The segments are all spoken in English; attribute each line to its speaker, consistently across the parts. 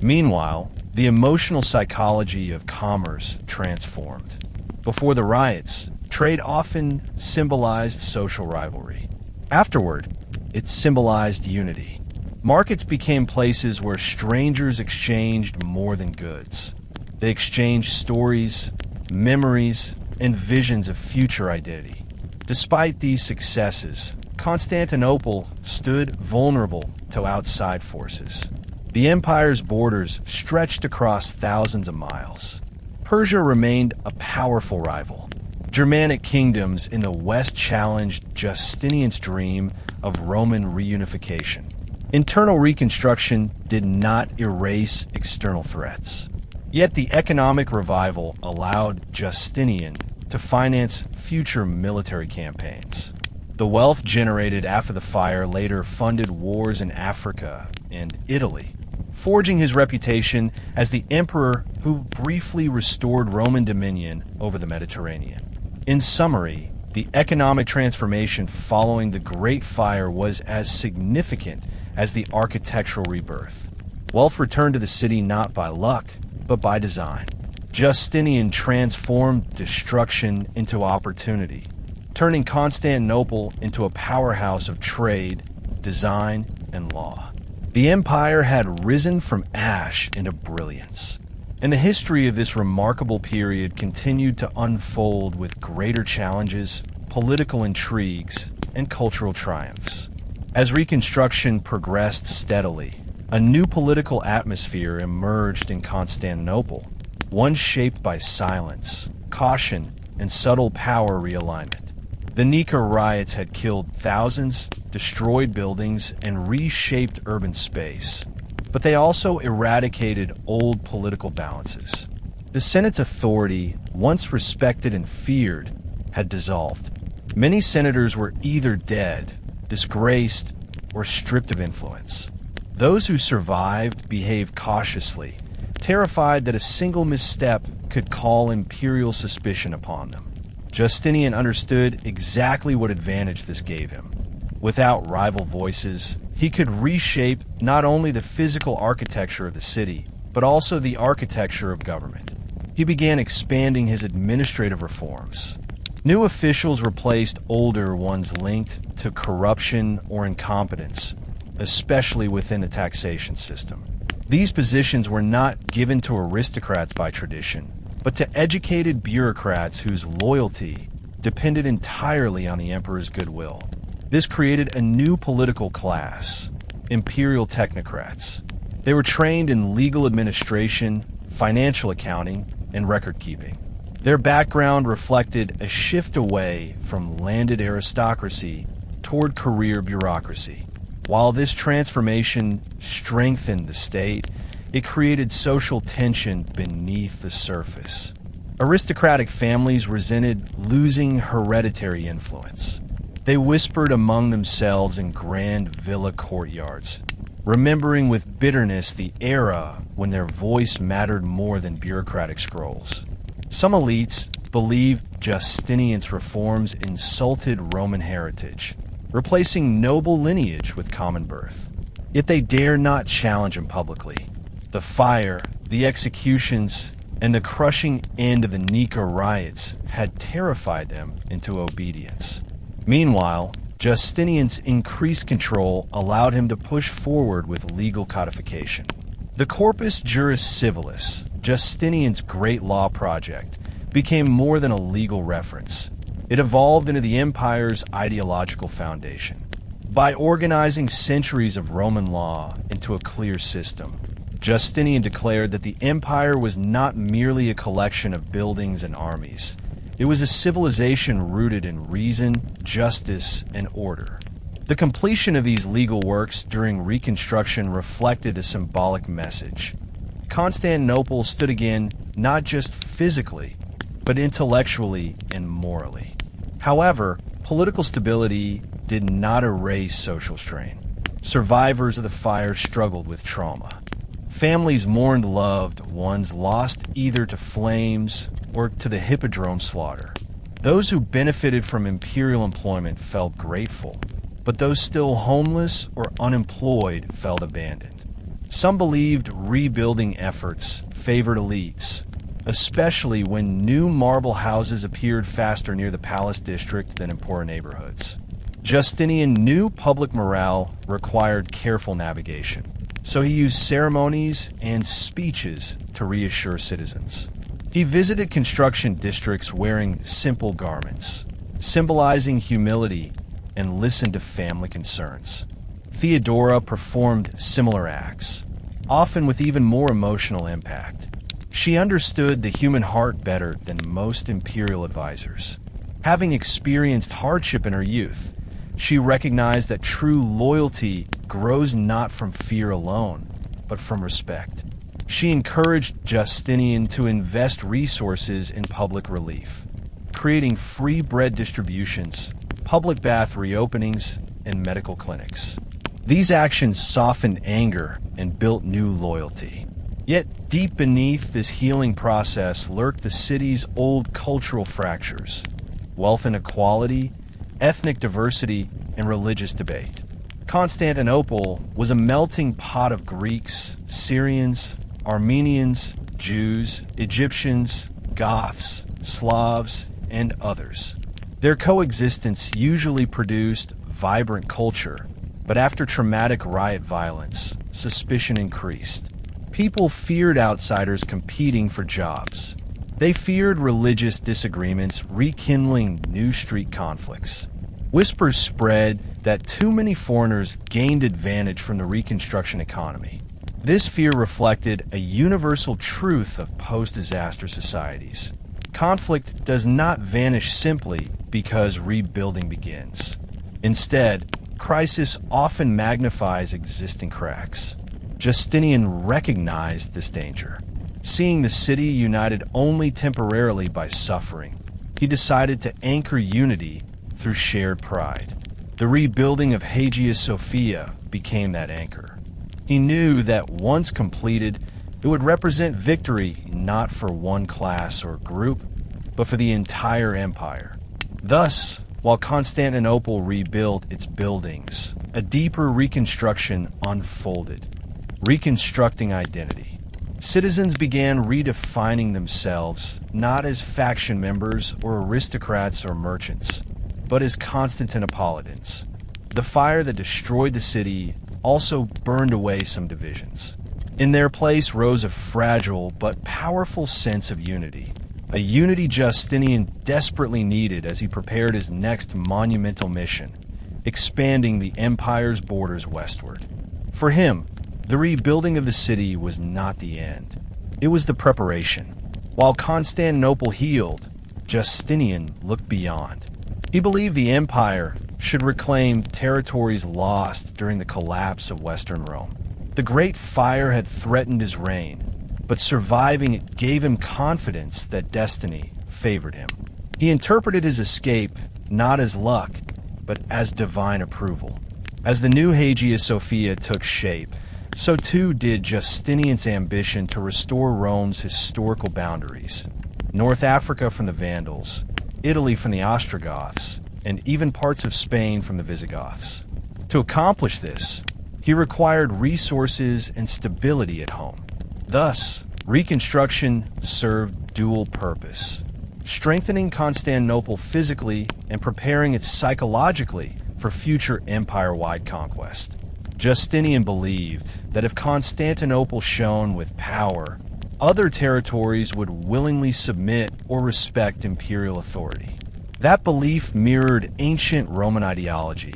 Speaker 1: Meanwhile, the emotional psychology of commerce transformed. Before the riots, trade often symbolized social rivalry. Afterward, it symbolized unity. Markets became places where strangers exchanged more than goods. They exchanged stories, memories, and visions of future identity. Despite these successes, Constantinople stood vulnerable to outside forces. The empire's borders stretched across thousands of miles. Persia remained a powerful rival. Germanic kingdoms in the west challenged Justinian's dream of Roman reunification. Internal reconstruction did not erase external threats. Yet the economic revival allowed Justinian to finance future military campaigns. The wealth generated after the fire later funded wars in Africa and Italy, forging his reputation as the emperor who briefly restored Roman dominion over the Mediterranean. In summary, the economic transformation following the Great Fire was as significant as the architectural rebirth. Wealth returned to the city not by luck, but by design. Justinian transformed destruction into opportunity, turning Constantinople into a powerhouse of trade, design, and law. The empire had risen from ash into brilliance, and the history of this remarkable period continued to unfold with greater challenges, political intrigues, and cultural triumphs. As Reconstruction progressed steadily, a new political atmosphere emerged in Constantinople, one shaped by silence, caution, and subtle power realignment. The Nika Riots had killed thousands, destroyed buildings, and reshaped urban space. But they also eradicated old political balances. The Senate's authority, once respected and feared, had dissolved. Many senators were either dead, disgraced, or stripped of influence. Those who survived behaved cautiously, terrified that a single misstep could call imperial suspicion upon them. Justinian understood exactly what advantage this gave him. Without rival voices, he could reshape not only the physical architecture of the city, but also the architecture of government. He began expanding his administrative reforms. New officials replaced older ones linked to corruption or incompetence, especially within the taxation system. These positions were not given to aristocrats by tradition, but to educated bureaucrats whose loyalty depended entirely on the emperor's goodwill. This created a new political class, imperial technocrats. They were trained in legal administration, financial accounting, and record-keeping. Their background reflected a shift away from landed aristocracy toward career bureaucracy. While this transformation strengthened the state, it created social tension beneath the surface. Aristocratic families resented losing hereditary influence. They whispered among themselves in grand villa courtyards, remembering with bitterness the era when their voice mattered more than bureaucratic scrolls. Some elites believed Justinian's reforms insulted Roman heritage, replacing noble lineage with common birth. Yet they dare not challenge him publicly. The fire, the executions, and the crushing end of the Nika Riots had terrified them into obedience. Meanwhile, Justinian's increased control allowed him to push forward with legal codification. The Corpus Juris Civilis, Justinian's great law project, became more than a legal reference. It evolved into the empire's ideological foundation. By organizing centuries of Roman law into a clear system, Justinian declared that the empire was not merely a collection of buildings and armies. It was a civilization rooted in reason, justice, and order. The completion of these legal works during Reconstruction reflected a symbolic message. Constantinople stood again not just physically, but intellectually and morally. However, political stability did not erase social strain. Survivors of the fire struggled with trauma. Families mourned loved ones lost either to flames or to the hippodrome slaughter. Those who benefited from imperial employment felt grateful, but those still homeless or unemployed felt abandoned. Some believed rebuilding efforts favored elites, especially when new marble houses appeared faster near the palace district than in poorer neighborhoods. Justinian knew public morale required careful navigation, so he used ceremonies and speeches to reassure citizens. He visited construction districts wearing simple garments, symbolizing humility, and listened to family concerns. Theodora performed similar acts, often with even more emotional impact. She understood the human heart better than most imperial advisors. Having experienced hardship in her youth, she recognized that true loyalty grows not from fear alone, but from respect. She encouraged Justinian to invest resources in public relief, creating free bread distributions, public bath reopenings, and medical clinics. These actions softened anger and built new loyalty. Yet deep beneath this healing process lurked the city's old cultural fractures: wealth inequality, ethnic diversity, and religious debate. Constantinople was a melting pot of Greeks, Syrians, Armenians, Jews, Egyptians, Goths, Slavs, and others. Their coexistence usually produced vibrant culture, but after traumatic riot violence, suspicion increased. People feared outsiders competing for jobs. They feared religious disagreements rekindling new street conflicts. Whispers spread that too many foreigners gained advantage from the Reconstruction economy. This fear reflected a universal truth of post-disaster societies. Conflict does not vanish simply because rebuilding begins. Instead, crisis often magnifies existing cracks. Justinian recognized this danger. Seeing the city united only temporarily by suffering, he decided to anchor unity through shared pride. The rebuilding of Hagia Sophia became that anchor. He knew that once completed, it would represent victory not for one class or group, but for the entire empire. Thus, while Constantinople rebuilt its buildings, a deeper reconstruction unfolded, reconstructing identity. Citizens began redefining themselves not as faction members or aristocrats or merchants, but as Constantinopolitans. The fire that destroyed the city also burned away some divisions. In their place rose a fragile but powerful sense of unity, a unity Justinian desperately needed as he prepared his next monumental mission, expanding the empire's borders westward. For him, the rebuilding of the city was not the end. It was the preparation. While Constantinople healed, Justinian looked beyond. He believed the empire should reclaim territories lost during the collapse of Western Rome. The Great Fire had threatened his reign, but surviving it gave him confidence that destiny favored him. He interpreted his escape not as luck, but as divine approval. As the new Hagia Sophia took shape, so too did Justinian's ambition to restore Rome's historical boundaries. North Africa from the Vandals, Italy from the Ostrogoths, and even parts of Spain from the Visigoths. To accomplish this, he required resources and stability at home. Thus, reconstruction served dual purpose: strengthening Constantinople physically and preparing it psychologically for future empire-wide conquest. Justinian believed that if Constantinople shone with power, other territories would willingly submit or respect imperial authority. That belief mirrored ancient Roman ideology.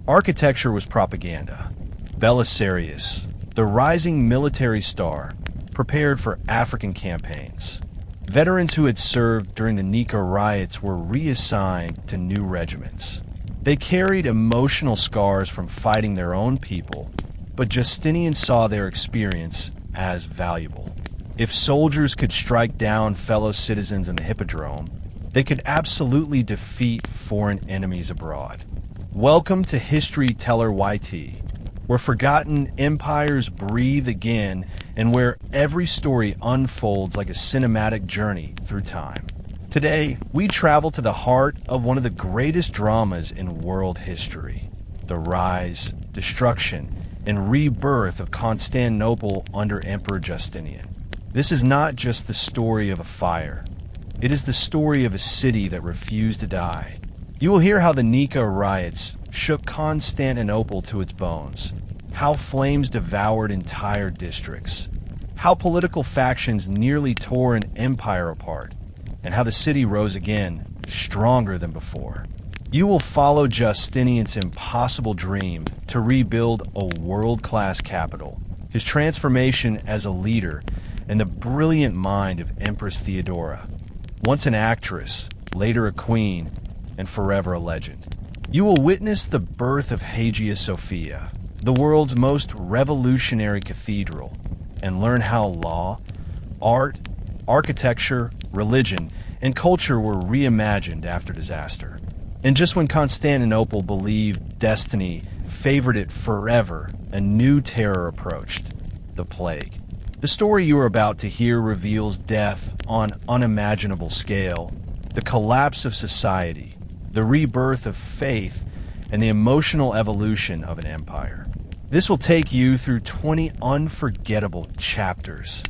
Speaker 1: Architecture was propaganda. Belisarius, the rising military star, prepared for African campaigns. Veterans who had served during the Nika Riots were reassigned to new regiments. They carried emotional scars from fighting their own people, but Justinian saw their experience as valuable. If soldiers could strike down fellow citizens in the Hippodrome, they could absolutely defeat foreign enemies abroad. Welcome to History Teller YT, where forgotten empires breathe again and where every story unfolds like a cinematic journey through time. Today, we travel to the heart of one of the greatest dramas in world history: the rise, destruction, and rebirth of Constantinople under Emperor Justinian. This is not just the story of a fire. It is the story of a city that refused to die. You will hear how the Nika Riots shook Constantinople to its bones, how flames devoured entire districts, how political factions nearly tore an empire apart, and how the city rose again, stronger than before. You will follow Justinian's impossible dream to rebuild a world-class capital, his transformation as a leader, and the brilliant mind of Empress Theodora, once an actress, later a queen, and forever a legend. You will witness the birth of Hagia Sophia, the world's most revolutionary cathedral, and learn how law, art, architecture, religion, and culture were reimagined after disaster. And just when Constantinople believed destiny favored it forever, a new terror approached: the plague. The story you are about to hear reveals death on unimaginable scale, the collapse of society, the rebirth of faith, and the emotional evolution of an empire. This will take you through 20 unforgettable chapters,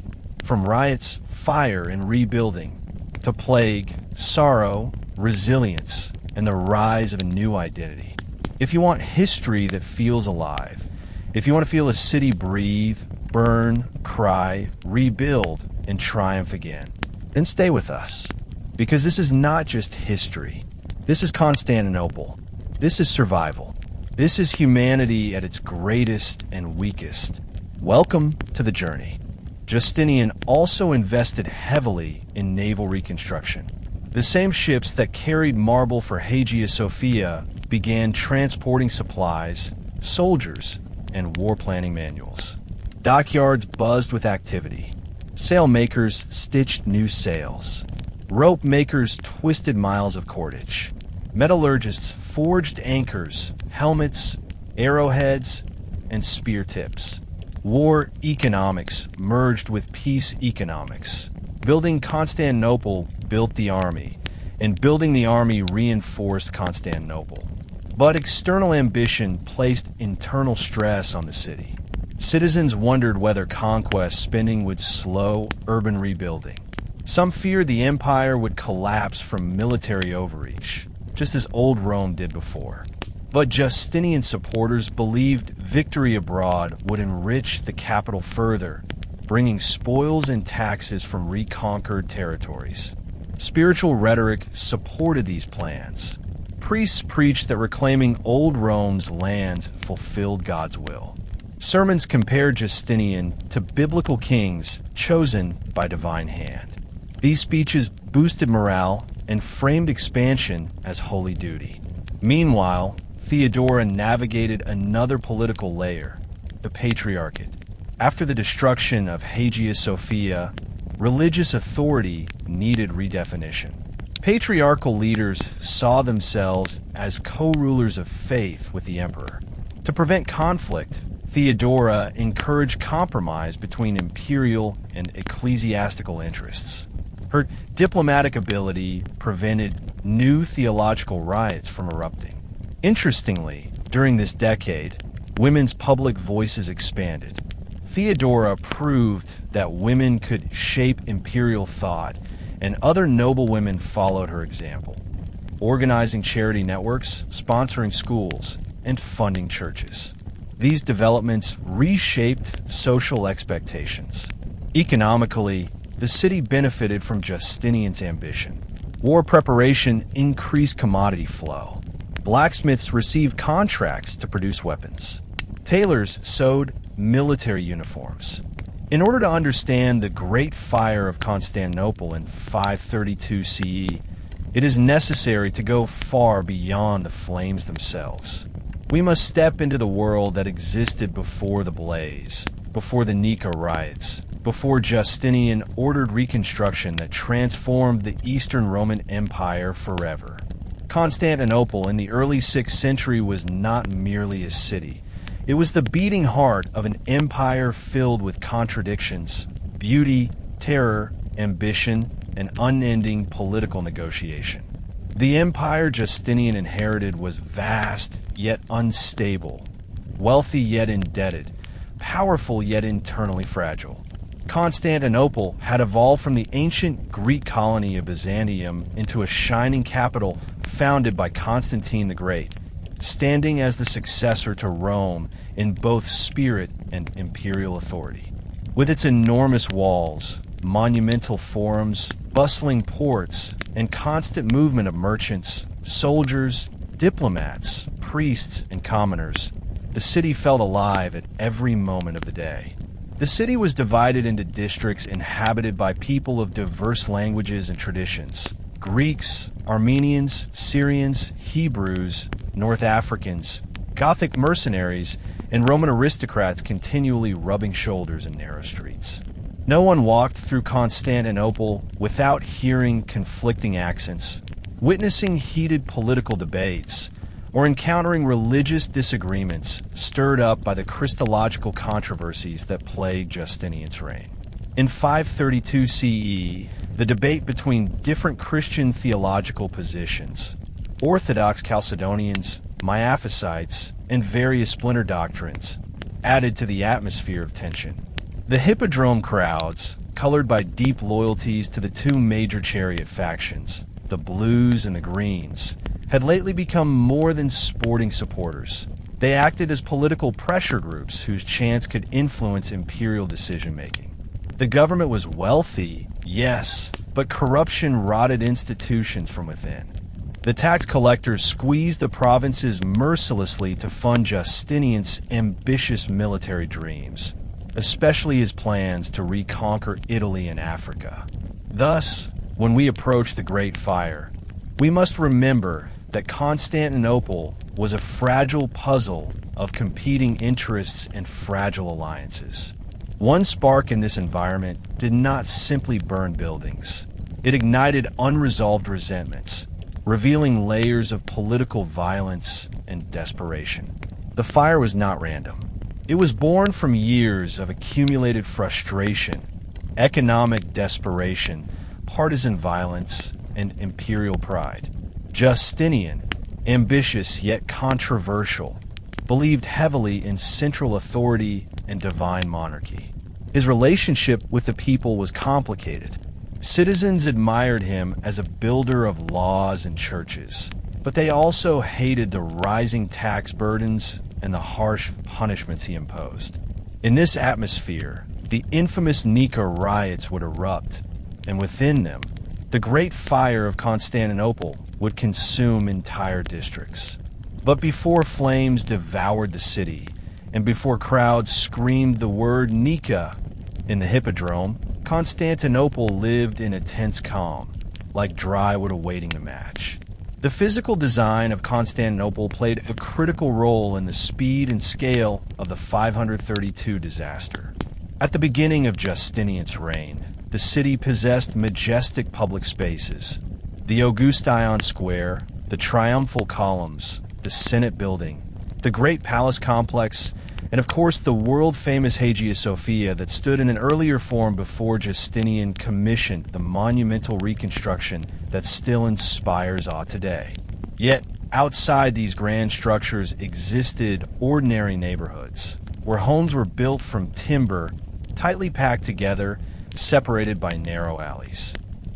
Speaker 1: from riots, fire, and rebuilding, to plague, sorrow, resilience, and the rise of a new identity. If you want history that feels alive, if you want to feel a city breathe, burn, cry, rebuild, and triumph again, then stay with us. Because this is not just history. This is Constantinople. This is survival. This is humanity at its greatest and weakest. Welcome to the journey. Justinian also invested heavily in naval reconstruction. The same ships that carried marble for Hagia Sophia began transporting supplies, soldiers, and war planning manuals. Dockyards buzzed with activity. Sailmakers stitched new sails. Rope makers twisted miles of cordage. Metallurgists forged anchors, helmets, arrowheads, and spear tips. War economics merged with peace economics. Building Constantinople built the army, and building the army reinforced Constantinople. But external ambition placed internal stress on the city. Citizens wondered whether conquest spending would slow urban rebuilding. Some feared the empire would collapse from military overreach, just as old Rome did before. But Justinian supporters believed victory abroad would enrich the capital further, bringing spoils and taxes from reconquered territories. Spiritual rhetoric supported these plans. Priests preached that reclaiming old Rome's lands fulfilled God's will. Sermons compared Justinian to biblical kings chosen by divine hand. These speeches boosted morale and framed expansion as holy duty. Meanwhile, Theodora navigated another political layer, the Patriarchate. After the destruction of Hagia Sophia, religious authority needed redefinition. Patriarchal leaders saw themselves as co-rulers of faith with the emperor. To prevent conflict, Theodora encouraged compromise between imperial and ecclesiastical interests. Her diplomatic ability prevented new theological riots from erupting. Interestingly, during this decade, women's public voices expanded. Theodora proved that women could shape imperial thought, and other noble women followed her example, organizing charity networks, sponsoring schools, and funding churches. These developments reshaped social expectations. Economically, the city benefited from Justinian's ambition. War preparation increased commodity flow. Blacksmiths received contracts to produce weapons. Tailors sewed military uniforms. In order to understand the Great Fire of Constantinople in 532 CE, it is necessary to go far beyond the flames themselves. We must step into the world that existed before the blaze, before the Nika Riots, before Justinian ordered reconstruction that transformed the Eastern Roman Empire forever. Constantinople in the early 6th century was not merely a city. It was the beating heart of an empire filled with contradictions, beauty, terror, ambition, and unending political negotiation. The empire Justinian inherited was vast yet unstable. wealthy yet indebted, powerful yet internally fragile. Constantinople had evolved from the ancient Greek colony of Byzantium into a shining capital founded by Constantine the Great, standing as the successor to Rome in both spirit and imperial authority. With its enormous walls, monumental forums, bustling ports, and constant movement of merchants, soldiers, diplomats, priests, and commoners, the city felt alive at every moment of the day. The city was divided into districts inhabited by people of diverse languages and traditions: Greeks, Armenians, Syrians, Hebrews, North Africans, Gothic mercenaries, and Roman aristocrats continually rubbing shoulders in narrow streets. No one walked through Constantinople without hearing conflicting accents, witnessing heated political debates, or encountering religious disagreements stirred up by the Christological controversies that plagued Justinian's reign. In 532 CE, the debate between different Christian theological positions, Orthodox Chalcedonians, Miaphysites, and various splinter doctrines, added to the atmosphere of tension. The hippodrome crowds, colored by deep loyalties to the two major chariot factions, the Blues and the Greens, had lately become more than sporting supporters. They acted as political pressure groups whose chants could influence imperial decision-making. The government was wealthy, yes, but corruption rotted institutions from within. The tax collectors squeezed the provinces mercilessly to fund Justinian's ambitious military dreams, especially his plans to reconquer Italy and Africa. Thus, when we approach the Great Fire, we must remember that Constantinople was a fragile puzzle of competing interests and fragile alliances. One spark in this environment did not simply burn buildings. It ignited unresolved resentments, revealing layers of political violence and desperation. The fire was not random. It was born from years of accumulated frustration, economic desperation, partisan violence, and imperial pride. Justinian, ambitious yet controversial, believed heavily in central authority and divine monarchy. His relationship with the people was complicated. Citizens admired him as a builder of laws and churches, but they also hated the rising tax burdens and the harsh punishments he imposed. In this atmosphere, the infamous Nika Riots would erupt, and within them, the Great Fire of Constantinople would consume entire districts. But before flames devoured the city, and before crowds screamed the word Nika in the hippodrome, Constantinople lived in a tense calm, like dry wood awaiting the match. The physical design of Constantinople played a critical role in the speed and scale of the 532 disaster. At the beginning of Justinian's reign, the city possessed majestic public spaces: the Augustion Square, the triumphal columns, the Senate building, the Great Palace complex, and of course the world-famous Hagia Sophia that stood in an earlier form before Justinian commissioned the monumental reconstruction that still inspires awe today. Yet, outside these grand structures existed ordinary neighborhoods, where homes were built from timber, tightly packed together, separated by narrow alleys.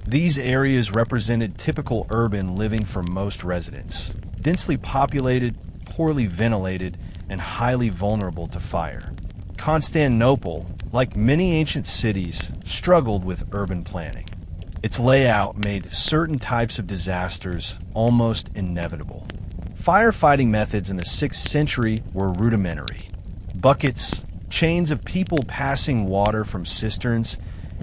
Speaker 1: These areas represented typical urban living for most residents, densely populated, poorly ventilated, and highly vulnerable to fire. Constantinople, like many ancient cities, struggled with urban planning. Its layout made certain types of disasters almost inevitable. Firefighting methods in the 6th century were rudimentary. Buckets, chains of people passing water from cisterns,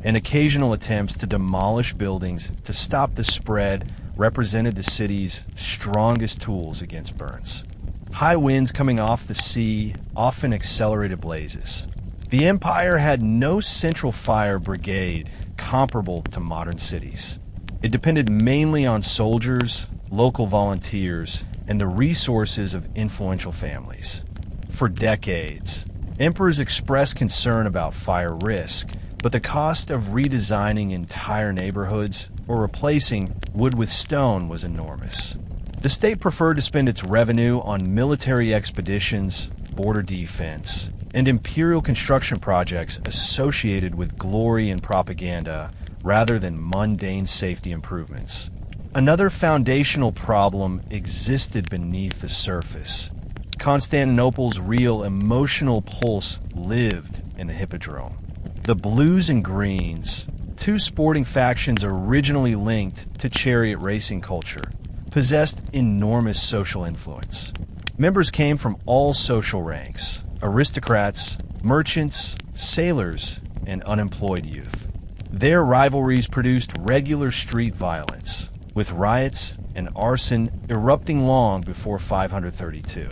Speaker 1: and occasional attempts to demolish buildings to stop the spread represented the city's strongest tools against burns. High winds coming off the sea often accelerated blazes. The empire had no central fire brigade comparable to modern cities. It depended mainly on soldiers, local volunteers, and the resources of influential families. For decades, emperors expressed concern about fire risk, but the cost of redesigning entire neighborhoods or replacing wood with stone was enormous. The state preferred to spend its revenue on military expeditions, border defense, and imperial construction projects associated with glory and propaganda rather than mundane safety improvements. Another foundational problem existed beneath the surface. Constantinople's real emotional pulse lived in the Hippodrome. The Blues and Greens, two sporting factions originally linked to chariot racing culture, possessed enormous social influence. Members came from all social ranks: aristocrats, merchants, sailors, and unemployed youth. Their rivalries produced regular street violence, with riots and arson erupting long before 532.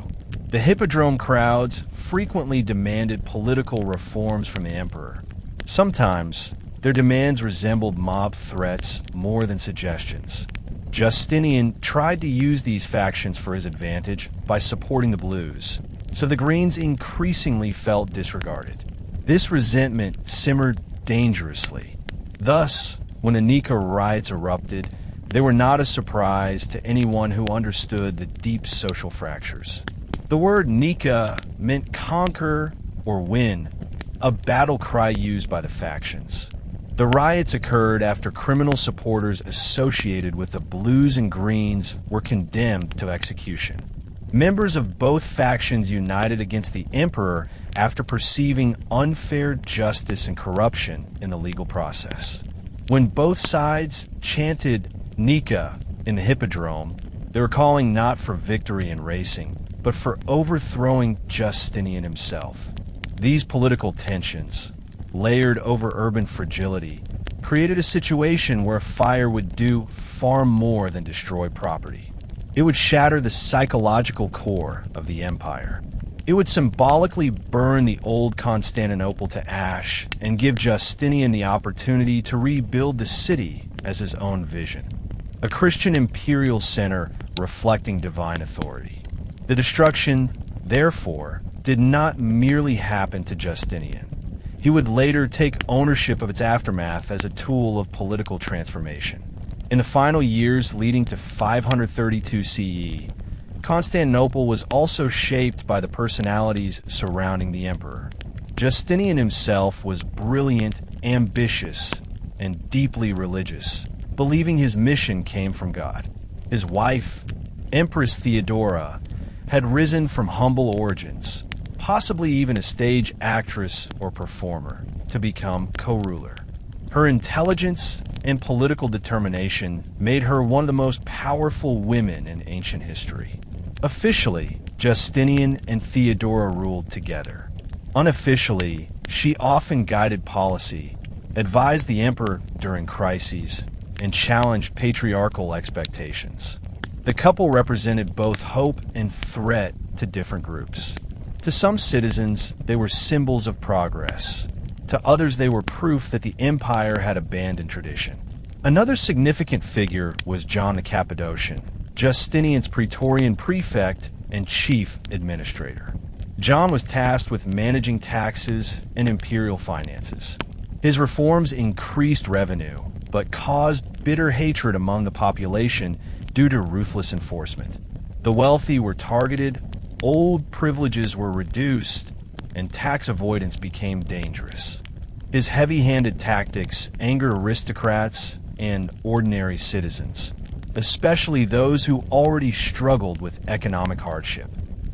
Speaker 1: The Hippodrome crowds frequently demanded political reforms from the emperor. Sometimes, their demands resembled mob threats more than suggestions. Justinian tried to use these factions for his advantage by supporting the Blues, so the Greens increasingly felt disregarded. This resentment simmered dangerously. Thus, when the Nika Riots erupted, they were not a surprise to anyone who understood the deep social fractures. The word Nika meant conquer or win, a battle cry used by the factions. The riots occurred after criminal supporters associated with the Blues and Greens were condemned to execution. Members of both factions united against the emperor after perceiving unfair justice and corruption in the legal process. When both sides chanted Nika in the Hippodrome, they were calling not for victory in racing, but for overthrowing Justinian himself. These political tensions, layered over urban fragility, created a situation where a fire would do far more than destroy property. It would shatter the psychological core of the empire. It would symbolically burn the old Constantinople to ash and give Justinian the opportunity to rebuild the city as his own vision. A Christian imperial center reflecting divine authority. The destruction, therefore, did not merely happen to Justinian. He would later take ownership of its aftermath as a tool of political transformation. In the final years leading to 532 CE, Constantinople was also shaped by the personalities surrounding the emperor. Justinian himself was brilliant, ambitious, and deeply religious, believing his mission came from God. His wife, Empress Theodora, had risen from humble origins, possibly even a stage actress or performer, to become co-ruler. Her intelligence and political determination made her one of the most powerful women in ancient history. Officially, Justinian and Theodora ruled together. Unofficially, she often guided policy, advised the emperor during crises, and challenged patriarchal expectations. The couple represented both hope and threat to different groups. To some citizens, they were symbols of progress. To others, they were proof that the empire had abandoned tradition. Another significant figure was John the Cappadocian, Justinian's praetorian prefect and chief administrator. John was tasked with managing taxes and imperial finances. His reforms increased revenue, but caused bitter hatred among the population due to ruthless enforcement. The wealthy were targeted, old privileges were reduced, and tax avoidance became dangerous. His heavy-handed tactics angered aristocrats and ordinary citizens, especially those who already struggled with economic hardship.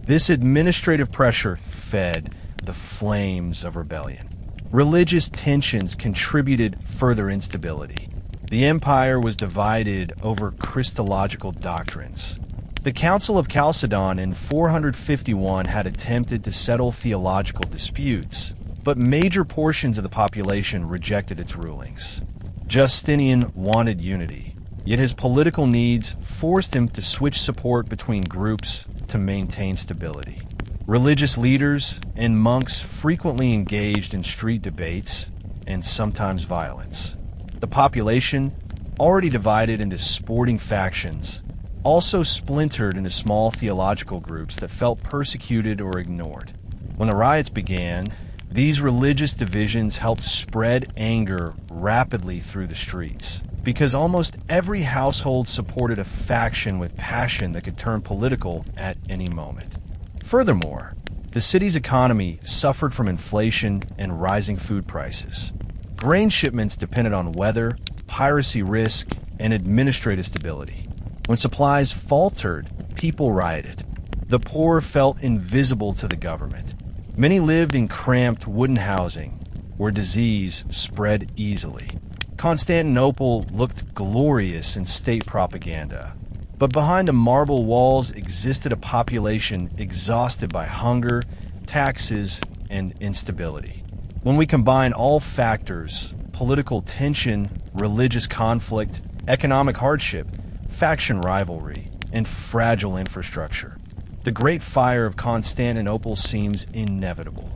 Speaker 1: This administrative pressure fed the flames of rebellion. Religious tensions contributed further instability. The empire was divided over Christological doctrines. The Council of Chalcedon in 451 had attempted to settle theological disputes, but major portions of the population rejected its rulings. Justinian wanted unity, yet his political needs forced him to switch support between groups to maintain stability. Religious leaders and monks frequently engaged in street debates and sometimes violence. The population, already divided into sporting factions, also splintered into small theological groups that felt persecuted or ignored. When the riots began, these religious divisions helped spread anger rapidly through the streets, because almost every household supported a faction with passion that could turn political at any moment. Furthermore, The city's economy suffered from inflation and rising food prices. Grain shipments depended on weather, piracy risk, and administrative stability. When supplies faltered, people rioted. The poor felt invisible to the government. Many lived in cramped wooden housing, where disease spread easily. Constantinople looked glorious in state propaganda, but behind the marble walls existed a population exhausted by hunger, taxes, and instability. When we combine all factors, political tension, religious conflict, economic hardship, faction rivalry, and fragile infrastructure, the Great Fire of Constantinople seems inevitable.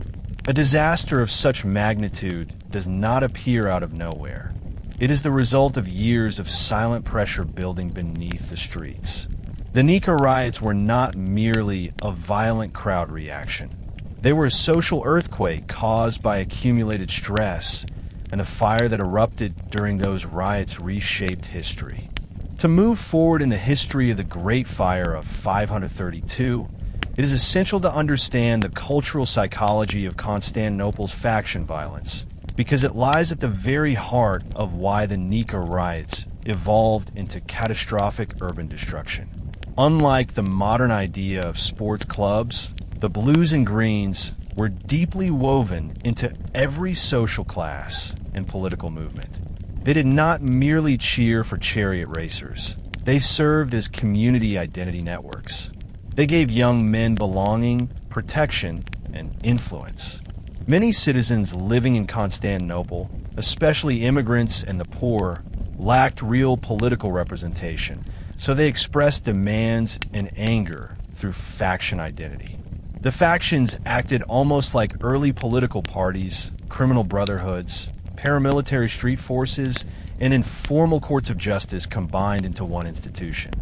Speaker 1: A disaster of such magnitude does not appear out of nowhere. It is the result of years of silent pressure building beneath the streets. The Nika Riots were not merely a violent crowd reaction. They were a social earthquake caused by accumulated stress, and the fire that erupted during those riots reshaped history. To move forward in the history of the Great Fire of 532, it is essential to understand the cultural psychology of Constantinople's faction violence, because it lies at the very heart of why the Nika Riots evolved into catastrophic urban destruction. Unlike the modern idea of sports clubs, the blues and greens were deeply woven into every social class and political movement. They did not merely cheer for chariot racers. They served as community identity networks. They gave young men belonging, protection, and influence. Many citizens living in Constantinople, especially immigrants and the poor, lacked real political representation, so they expressed demands and anger through faction identity. The factions acted almost like early political parties, criminal brotherhoods, paramilitary street forces, and informal courts of justice combined into one institution.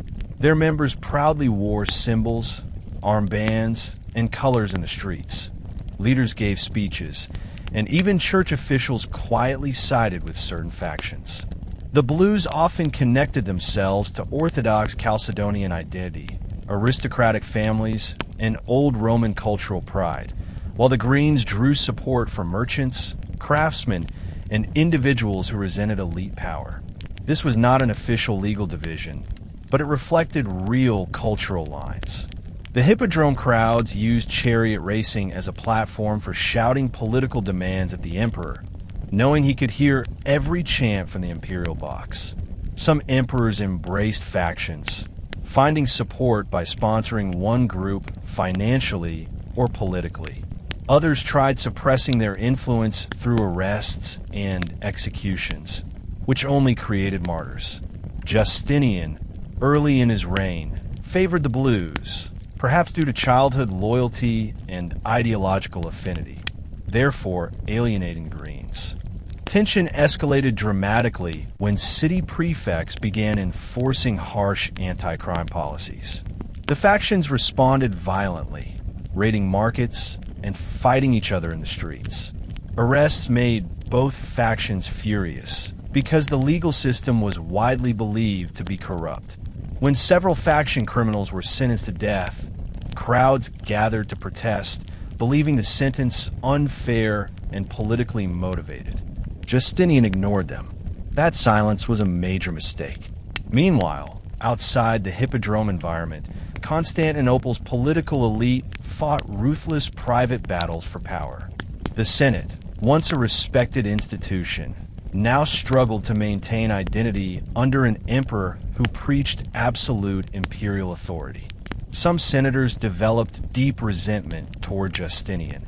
Speaker 1: Their members proudly wore symbols, armbands, and colors in the streets. Leaders gave speeches, and even church officials quietly sided with certain factions. The Blues often connected themselves to Orthodox Chalcedonian identity, aristocratic families, and old Roman cultural pride, while the Greens drew support from merchants, craftsmen, and individuals who resented elite power. This was not an official legal division, but it reflected real cultural lines. The hippodrome crowds used chariot racing as a platform for shouting political demands at the emperor, knowing he could hear every chant from the imperial box. Some emperors embraced factions, finding support by sponsoring one group financially or politically. Others tried suppressing their influence through arrests and executions, which only created martyrs. Justinian, early in his reign, favored the Blues, perhaps due to childhood loyalty and ideological affinity, therefore alienating the Greens. Tension escalated dramatically when city prefects began enforcing harsh anti-crime policies. The factions responded violently, raiding markets and fighting each other in the streets. Arrests made both factions furious because the legal system was widely believed to be corrupt. When several faction criminals were sentenced to death, crowds gathered to protest, believing the sentence unfair and politically motivated. Justinian ignored them. That silence was a major mistake. Meanwhile, outside the hippodrome environment, Constantinople's political elite fought ruthless private battles for power. The Senate, once a respected institution, now struggled to maintain identity under an emperor who preached absolute imperial authority. Some senators developed deep resentment toward Justinian,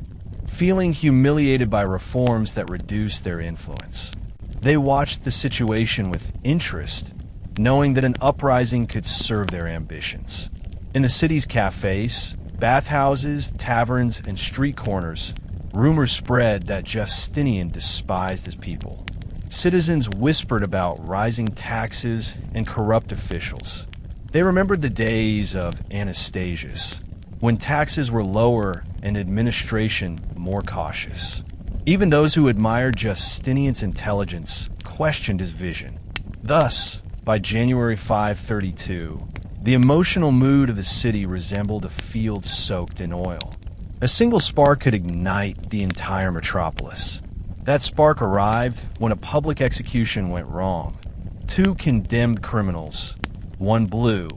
Speaker 1: feeling humiliated by reforms that reduced their influence. They watched the situation with interest, knowing that an uprising could serve their ambitions. In the city's cafes, bathhouses, taverns, and street corners, rumors spread that Justinian despised his people. Citizens whispered about rising taxes and corrupt officials. They remembered the days of Anastasius, when taxes were lower and administration more cautious. Even those who admired Justinian's intelligence questioned his vision. Thus, by January 532, the emotional mood of the city resembled a field soaked in oil. A single spark could ignite the entire metropolis. That spark arrived when a public execution went wrong. Two condemned criminals, one blue,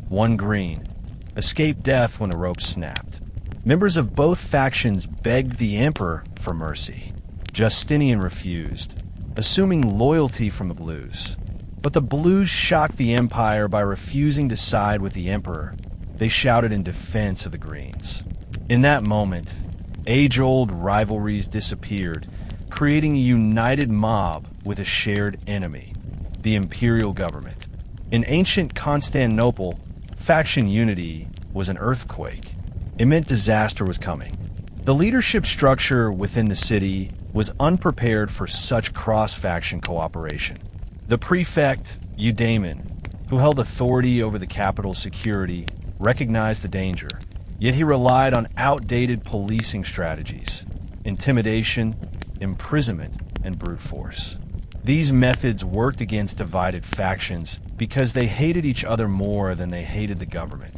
Speaker 1: one green, escaped death when the rope snapped. Members of both factions begged the emperor for mercy. Justinian refused, assuming loyalty from the blues. But the blues shocked the empire by refusing to side with the emperor. They shouted in defense of the greens. In that moment, age-old rivalries disappeared, creating a united mob with a shared enemy, the imperial government. In ancient Constantinople, faction unity was an earthquake. It meant disaster was coming. The leadership structure within the city was unprepared for such cross-faction cooperation. The prefect, Eudaemon, who held authority over the capital's security, recognized the danger, yet he relied on outdated policing strategies, intimidation, imprisonment, and brute force. These methods worked against divided factions because they hated each other more than they hated the government.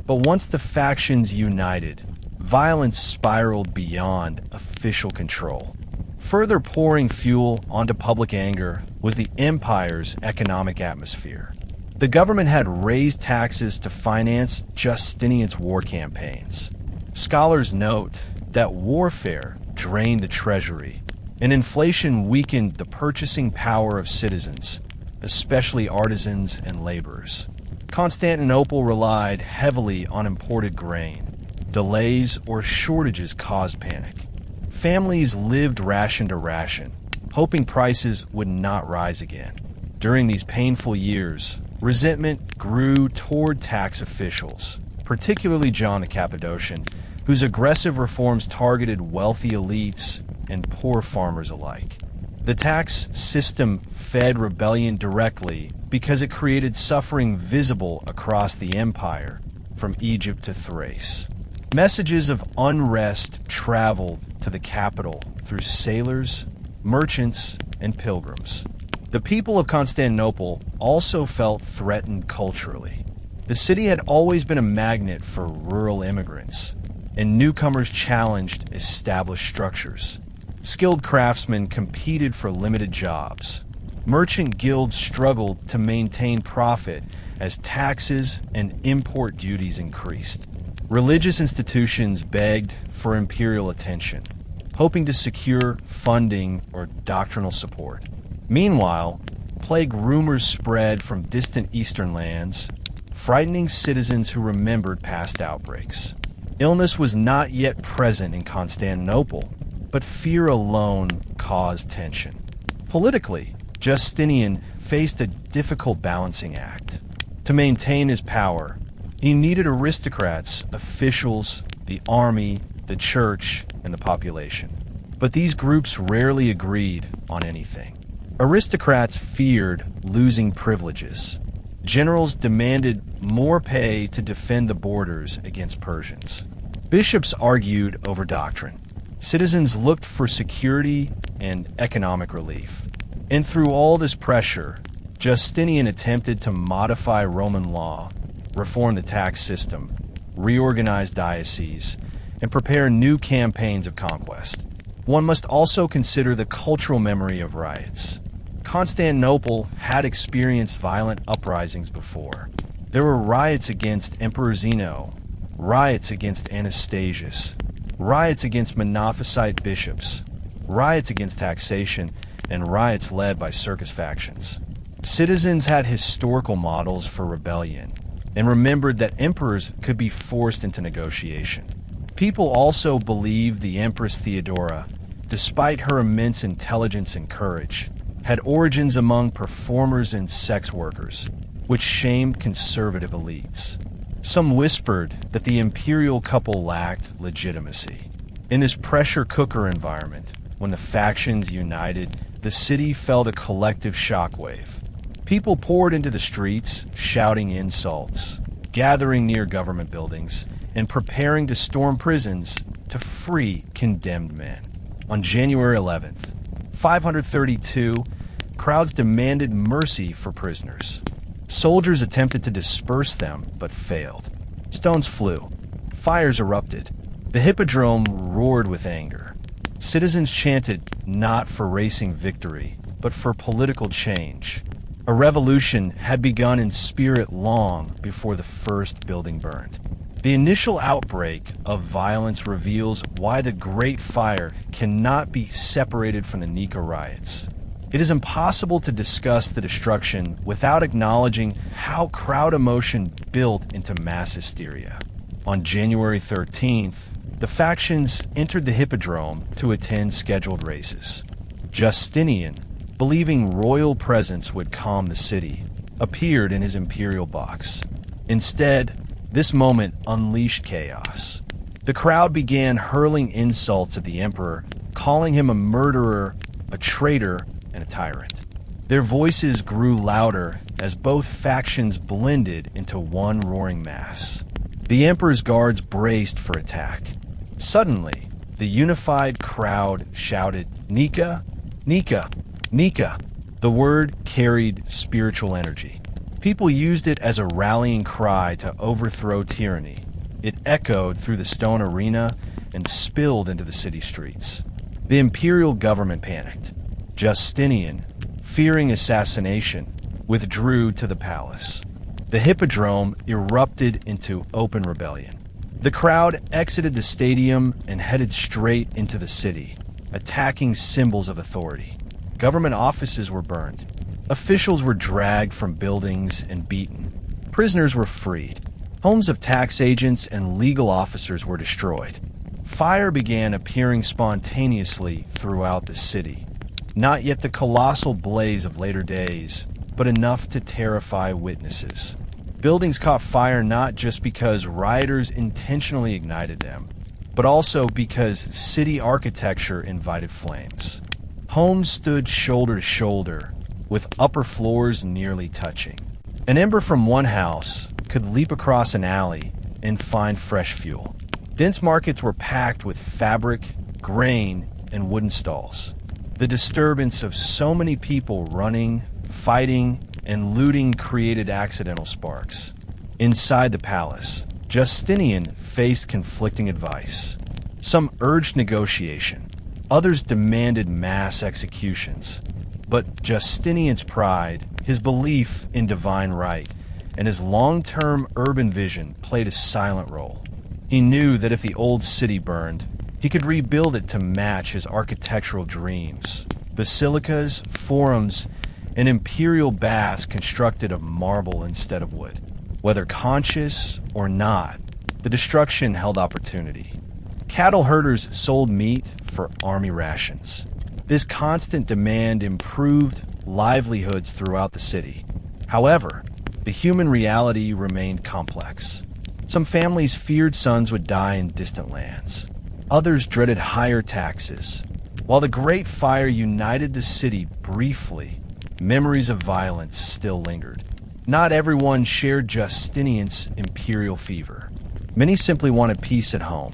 Speaker 1: But once the factions united, violence spiraled beyond official control. Further pouring fuel onto public anger was the empire's economic atmosphere. The government had raised taxes to finance Justinian's war campaigns. Scholars note that warfare drained the treasury, and inflation weakened the purchasing power of citizens, especially artisans and laborers. Constantinople relied heavily on imported grain. Delays or shortages caused panic. Families lived ration to ration, hoping prices would not rise again. During these painful years, resentment grew toward tax officials, particularly John the Cappadocian, whose aggressive reforms targeted wealthy elites and poor farmers alike. The tax system fed rebellion directly because it created suffering visible across the empire, from Egypt to Thrace. Messages of unrest traveled to the capital through sailors, merchants, and pilgrims. The people of Constantinople also felt threatened culturally. The city had always been a magnet for rural immigrants, and newcomers challenged established structures. Skilled craftsmen competed for limited jobs. Merchant guilds struggled to maintain profit as taxes and import duties increased. Religious institutions begged for imperial attention, hoping to secure funding or doctrinal support. Meanwhile, plague rumors spread from distant eastern lands, frightening citizens who remembered past outbreaks. Illness was not yet present in Constantinople, but fear alone caused tension. Politically, Justinian faced a difficult balancing act. To maintain his power, he needed aristocrats, officials, the army, the church, and the population. But these groups rarely agreed on anything. Aristocrats feared losing privileges. Generals demanded more pay to defend the borders against Persians. Bishops argued over doctrine. Citizens looked for security and economic relief. And through all this pressure, Justinian attempted to modify Roman law, reform the tax system, reorganize dioceses, and prepare new campaigns of conquest. One must also consider the cultural memory of riots. Constantinople had experienced violent uprisings before. There were riots against Emperor Zeno, riots against Anastasius, riots against Monophysite bishops, riots against taxation, and riots led by circus factions. Citizens had historical models for rebellion and remembered that emperors could be forced into negotiation. People also believed the Empress Theodora, despite her immense intelligence and courage, had origins among performers and sex workers, which shamed conservative elites. Some whispered that the imperial couple lacked legitimacy. In this pressure cooker environment, when the factions united, the city felt a collective shockwave. People poured into the streets, shouting insults, gathering near government buildings, and preparing to storm prisons to free condemned men. On January 11th, 532, crowds demanded mercy for prisoners. Soldiers attempted to disperse them, but failed. Stones flew. Fires erupted. The hippodrome roared with anger. Citizens chanted not for racing victory, but for political change. A revolution had begun in spirit long before the first building burned. The initial outbreak of violence reveals why the Great Fire cannot be separated from the Nika Riots. It is impossible to discuss the destruction without acknowledging how crowd emotion built into mass hysteria. On January 13th, the factions entered the hippodrome to attend scheduled races. Justinian, believing royal presence would calm the city, appeared in his imperial box. Instead, this moment unleashed chaos. The crowd began hurling insults at the emperor, calling him a murderer, a traitor, and a tyrant. Their voices grew louder as both factions blended into one roaring mass. The emperor's guards braced for attack. Suddenly, the unified crowd shouted, "Nika! Nika! Nika!" The word carried spiritual energy. People used it as a rallying cry to overthrow tyranny. It echoed through the stone arena and spilled into the city streets. The imperial government panicked. Justinian, fearing assassination, withdrew to the palace. The hippodrome erupted into open rebellion. The crowd exited the stadium and headed straight into the city, attacking symbols of authority. Government offices were burned. Officials were dragged from buildings and beaten. Prisoners were freed. Homes of tax agents and legal officers were destroyed. Fire began appearing spontaneously throughout the city. Not yet the colossal blaze of later days, but enough to terrify witnesses. Buildings caught fire not just because rioters intentionally ignited them, but also because city architecture invited flames. Homes stood shoulder to shoulder, with upper floors nearly touching. An ember from one house could leap across an alley and find fresh fuel. Dense markets were packed with fabric, grain, and wooden stalls. The disturbance of so many people running, fighting, and looting created accidental sparks. Inside the palace, Justinian faced conflicting advice. Some urged negotiation. Others demanded mass executions. But Justinian's pride, his belief in divine right, and his long-term urban vision played a silent role. He knew that if the old city burned, he could rebuild it to match his architectural dreams. Basilicas, forums, and imperial baths constructed of marble instead of wood. Whether conscious or not, the destruction held opportunity. Cattle herders sold meat for army rations. This constant demand improved livelihoods throughout the city. However, the human reality remained complex. Some families feared sons would die in distant lands. Others dreaded higher taxes. While the Great Fire united the city briefly, memories of violence still lingered. Not everyone shared Justinian's imperial fever. Many simply wanted peace at home.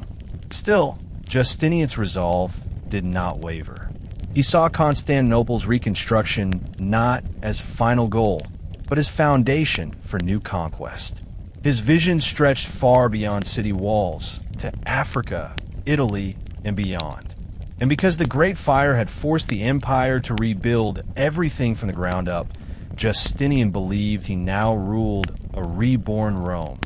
Speaker 1: Still, Justinian's resolve did not waver. He saw Constantinople's reconstruction not as final goal, but as foundation for new conquest. His vision stretched far beyond city walls, to Africa, Italy, and beyond. And because the Great Fire had forced the empire to rebuild everything from the ground up, Justinian believed he now ruled a reborn Rome,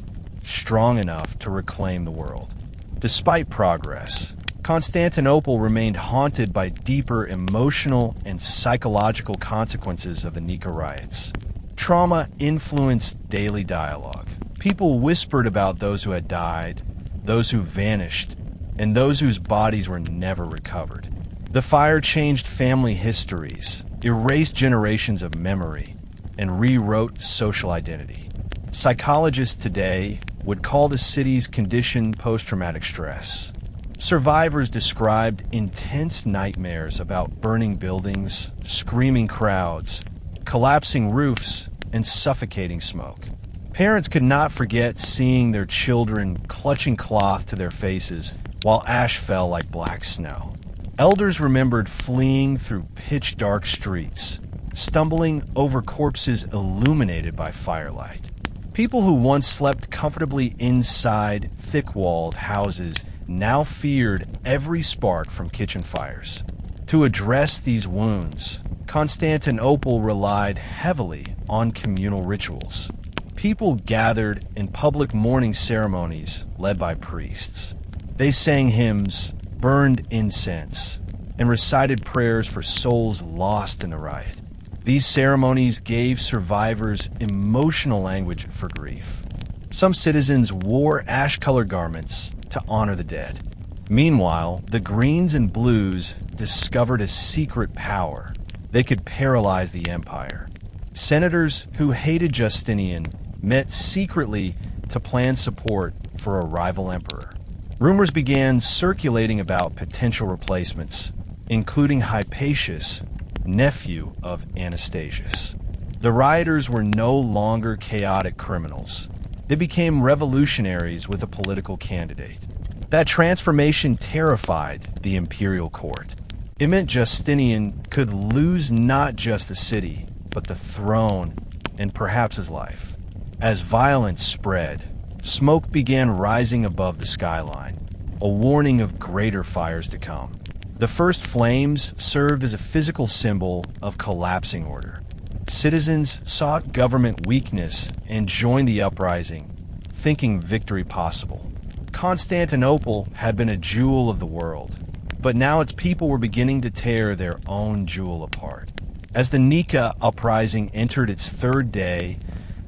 Speaker 1: strong enough to reclaim the world. Despite progress, Constantinople remained haunted by deeper emotional and psychological consequences of the Nika Riots. Trauma influenced daily dialogue. People whispered about those who had died, those who vanished, and those whose bodies were never recovered. The fire changed family histories, erased generations of memory, and rewrote social identity. Psychologists today would call the city's condition post-traumatic stress. Survivors described intense nightmares about burning buildings, screaming crowds, collapsing roofs, and suffocating smoke. Parents could not forget seeing their children clutching cloth to their faces while ash fell like black snow. Elders remembered fleeing through pitch-dark streets, stumbling over corpses illuminated by firelight. People who once slept comfortably inside thick-walled houses now feared every spark from kitchen fires. To address these wounds, Constantinople relied heavily on communal rituals. People gathered in public mourning ceremonies led by priests. They sang hymns, burned incense, and recited prayers for souls lost in the riot. These ceremonies gave survivors emotional language for grief. Some citizens wore ash-colored garments to honor the dead. Meanwhile, the Greens and Blues discovered a secret power. They could paralyze the empire. Senators who hated Justinian met secretly to plan support for a rival emperor. Rumors began circulating about potential replacements, including Hypatius, nephew of Anastasius. The rioters were no longer chaotic criminals. They became revolutionaries with a political candidate. That transformation terrified the imperial court. It meant Justinian could lose not just the city, but the throne and perhaps his life. As violence spread, smoke began rising above the skyline, a warning of greater fires to come. The first flames served as a physical symbol of collapsing order. Citizens sought government weakness and joined the uprising, thinking victory possible. Constantinople had been a jewel of the world, but now its people were beginning to tear their own jewel apart. As the Nika uprising entered its third day,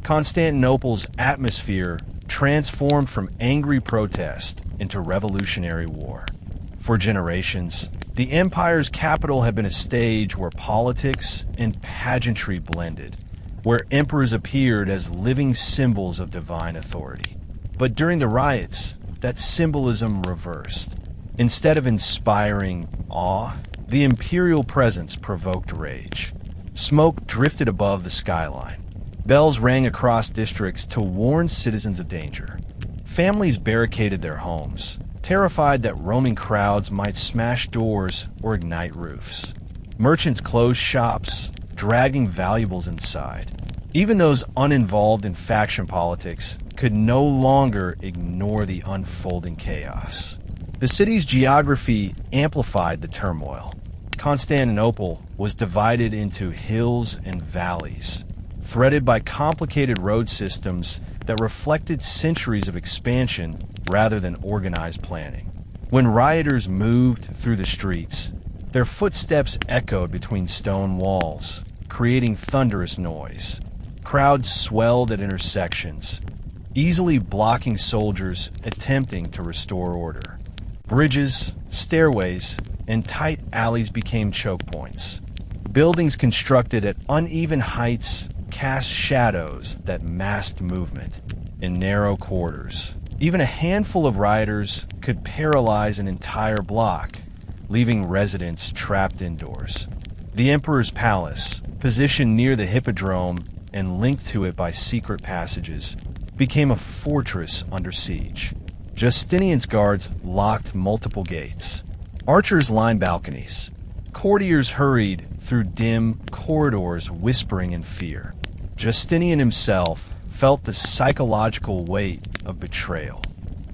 Speaker 1: Constantinople's atmosphere transformed from angry protest into revolutionary war. For generations, the empire's capital had been a stage where politics and pageantry blended, where emperors appeared as living symbols of divine authority. But during the riots, that symbolism reversed. Instead of inspiring awe, the imperial presence provoked rage. Smoke drifted above the skyline. Bells rang across districts to warn citizens of danger. Families barricaded their homes, terrified that roaming crowds might smash doors or ignite roofs. Merchants closed shops, dragging valuables inside. Even those uninvolved in faction politics could no longer ignore the unfolding chaos. The city's geography amplified the turmoil. Constantinople was divided into hills and valleys, threaded by complicated road systems that reflected centuries of expansion rather than organized planning. When rioters moved through the streets, their footsteps echoed between stone walls, creating thunderous noise. Crowds swelled at intersections, easily blocking soldiers attempting to restore order. Bridges, stairways, and tight alleys became choke points. Buildings constructed at uneven heights cast shadows that masked movement in narrow corridors. Even a handful of rioters could paralyze an entire block, leaving residents trapped indoors. The emperor's palace, positioned near the hippodrome and linked to it by secret passages, became a fortress under siege. Justinian's guards locked multiple gates. Archers lined balconies. Courtiers hurried through dim corridors whispering in fear. Justinian himself felt the psychological weight of betrayal.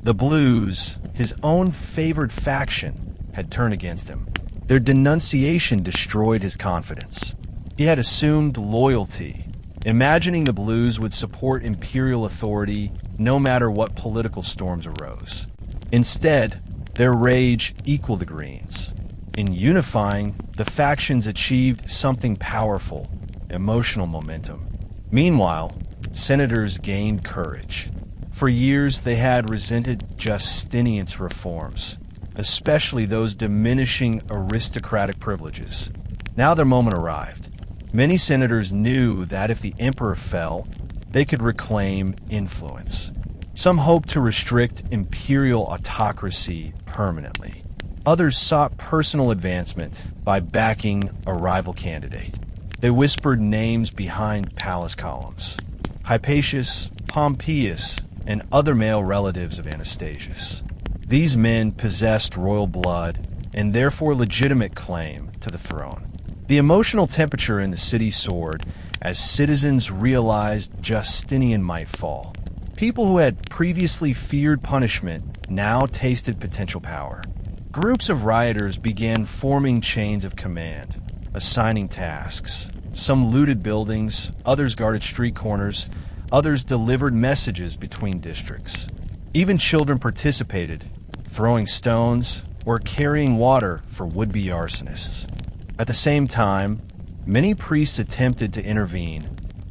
Speaker 1: The Blues, his own favored faction, had turned against him. Their denunciation destroyed his confidence. He had assumed loyalty, imagining the Blues would support imperial authority no matter what political storms arose. Instead, their rage equaled the Greens. In unifying, the factions achieved something powerful, emotional momentum. Meanwhile, senators gained courage. For years, they had resented Justinian's reforms, especially those diminishing aristocratic privileges. Now their moment arrived. Many senators knew that if the emperor fell, they could reclaim influence. Some hoped to restrict imperial autocracy permanently. Others sought personal advancement by backing a rival candidate. They whispered names behind palace columns: Hypatius, Pompeius, and other male relatives of Anastasius. These men possessed royal blood and therefore legitimate claim to the throne. The emotional temperature in the city soared as citizens realized Justinian might fall. People who had previously feared punishment now tasted potential power. Groups of rioters began forming chains of command, assigning tasks. Some looted buildings, others guarded street corners, others delivered messages between districts. Even children participated, throwing stones or carrying water for would-be arsonists. At the same time, many priests attempted to intervene,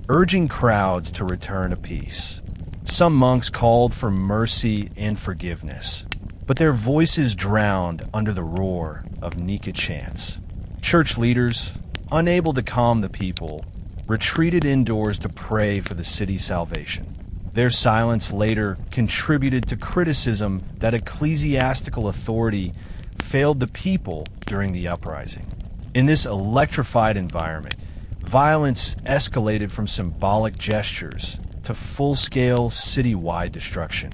Speaker 1: urging crowds to return to peace. Some monks called for mercy and forgiveness, but their voices drowned under the roar of Nika chants. Church leaders, unable to calm the people, retreated indoors to pray for the city's salvation. Their silence later contributed to criticism that ecclesiastical authority failed the people during the uprising. In this electrified environment, violence escalated from symbolic gestures to full-scale city-wide destruction.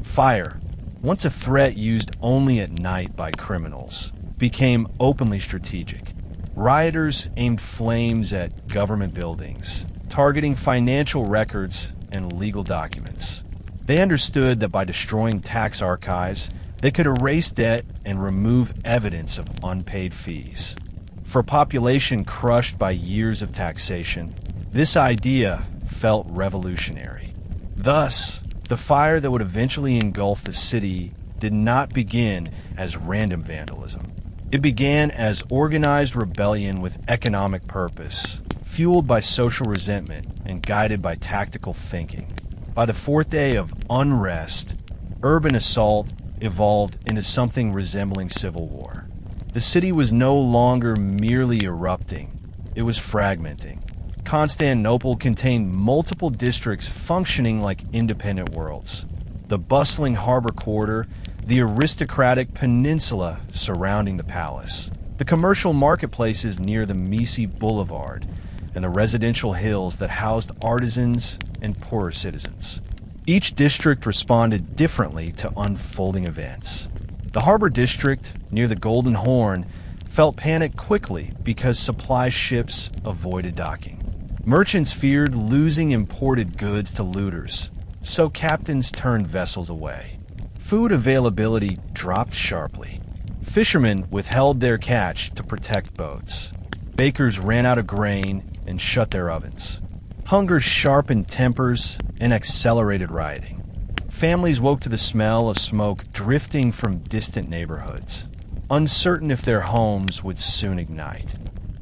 Speaker 1: Fire, once a threat used only at night by criminals, became openly strategic. Rioters aimed flames at government buildings, targeting financial records and legal documents. They understood that by destroying tax archives, they could erase debt and remove evidence of unpaid fees. For a population crushed by years of taxation, this idea felt revolutionary. Thus, the fire that would eventually engulf the city did not begin as random vandalism. It began as organized rebellion with economic purpose, fueled by social resentment and guided by tactical thinking. By the fourth day of unrest, urban assault evolved into something resembling civil war. The city was no longer merely erupting, it was fragmenting. Constantinople contained multiple districts functioning like independent worlds. The bustling harbor quarter, the aristocratic peninsula surrounding the palace, the commercial marketplaces near the Misi Boulevard, and the residential hills that housed artisans and poorer citizens. Each district responded differently to unfolding events. The harbor district, near the Golden Horn, felt panic quickly because supply ships avoided docking. Merchants feared losing imported goods to looters, so captains turned vessels away. Food availability dropped sharply. Fishermen withheld their catch to protect boats. Bakers ran out of grain and shut their ovens. Hunger sharpened tempers and accelerated rioting. Families woke to the smell of smoke drifting from distant neighborhoods, uncertain if their homes would soon ignite.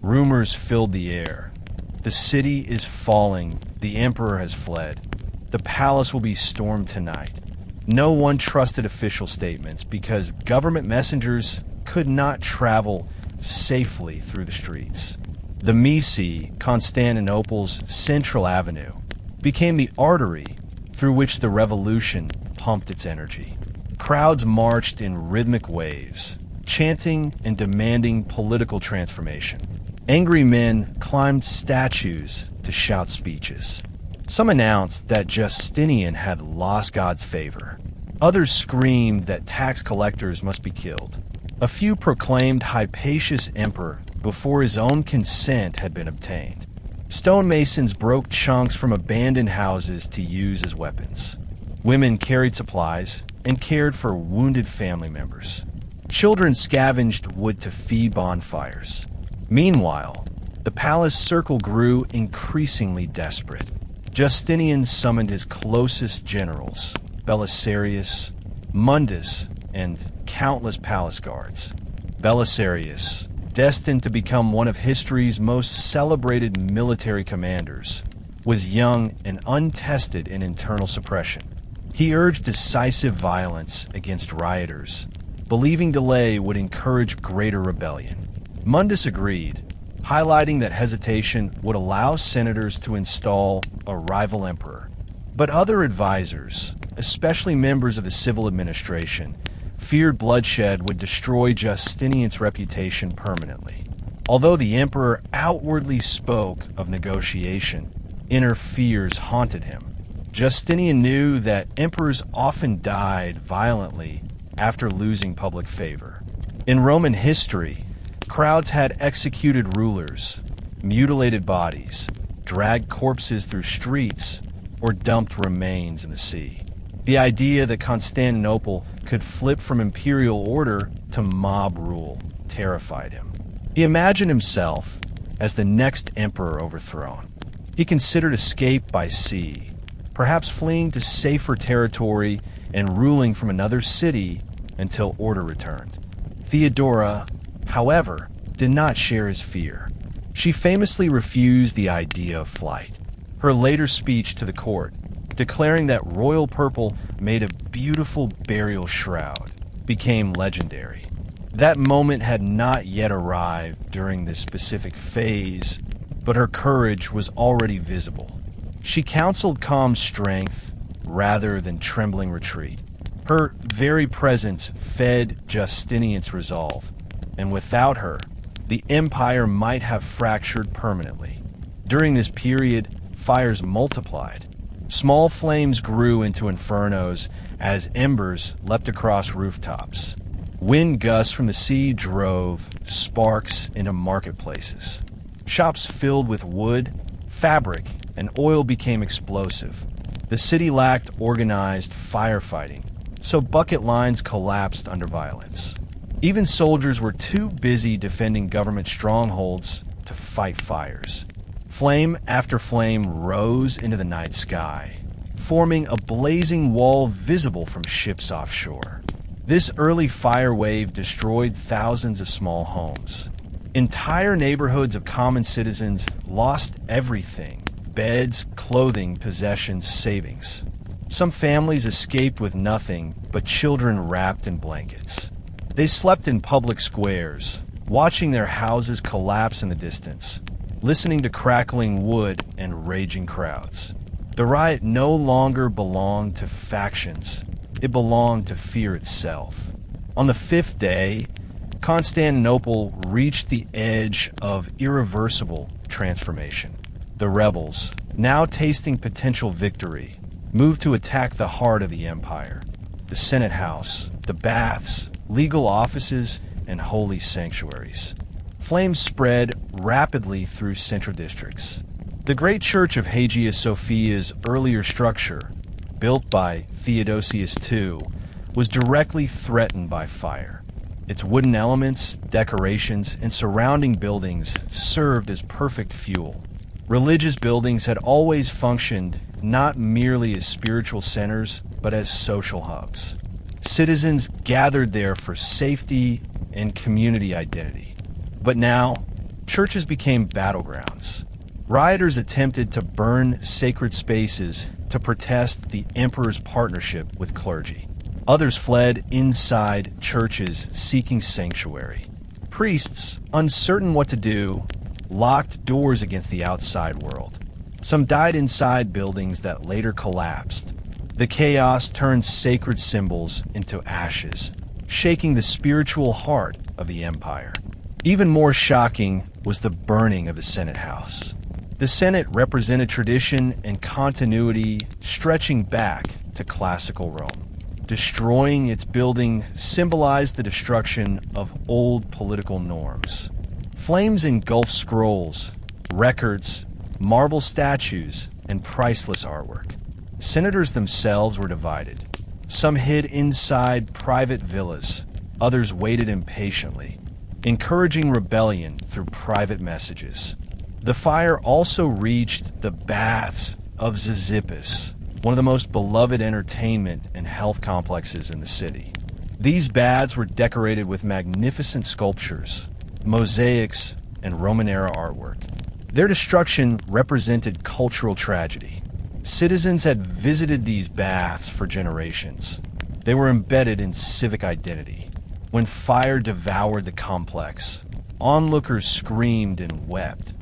Speaker 1: Rumors filled the air. The city is falling. The emperor has fled. The palace will be stormed tonight. No one trusted official statements because government messengers could not travel safely through the streets. The Misi, Constantinople's central avenue, became the artery through which the revolution pumped its energy. Crowds marched in rhythmic waves, chanting and demanding political transformation. Angry men climbed statues to shout speeches. Some announced that Justinian had lost God's favor. Others screamed that tax collectors must be killed. A few proclaimed Hypatius emperor before his own consent had been obtained. Stonemasons broke chunks from abandoned houses to use as weapons. Women carried supplies and cared for wounded family members. Children scavenged wood to feed bonfires. Meanwhile, the palace circle grew increasingly desperate. Justinian summoned his closest generals, Belisarius, Mundus, and countless palace guards. Belisarius, destined to become one of history's most celebrated military commanders, was young and untested in internal suppression. He urged decisive violence against rioters, believing delay would encourage greater rebellion. Mundus agreed, highlighting that hesitation would allow senators to install a rival emperor. But other advisors, especially members of the civil administration, feared bloodshed would destroy Justinian's reputation permanently. Although the emperor outwardly spoke of negotiation, inner fears haunted him. Justinian knew that emperors often died violently after losing public favor. In Roman history, crowds had executed rulers, mutilated bodies, dragged corpses through streets, or dumped remains in the sea. The idea that Constantinople could flip from imperial order to mob rule terrified him. He imagined himself as the next emperor overthrown. He considered escape by sea, perhaps fleeing to safer territory and ruling from another city until order returned. Theodora, however, did not share his fear. She famously refused the idea of flight. Her later speech to the court, declaring that royal purple made a beautiful burial shroud, became legendary. That moment had not yet arrived during this specific phase, but her courage was already visible. She counseled calm strength rather than trembling retreat. Her very presence fed Justinian's resolve, and without her, the empire might have fractured permanently. During this period, fires multiplied. Small flames grew into infernos as embers leapt across rooftops. Wind gusts from the sea drove sparks into marketplaces. Shops filled with wood, fabric, and oil became explosive. The city lacked organized firefighting, so bucket lines collapsed under violence. Even soldiers were too busy defending government strongholds to fight fires. Flame after flame rose into the night sky, forming a blazing wall visible from ships offshore. This early fire wave destroyed thousands of small homes. Entire neighborhoods of common citizens lost everything: beds, clothing, possessions, savings. Some families escaped with nothing but children wrapped in blankets. They slept in public squares, watching their houses collapse in the distance, listening to crackling wood and raging crowds. The riot no longer belonged to factions. It belonged to fear itself. On the fifth day, Constantinople reached the edge of irreversible transformation. The rebels, now tasting potential victory, moved to attack the heart of the empire: the Senate House, the baths, legal offices, and holy sanctuaries. Flames spread rapidly through central districts. The great church of Hagia Sophia's earlier structure, built by Theodosius II, was directly threatened by fire. Its wooden elements, decorations, and surrounding buildings served as perfect fuel. Religious buildings had always functioned not merely as spiritual centers, but as social hubs. Citizens gathered there for safety and community identity. But now, churches became battlegrounds. Rioters attempted to burn sacred spaces to protest the emperor's partnership with clergy. Others fled inside churches seeking sanctuary. Priests, uncertain what to do, locked doors against the outside world. Some died inside buildings that later collapsed. The chaos turned sacred symbols into ashes, shaking the spiritual heart of the empire. Even more shocking was the burning of the Senate House. The Senate represented tradition and continuity stretching back to classical Rome. Destroying its building symbolized the destruction of old political norms. Flames engulfed scrolls, records, marble statues, and priceless artwork. Senators themselves were divided. Some hid inside private villas, others waited impatiently, encouraging rebellion through private messages. The fire also reached the baths of Zizippus, one of the most beloved entertainment and health complexes in the city. These baths were decorated with magnificent sculptures, mosaics, and Roman-era artwork. Their destruction represented cultural tragedy. Citizens had visited these baths for generations. They were embedded in civic identity. When fire devoured the complex, onlookers screamed and wept,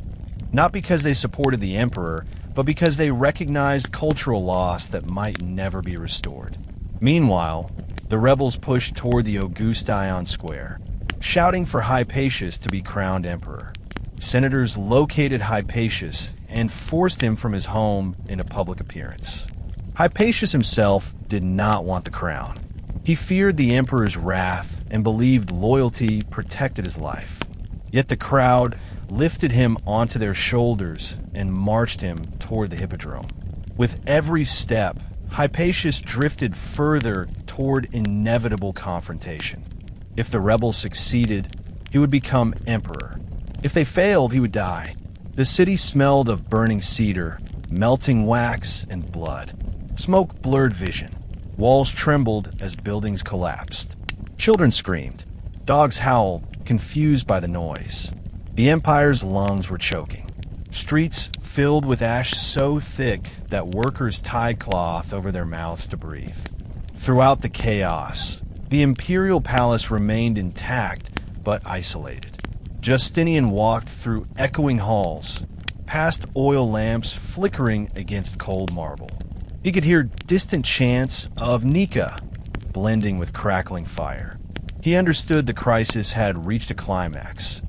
Speaker 1: not because they supported the emperor, but because they recognized cultural loss that might never be restored. Meanwhile, the rebels pushed toward the August Ion Square, shouting for Hypatius to be crowned emperor. Senators located Hypatius and forced him from his home in a public appearance. Hypatius himself did not want the crown. He feared the emperor's wrath and believed loyalty protected his life. Yet the crowd lifted him onto their shoulders and marched him toward the hippodrome. With every step, Hypatius drifted further toward inevitable confrontation. If the rebels succeeded, he would become emperor. If they failed, he would die. The city smelled of burning cedar, melting wax, and blood. Smoke blurred vision. Walls trembled as buildings collapsed. Children screamed. Dogs howled, confused by the noise. The empire's lungs were choking. Streets filled with ash so thick that workers tied cloth over their mouths to breathe. Throughout the chaos, the imperial palace remained intact but isolated. Justinian walked through echoing halls, past oil lamps flickering against cold marble. He could hear distant chants of Nika blending with crackling fire. He understood the crisis had reached a climax.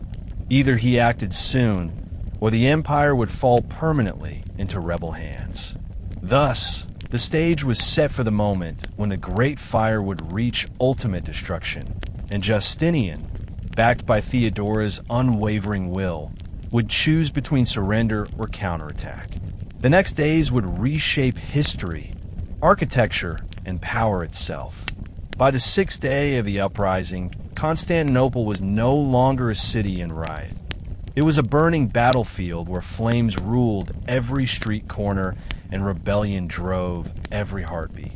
Speaker 1: Either he acted soon, or the empire would fall permanently into rebel hands. Thus, the stage was set for the moment when the Great Fire would reach ultimate destruction, and Justinian, backed by Theodora's unwavering will, would choose between surrender or counterattack. The next days would reshape history, architecture, and power itself. By the sixth day of the uprising, Constantinople was no longer a city in riot. It was a burning battlefield where flames ruled every street corner and rebellion drove every heartbeat.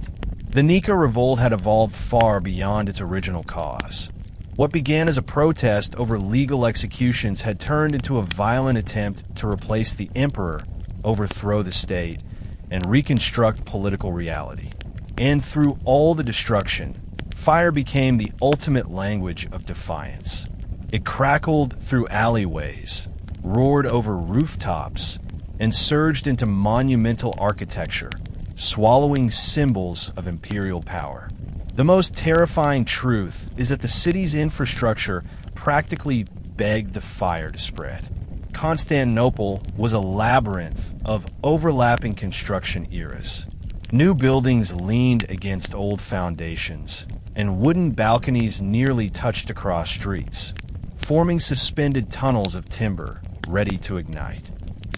Speaker 1: The Nika Revolt had evolved far beyond its original cause. What began as a protest over legal executions had turned into a violent attempt to replace the emperor, overthrow the state, and reconstruct political reality. And through all the destruction, fire became the ultimate language of defiance. It crackled through alleyways, roared over rooftops, and surged into monumental architecture, swallowing symbols of imperial power. The most terrifying truth is that the city's infrastructure practically begged the fire to spread. Constantinople was a labyrinth of overlapping construction eras. New buildings leaned against old foundations, and wooden balconies nearly touched across streets, forming suspended tunnels of timber ready to ignite.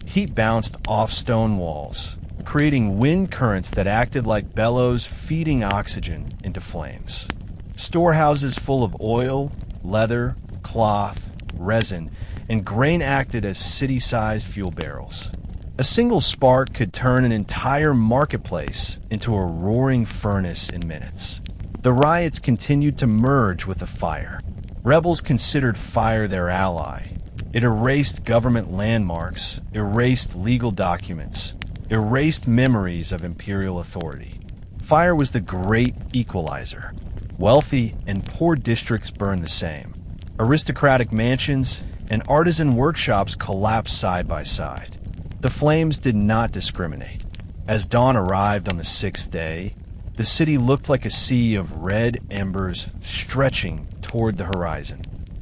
Speaker 1: Heat bounced off stone walls, creating wind currents that acted like bellows feeding oxygen into flames. Storehouses full of oil, leather, cloth, resin, and grain acted as city-sized fuel barrels. A single spark could turn an entire marketplace into a roaring furnace in minutes. The riots continued to merge with the fire. Rebels considered fire their ally. It erased government landmarks, erased legal documents, erased memories of imperial authority. Fire was the great equalizer. Wealthy and poor districts burned the same. Aristocratic mansions and artisan workshops collapsed side by side. The flames did not discriminate. As dawn arrived on the sixth day, the city looked like a sea of red embers stretching toward the horizon.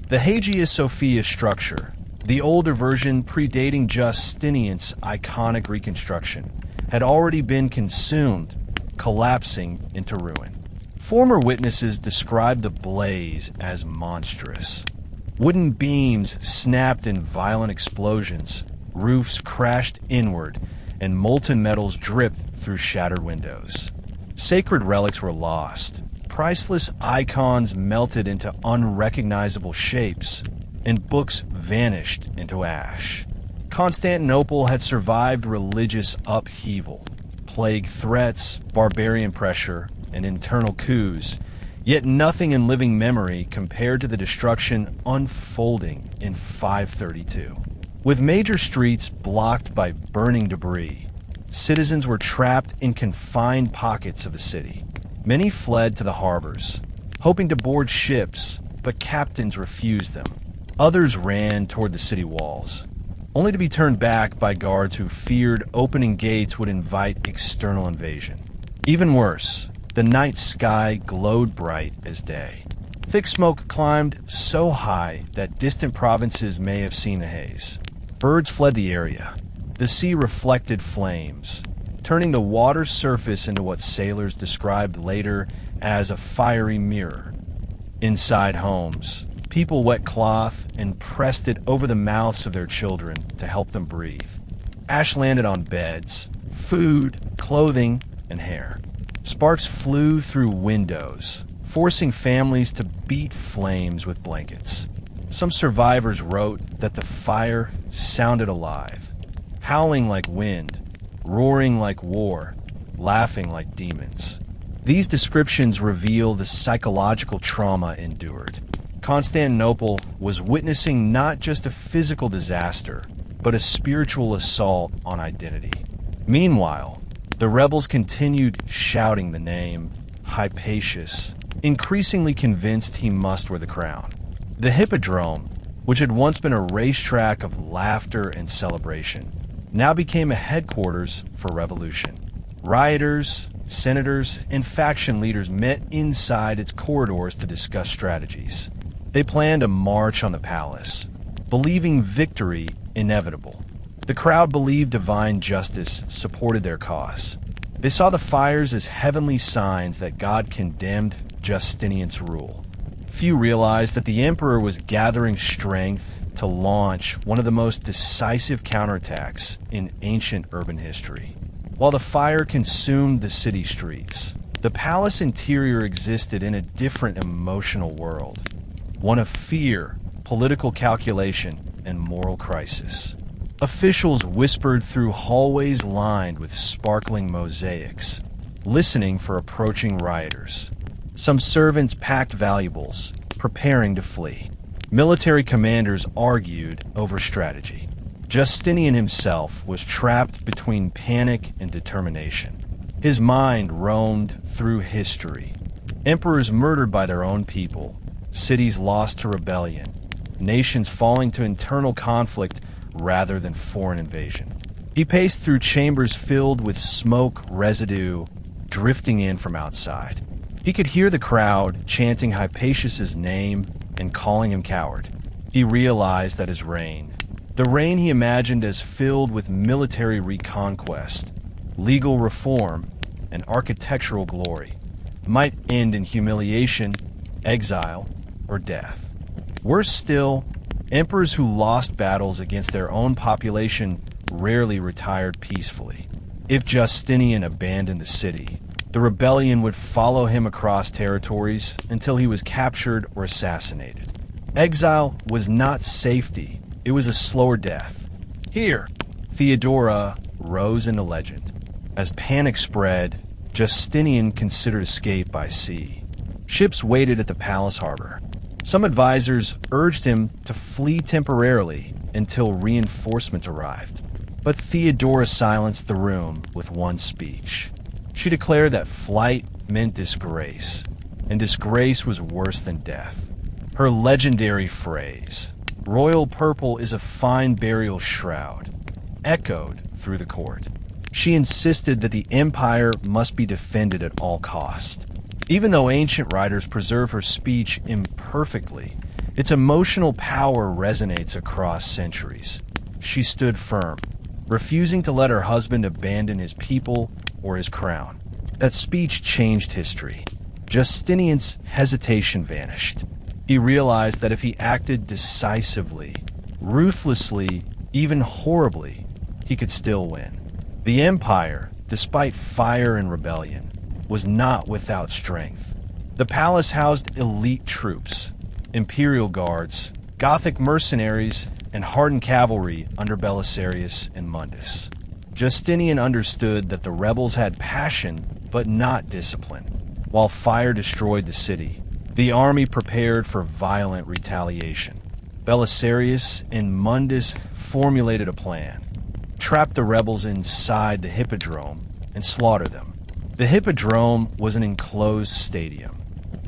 Speaker 1: The Hagia Sophia structure, the older version predating Justinian's iconic reconstruction, had already been consumed, collapsing into ruin. Former witnesses described the blaze as monstrous. Wooden beams snapped in violent explosions, roofs crashed inward, and molten metals dripped through shattered windows. Sacred relics were lost. Priceless icons melted into unrecognizable shapes, and books vanished into ash. Constantinople had survived religious upheaval, plague threats, barbarian pressure, and internal coups, yet nothing in living memory compared to the destruction unfolding in 532. With major streets blocked by burning debris, citizens were trapped in confined pockets of the city. Many fled to the harbors, hoping to board ships, but captains refused them. Others ran toward the city walls, only to be turned back by guards who feared opening gates would invite external invasion. Even worse, the night sky glowed bright as day. Thick smoke climbed so high that distant provinces may have seen the haze. Birds fled the area. The sea reflected flames, turning the water's surface into what sailors described later as a fiery mirror. Inside homes, people wet cloth and pressed it over the mouths of their children to help them breathe. Ash landed on beds, food, clothing, and hair. Sparks flew through windows, forcing families to beat flames with blankets. Some survivors wrote that the fire sounded alive, howling like wind, roaring like war, laughing like demons. These descriptions reveal the psychological trauma endured. Constantinople was witnessing not just a physical disaster, but a spiritual assault on identity. Meanwhile, the rebels continued shouting the name Hypatia, increasingly convinced he must wear the crown. The Hippodrome, which had once been a racetrack of laughter and celebration, now became a headquarters for revolution. Rioters, senators, and faction leaders met inside its corridors to discuss strategies. They planned a march on the palace, believing victory inevitable. The crowd believed divine justice supported their cause. They saw the fires as heavenly signs that God condemned Justinian's rule. Few realized that the emperor was gathering strength to launch one of the most decisive counterattacks in ancient urban history. While the fire consumed the city streets, the palace interior existed in a different emotional world, one of fear, political calculation, and moral crisis. Officials whispered through hallways lined with sparkling mosaics, listening for approaching rioters. Some servants packed valuables, preparing to flee. Military commanders argued over strategy. Justinian himself was trapped between panic and determination. His mind roamed through history. Emperors murdered by their own people, cities lost to rebellion, nations falling to internal conflict rather than foreign invasion. He paced through chambers filled with smoke residue drifting in from outside. He could hear the crowd chanting Hypatia's name and calling him coward. He realized that his reign, the reign he imagined as filled with military reconquest, legal reform, and architectural glory, might end in humiliation, exile, or death. Worse still, emperors who lost battles against their own population rarely retired peacefully. If Justinian abandoned the city, the rebellion would follow him across territories until he was captured or assassinated. Exile was not safety, it was a slower death. Here, Theodora rose into legend. As panic spread, Justinian considered escape by sea. Ships waited at the palace harbor. Some advisors urged him to flee temporarily until reinforcements arrived. But Theodora silenced the room with one speech. She declared that flight meant disgrace, and disgrace was worse than death. Her legendary phrase, "Royal purple is a fine burial shroud," echoed through the court. She insisted that the empire must be defended at all cost. Even though ancient writers preserve her speech imperfectly, its emotional power resonates across centuries. She stood firm, refusing to let her husband abandon his people or his crown. That speech changed history. Justinian's hesitation vanished. He realized that if he acted decisively, ruthlessly, even horribly, he could still win. The empire, despite fire and rebellion, was not without strength. The palace housed elite troops, imperial guards, Gothic mercenaries, and hardened cavalry under Belisarius and Mundus. Justinian understood that the rebels had passion but not discipline. While fire destroyed the city, the army prepared for violent retaliation. Belisarius and Mundus formulated a plan: trap the rebels inside the Hippodrome and slaughter them. The Hippodrome was an enclosed stadium.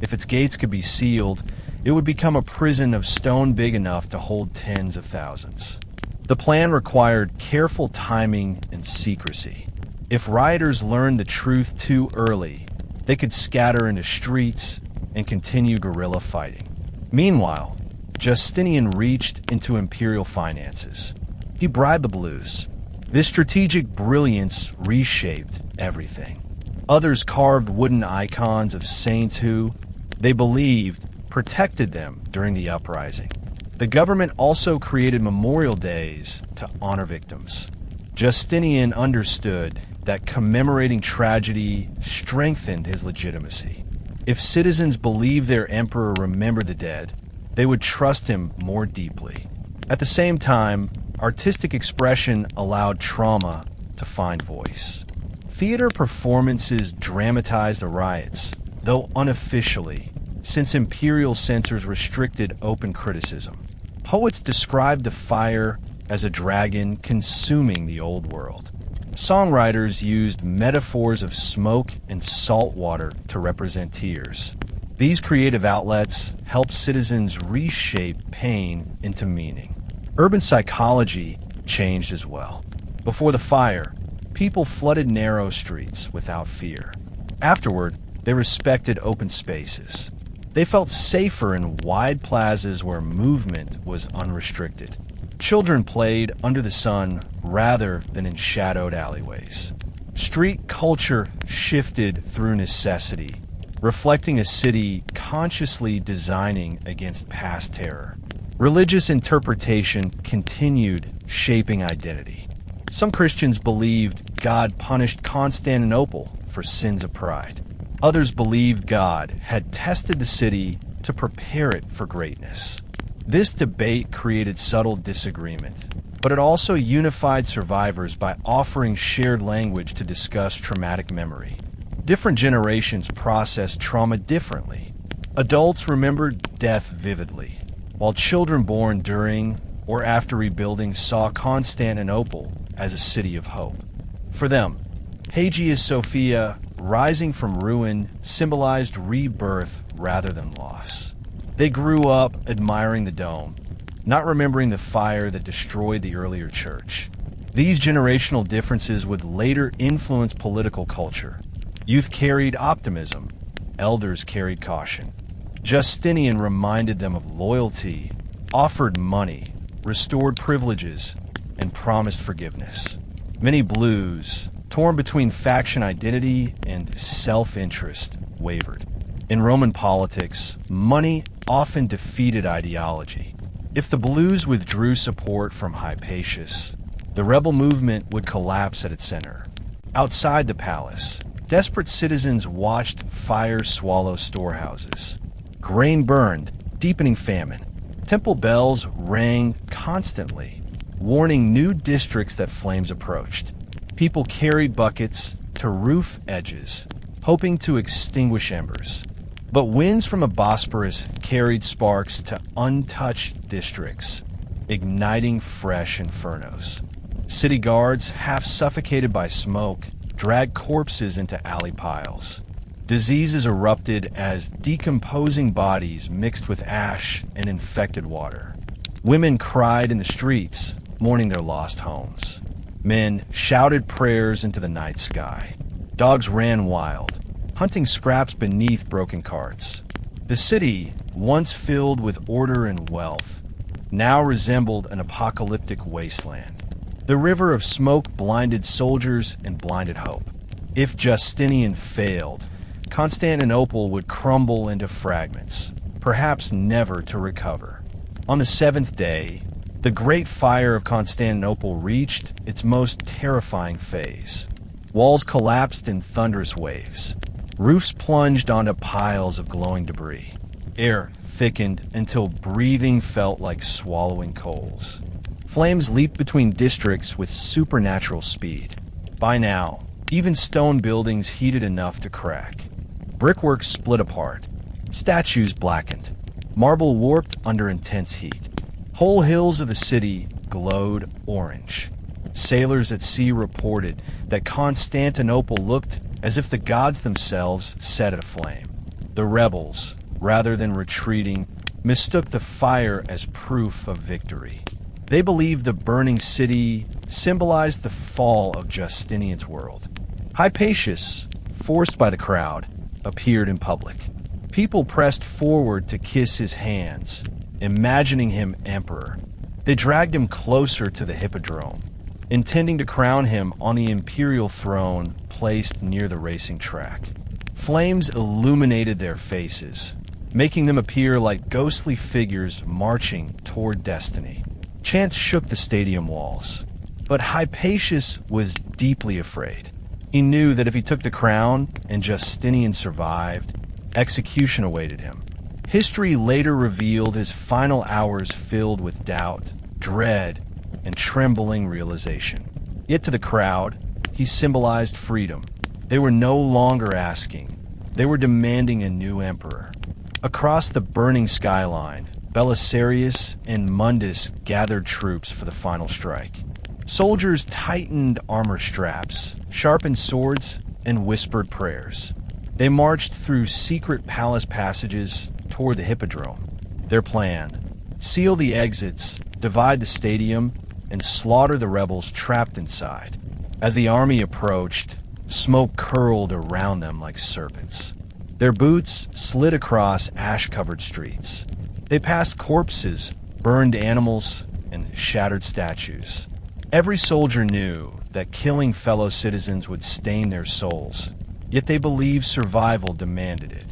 Speaker 1: If its gates could be sealed, it would become a prison of stone big enough to hold tens of thousands. The plan required careful timing and secrecy. If rioters learned the truth too early, they could scatter into streets and continue guerrilla fighting. Meanwhile, Justinian reached into imperial finances. He bribed the blues. This strategic brilliance reshaped everything. Others carved wooden icons of saints who, they believed, protected them during the uprising. The government also created memorial days to honor victims. Justinian understood that commemorating tragedy strengthened his legitimacy. If citizens believed their emperor remembered the dead, they would trust him more deeply. At the same time, artistic expression allowed trauma to find voice. Theater performances dramatized the riots, though unofficially, since imperial censors restricted open criticism. Poets described the fire as a dragon consuming the old world. Songwriters used metaphors of smoke and salt water to represent tears. These creative outlets helped citizens reshape pain into meaning. Urban psychology changed as well. Before the fire, people flooded narrow streets without fear. Afterward, they respected open spaces. They felt safer in wide plazas where movement was unrestricted. Children played under the sun rather than in shadowed alleyways. Street culture shifted through necessity, reflecting a city consciously designing against past terror. Religious interpretation continued shaping identity. Some Christians believed God punished Constantinople for sins of pride. Others believed God had tested the city to prepare it for greatness. This debate created subtle disagreement, but it also unified survivors by offering shared language to discuss traumatic memory. Different generations processed trauma differently. Adults remembered death vividly, while children born during or after rebuilding saw Constantinople as a city of hope. For them, Hagia Sophia, rising from ruin, symbolized rebirth rather than loss. They grew up admiring the dome, not remembering the fire that destroyed the earlier church. These generational differences would later influence political culture. Youth carried optimism, elders carried caution. Justinian reminded them of loyalty, offered money, restored privileges, and promised forgiveness. Many blues, torn between faction identity and self-interest, wavered. In Roman politics, money often defeated ideology. If the blues withdrew support from Hypatius, the rebel movement would collapse at its center. Outside the palace, desperate citizens watched fire swallow storehouses. Grain burned, deepening famine. Temple bells rang constantly, warning new districts that flames approached. People carried buckets to roof edges, hoping to extinguish embers. But winds from the Bosporus carried sparks to untouched districts, igniting fresh infernos. City guards, half suffocated by smoke, dragged corpses into alley piles. Diseases erupted as decomposing bodies mixed with ash and infected water. Women cried in the streets, mourning their lost homes. Men shouted prayers into the night sky. Dogs ran wild, hunting scraps beneath broken carts. The city, once filled with order and wealth, now resembled an apocalyptic wasteland. The river of smoke blinded soldiers and blinded hope. If Justinian failed, Constantinople would crumble into fragments, perhaps never to recover. On the seventh day, the Great Fire of Constantinople reached its most terrifying phase. Walls collapsed in thunderous waves. Roofs plunged onto piles of glowing debris. Air thickened until breathing felt like swallowing coals. Flames leaped between districts with supernatural speed. By now, even stone buildings heated enough to crack. Brickwork split apart. Statues blackened. Marble warped under intense heat. Whole hills of the city glowed orange. Sailors at sea reported that Constantinople looked as if the gods themselves set it aflame. The rebels, rather than retreating, mistook the fire as proof of victory. They believed the burning city symbolized the fall of Justinian's world. Hypatius, forced by the crowd, appeared in public. People pressed forward to kiss his hands, imagining him emperor. They dragged him closer to the hippodrome, intending to crown him on the imperial throne placed near the racing track. Flames illuminated their faces, making them appear like ghostly figures marching toward destiny. Chants shook the stadium walls, but Hypatius was deeply afraid. He knew that if he took the crown and Justinian survived, execution awaited him. History later revealed his final hours filled with doubt, dread, and trembling realization. Yet to the crowd, he symbolized freedom. They were no longer asking. They were demanding a new emperor. Across the burning skyline, Belisarius and Mundus gathered troops for the final strike. Soldiers tightened armor straps, sharpened swords, and whispered prayers. They marched through secret palace passages toward the Hippodrome. Their plan: seal the exits, divide the stadium, and slaughter the rebels trapped inside. As the army approached, smoke curled around them like serpents. Their boots slid across ash-covered streets. They passed corpses, burned animals, and shattered statues. Every soldier knew that killing fellow citizens would stain their souls, yet they believed survival demanded it.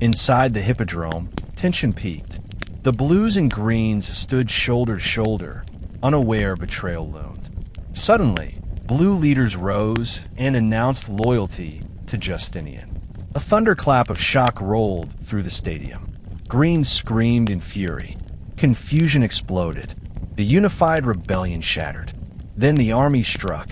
Speaker 1: Inside the Hippodrome, tension peaked. The blues and greens stood shoulder to shoulder, unaware betrayal loomed. Suddenly, blue leaders rose and announced loyalty to Justinian. A thunderclap of shock rolled through the stadium. Greens screamed in fury. Confusion exploded. The unified rebellion shattered. Then the army struck.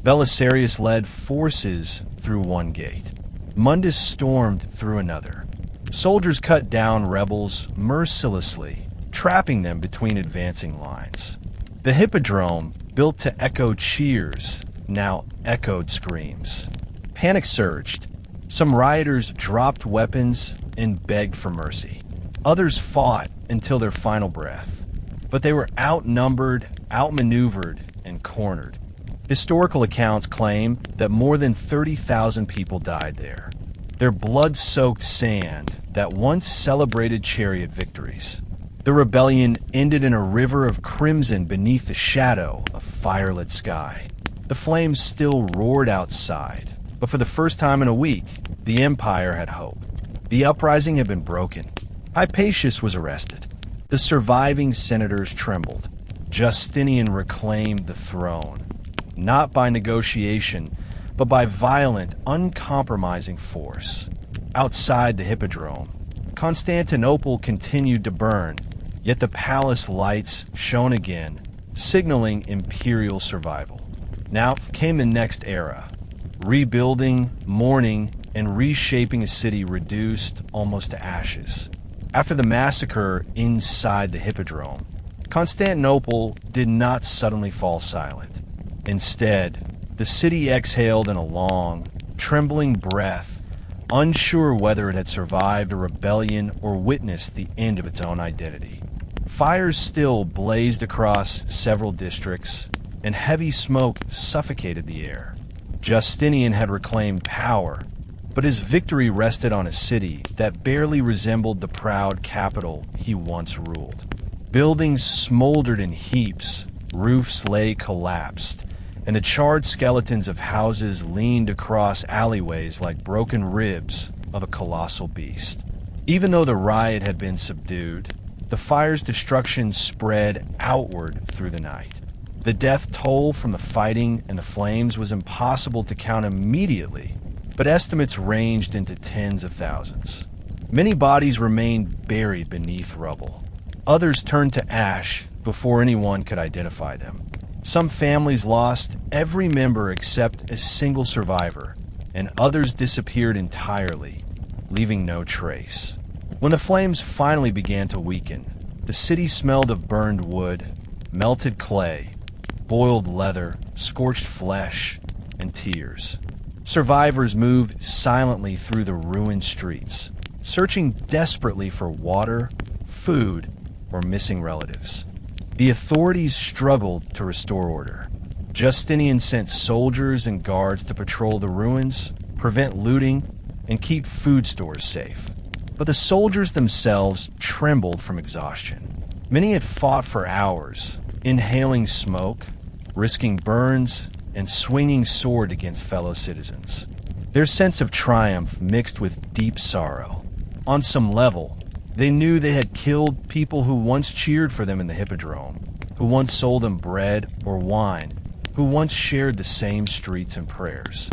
Speaker 1: Belisarius led forces through one gate. Mundus stormed through another. Soldiers cut down rebels mercilessly, trapping them between advancing lines. The Hippodrome, built to echo cheers, now echoed screams. Panic surged. Some rioters dropped weapons and begged for mercy. Others fought until their final breath. But they were outnumbered, outmaneuvered, and cornered. Historical accounts claim that more than 30,000 people died there. Their blood-soaked sand that once celebrated chariot victories. The rebellion ended in a river of crimson beneath the shadow of firelit sky. The flames still roared outside, but for the first time in a week, the empire had hope. The uprising had been broken. Hypatius was arrested. The surviving senators trembled. Justinian reclaimed the throne, not by negotiation, but by violent, uncompromising force. Outside the Hippodrome, Constantinople continued to burn, yet the palace lights shone again, signaling imperial survival. Now came the next era, rebuilding, mourning, and reshaping a city reduced almost to ashes. After the massacre inside the Hippodrome, Constantinople did not suddenly fall silent. Instead, the city exhaled in a long, trembling breath, unsure whether it had survived a rebellion or witnessed the end of its own identity. Fires still blazed across several districts, and heavy smoke suffocated the air. Justinian had reclaimed power, but his victory rested on a city that barely resembled the proud capital he once ruled. Buildings smoldered in heaps, roofs lay collapsed, and the charred skeletons of houses leaned across alleyways like broken ribs of a colossal beast. Even though the riot had been subdued, the fire's destruction spread outward through the night. The death toll from the fighting and the flames was impossible to count immediately, but estimates ranged into tens of thousands. Many bodies remained buried beneath rubble. Others turned to ash before anyone could identify them. Some families lost every member except a single survivor, and others disappeared entirely, leaving no trace. When the flames finally began to weaken, the city smelled of burned wood, melted clay, boiled leather, scorched flesh, and tears. Survivors moved silently through the ruined streets, searching desperately for water, food, or missing relatives. The authorities struggled to restore order. Justinian sent soldiers and guards to patrol the ruins, prevent looting, and keep food stores safe. But the soldiers themselves trembled from exhaustion. Many had fought for hours, inhaling smoke, risking burns, and swinging sword against fellow citizens. Their sense of triumph mixed with deep sorrow. On some level, they knew they had killed people who once cheered for them in the Hippodrome, who once sold them bread or wine, who once shared the same streets and prayers.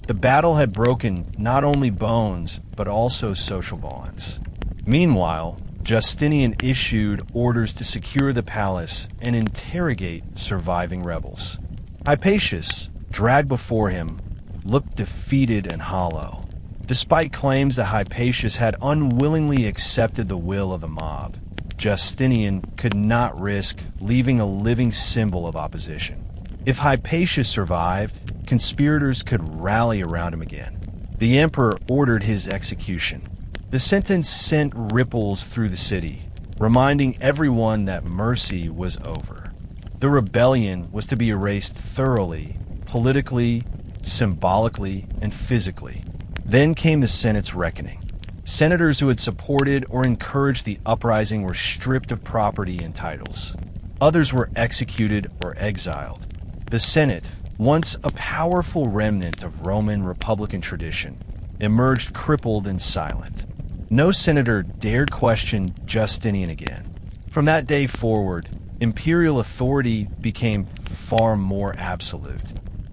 Speaker 1: The battle had broken not only bones, but also social bonds. Meanwhile, Justinian issued orders to secure the palace and interrogate surviving rebels. Hypatius, dragged before him, looked defeated and hollow. Despite claims that Hypatius had unwillingly accepted the will of the mob, Justinian could not risk leaving a living symbol of opposition. If Hypatius survived, conspirators could rally around him again. The emperor ordered his execution. The sentence sent ripples through the city, reminding everyone that mercy was over. The rebellion was to be erased thoroughly, politically, symbolically, and physically. Then came the Senate's reckoning. Senators who had supported or encouraged the uprising were stripped of property and titles. Others were executed or exiled. The Senate, once a powerful remnant of Roman Republican tradition, emerged crippled and silent. No senator dared question Justinian again. From that day forward, imperial authority became far more absolute.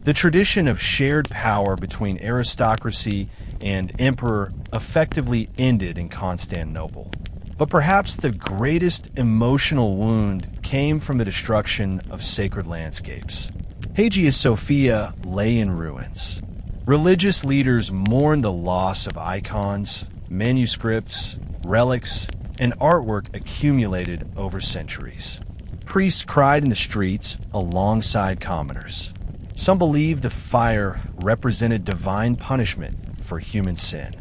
Speaker 1: The tradition of shared power between aristocracy and emperor effectively ended in Constantinople. But perhaps the greatest emotional wound came from the destruction of sacred landscapes. Hagia Sophia lay in ruins. Religious leaders mourned the loss of icons, manuscripts, relics, and artwork accumulated over centuries. Priests cried in the streets alongside commoners. Some believed the fire represented divine punishment for human sin.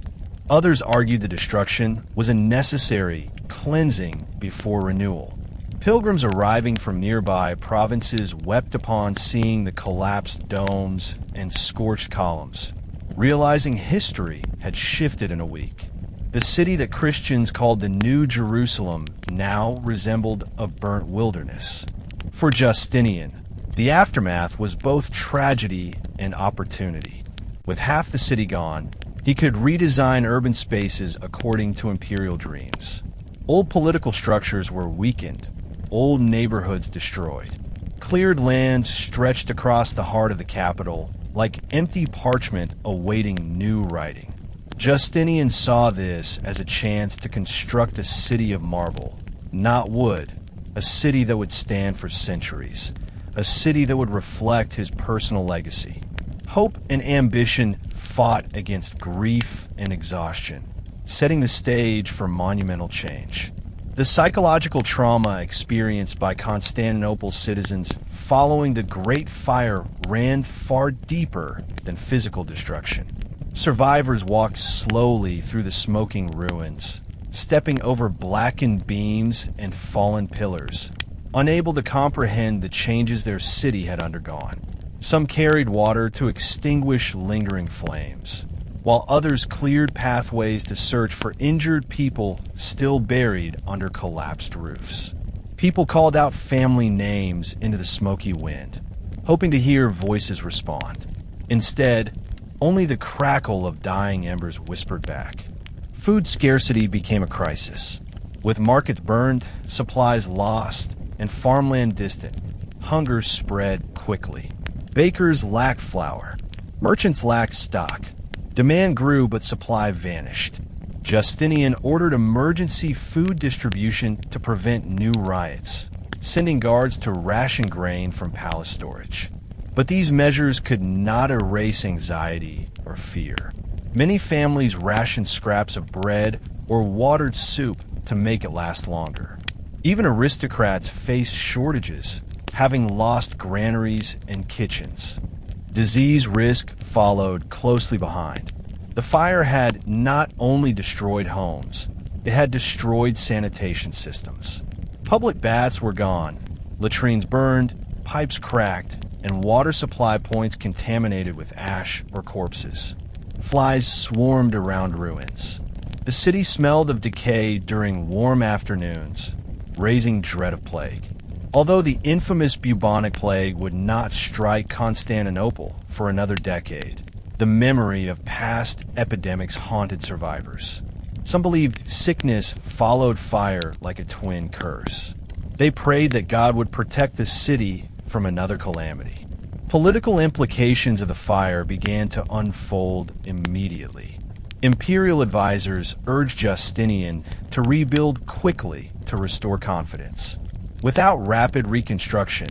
Speaker 1: Others argued the destruction was a necessary cleansing before renewal. Pilgrims arriving from nearby provinces wept upon seeing the collapsed domes and scorched columns, realizing history had shifted in a week. The city that Christians called the New Jerusalem now resembled a burnt wilderness. For Justinian, the aftermath was both tragedy and opportunity. With half the city gone, he could redesign urban spaces according to imperial dreams. Old political structures were weakened, old neighborhoods destroyed. Cleared land stretched across the heart of the capital like empty parchment awaiting new writing. Justinian saw this as a chance to construct a city of marble, not wood, a city that would stand for centuries, a city that would reflect his personal legacy. Hope and ambition fought against grief and exhaustion, setting the stage for monumental change. The psychological trauma experienced by Constantinople's citizens following the Great Fire ran far deeper than physical destruction. Survivors walked slowly through the smoking ruins, stepping over blackened beams and fallen pillars, unable to comprehend the changes their city had undergone. Some carried water to extinguish lingering flames, while others cleared pathways to search for injured people still buried under collapsed roofs. People called out family names into the smoky wind, hoping to hear voices respond. Instead, only the crackle of dying embers whispered back. Food scarcity became a crisis. With markets burned, supplies lost, and farmland distant, hunger spread quickly. Bakers lacked flour. Merchants lacked stock. Demand grew, but supply vanished. Justinian ordered emergency food distribution to prevent new riots, sending guards to ration grain from palace storage. But these measures could not erase anxiety or fear. Many families rationed scraps of bread or watered soup to make it last longer. Even aristocrats faced shortages, having lost granaries and kitchens. Disease risk followed closely behind. The fire had not only destroyed homes, it had destroyed sanitation systems. Public baths were gone, latrines burned, pipes cracked, and water supply points contaminated with ash or corpses. Flies swarmed around ruins. The city smelled of decay during warm afternoons, raising dread of plague. Although the infamous bubonic plague would not strike Constantinople for another decade, the memory of past epidemics haunted survivors. Some believed sickness followed fire like a twin curse. They prayed that God would protect the city from another calamity. Political implications of the fire began to unfold immediately. Imperial advisors urged Justinian to rebuild quickly to restore confidence. Without rapid reconstruction,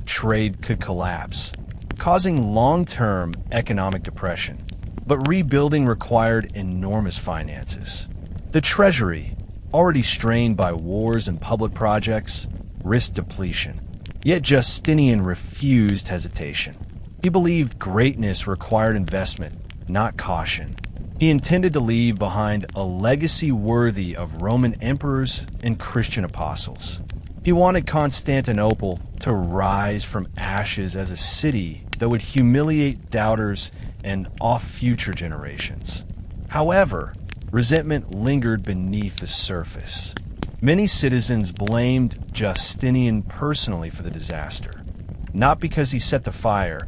Speaker 1: trade could collapse, causing long-term economic depression. But rebuilding required enormous finances. The treasury, already strained by wars and public projects, risked depletion. Yet Justinian refused hesitation. He believed greatness required investment, not caution. He intended to leave behind a legacy worthy of Roman emperors and Christian apostles. He wanted Constantinople to rise from ashes as a city that would humiliate doubters and awe future generations. However, resentment lingered beneath the surface. Many citizens blamed Justinian personally for the disaster, not because he set the fire,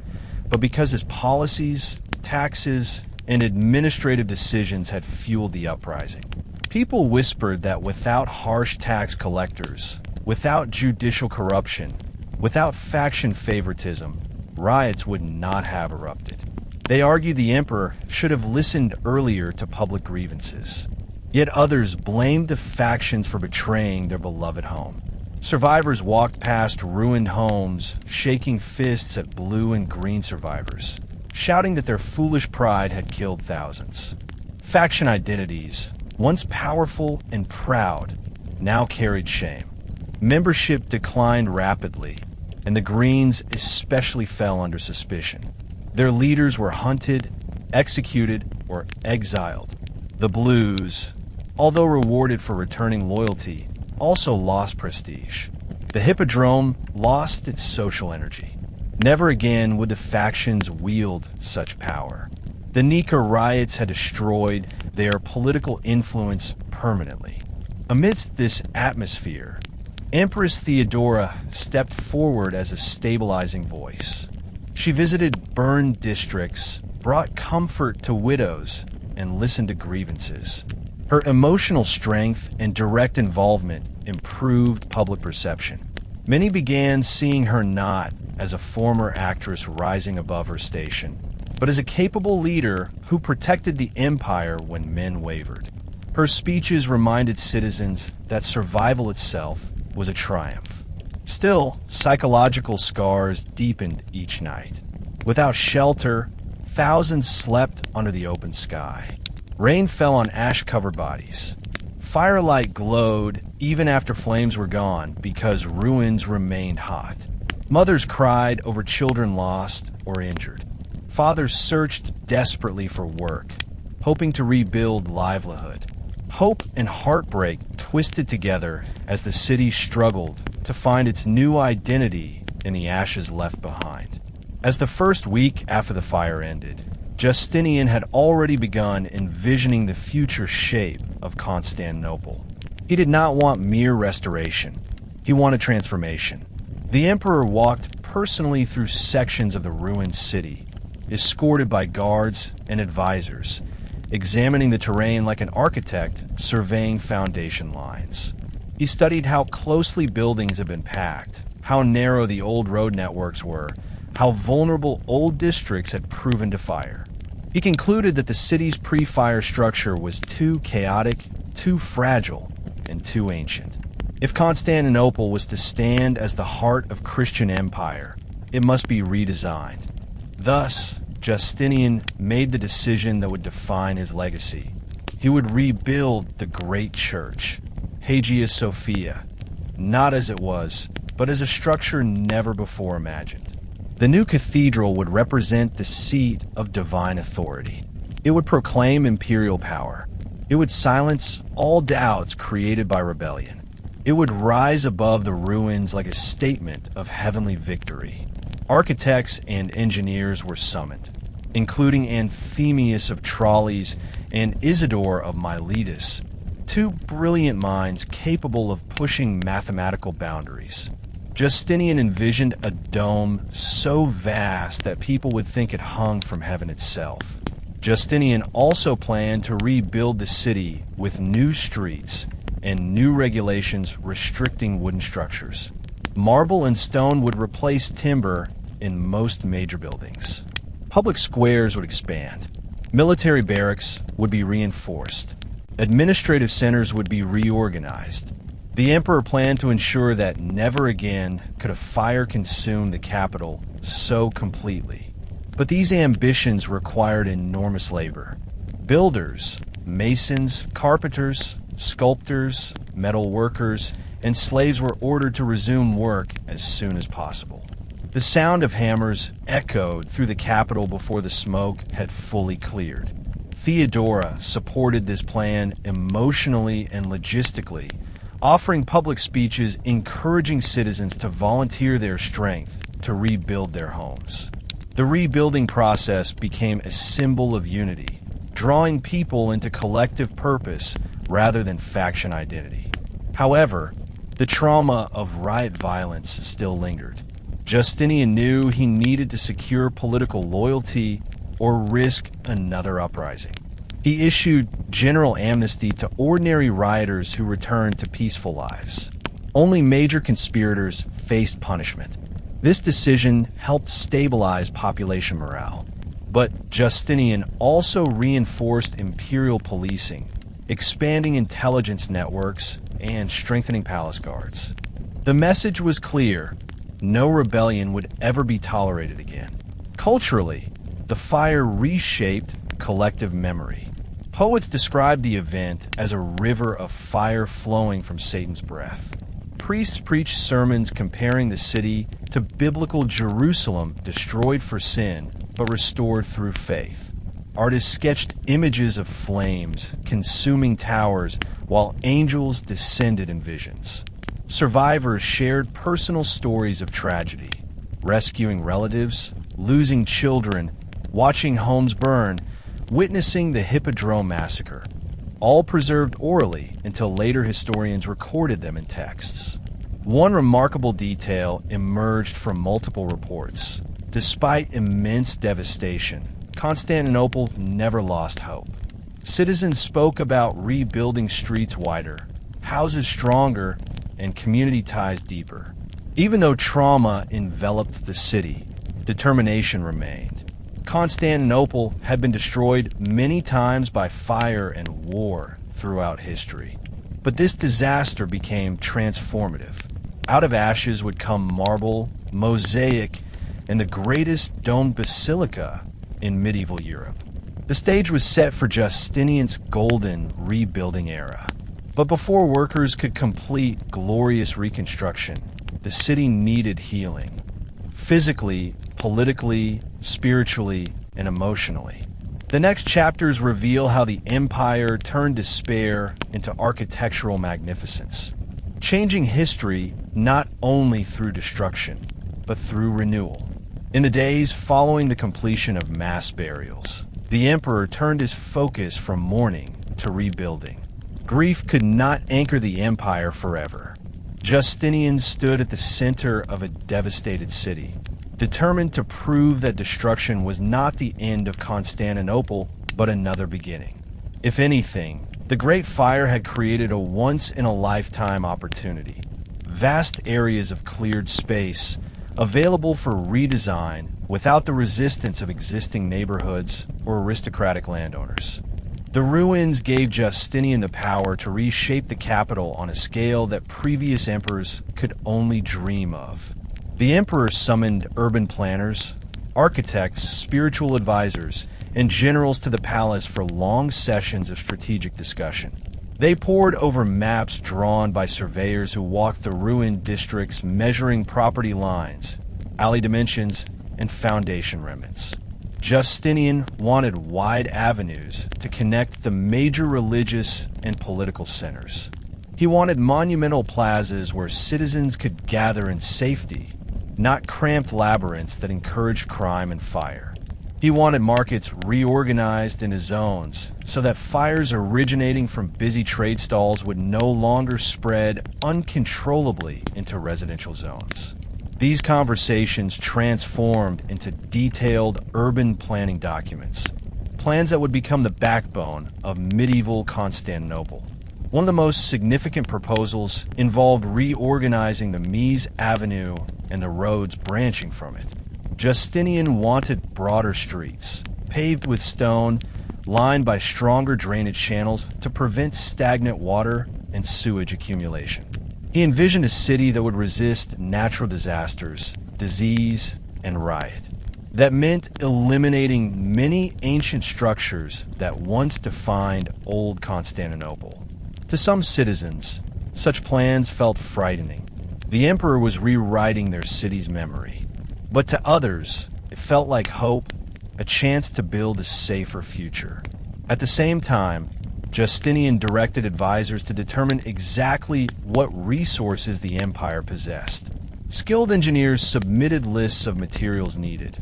Speaker 1: but because his policies, taxes, and administrative decisions had fueled the uprising. People whispered that without harsh tax collectors, without judicial corruption, without faction favoritism, riots would not have erupted. They argued the emperor should have listened earlier to public grievances. Yet others blamed the factions for betraying their beloved home. Survivors walked past ruined homes, shaking fists at blue and green survivors, shouting that their foolish pride had killed thousands. Faction identities, once powerful and proud, now carried shame. Membership declined rapidly, and the Greens especially fell under suspicion. Their leaders were hunted, executed, or exiled. The Blues, although rewarded for returning loyalty, also lost prestige. The Hippodrome lost its social energy. Never again would the factions wield such power. The Nika Riots had destroyed their political influence permanently. Amidst this atmosphere, Empress Theodora stepped forward as a stabilizing voice. She visited burned districts, brought comfort to widows, and listened to grievances. Her emotional strength and direct involvement improved public perception. Many began seeing her not as a former actress rising above her station, but as a capable leader who protected the empire when men wavered. Her speeches reminded citizens that survival itself was a triumph. Still, psychological scars deepened each night. Without shelter, thousands slept under the open sky. Rain fell on ash-covered bodies. Firelight glowed even after flames were gone because ruins remained hot. Mothers cried over children lost or injured. Fathers searched desperately for work, hoping to rebuild livelihood. Hope and heartbreak twisted together as the city struggled to find its new identity in the ashes left behind. As the first week after the fire ended, Justinian had already begun envisioning the future shape of Constantinople. He did not want mere restoration. He wanted transformation. The emperor walked personally through sections of the ruined city, escorted by guards and advisors, examining the terrain like an architect surveying foundation lines. He studied how closely buildings had been packed, how narrow the old road networks were, how vulnerable old districts had proven to fire. He concluded that the city's pre-fire structure was too chaotic, too fragile, and too ancient. If Constantinople was to stand as the heart of Christian empire, it must be redesigned. Thus, Justinian made the decision that would define his legacy. He would rebuild the great church, Hagia Sophia, not as it was, but as a structure never before imagined. The new cathedral would represent the seat of divine authority. It would proclaim imperial power. It would silence all doubts created by rebellion. It would rise above the ruins like a statement of heavenly victory. Architects and engineers were summoned, including Anthemius of Tralles and Isidore of Miletus, two brilliant minds capable of pushing mathematical boundaries. Justinian envisioned a dome so vast that people would think it hung from heaven itself. Justinian also planned to rebuild the city with new streets and new regulations restricting wooden structures. Marble and stone would replace timber, in most major buildings. Public squares would expand. Military barracks would be reinforced. Administrative centers would be reorganized. The emperor planned to ensure that never again could a fire consume the capital so completely. But these ambitions required enormous labor. Builders, masons, carpenters, sculptors, metal workers, and slaves were ordered to resume work as soon as possible. The sound of hammers echoed through the capital before the smoke had fully cleared. Theodora supported this plan emotionally and logistically, offering public speeches encouraging citizens to volunteer their strength to rebuild their homes. The rebuilding process became a symbol of unity, drawing people into collective purpose rather than faction identity. However, the trauma of riot violence still lingered. Justinian knew he needed to secure political loyalty or risk another uprising. He issued general amnesty to ordinary rioters who returned to peaceful lives. Only major conspirators faced punishment. This decision helped stabilize population morale. But Justinian also reinforced imperial policing, expanding intelligence networks, and strengthening palace guards. The message was clear: no rebellion would ever be tolerated again. Culturally, the fire reshaped collective memory. Poets described the event as a river of fire flowing from Satan's breath. Priests preached sermons comparing the city to biblical Jerusalem, destroyed for sin, but restored through faith. Artists sketched images of flames consuming towers while angels descended in visions. Survivors shared personal stories of tragedy, rescuing relatives, losing children, watching homes burn, witnessing the Hippodrome massacre, all preserved orally until later historians recorded them in texts. One remarkable detail emerged from multiple reports. Despite immense devastation, Constantinople never lost hope. Citizens spoke about rebuilding streets wider, houses stronger, and community ties deeper. Even though trauma enveloped the city, determination remained. Constantinople had been destroyed many times by fire and war throughout history. But this disaster became transformative. Out of ashes would come marble, mosaic, and the greatest domed basilica in medieval Europe. The stage was set for Justinian's golden rebuilding era. But before workers could complete glorious reconstruction, the city needed healing. Physically, politically, spiritually, and emotionally. The next chapters reveal how the empire turned despair into architectural magnificence, changing history not only through destruction, but through renewal. In the days following the completion of mass burials, the emperor turned his focus from mourning to rebuilding. Grief could not anchor the empire forever. Justinian stood at the center of a devastated city, determined to prove that destruction was not the end of Constantinople, but another beginning. If anything, the Great Fire had created a once-in-a-lifetime opportunity. Vast areas of cleared space, available for redesign without the resistance of existing neighborhoods or aristocratic landowners. The ruins gave Justinian the power to reshape the capital on a scale that previous emperors could only dream of. The emperor summoned urban planners, architects, spiritual advisors, and generals to the palace for long sessions of strategic discussion. They pored over maps drawn by surveyors who walked the ruined districts, measuring property lines, alley dimensions, and foundation remnants. Justinian wanted wide avenues to connect the major religious and political centers. He wanted monumental plazas where citizens could gather in safety, not cramped labyrinths that encouraged crime and fire. He wanted markets reorganized into zones so that fires originating from busy trade stalls would no longer spread uncontrollably into residential zones. These conversations transformed into detailed urban planning documents, plans that would become the backbone of medieval Constantinople. One of the most significant proposals involved reorganizing the Mies Avenue and the roads branching from it. Justinian wanted broader streets, paved with stone, lined by stronger drainage channels to prevent stagnant water and sewage accumulation. He envisioned a city that would resist natural disasters, disease, and riot. That meant eliminating many ancient structures that once defined old Constantinople. To some citizens, such plans felt frightening. The emperor was rewriting their city's memory. But to others, it felt like hope, a chance to build a safer future. At the same time, Justinian directed advisors to determine exactly what resources the empire possessed. Skilled engineers submitted lists of materials needed.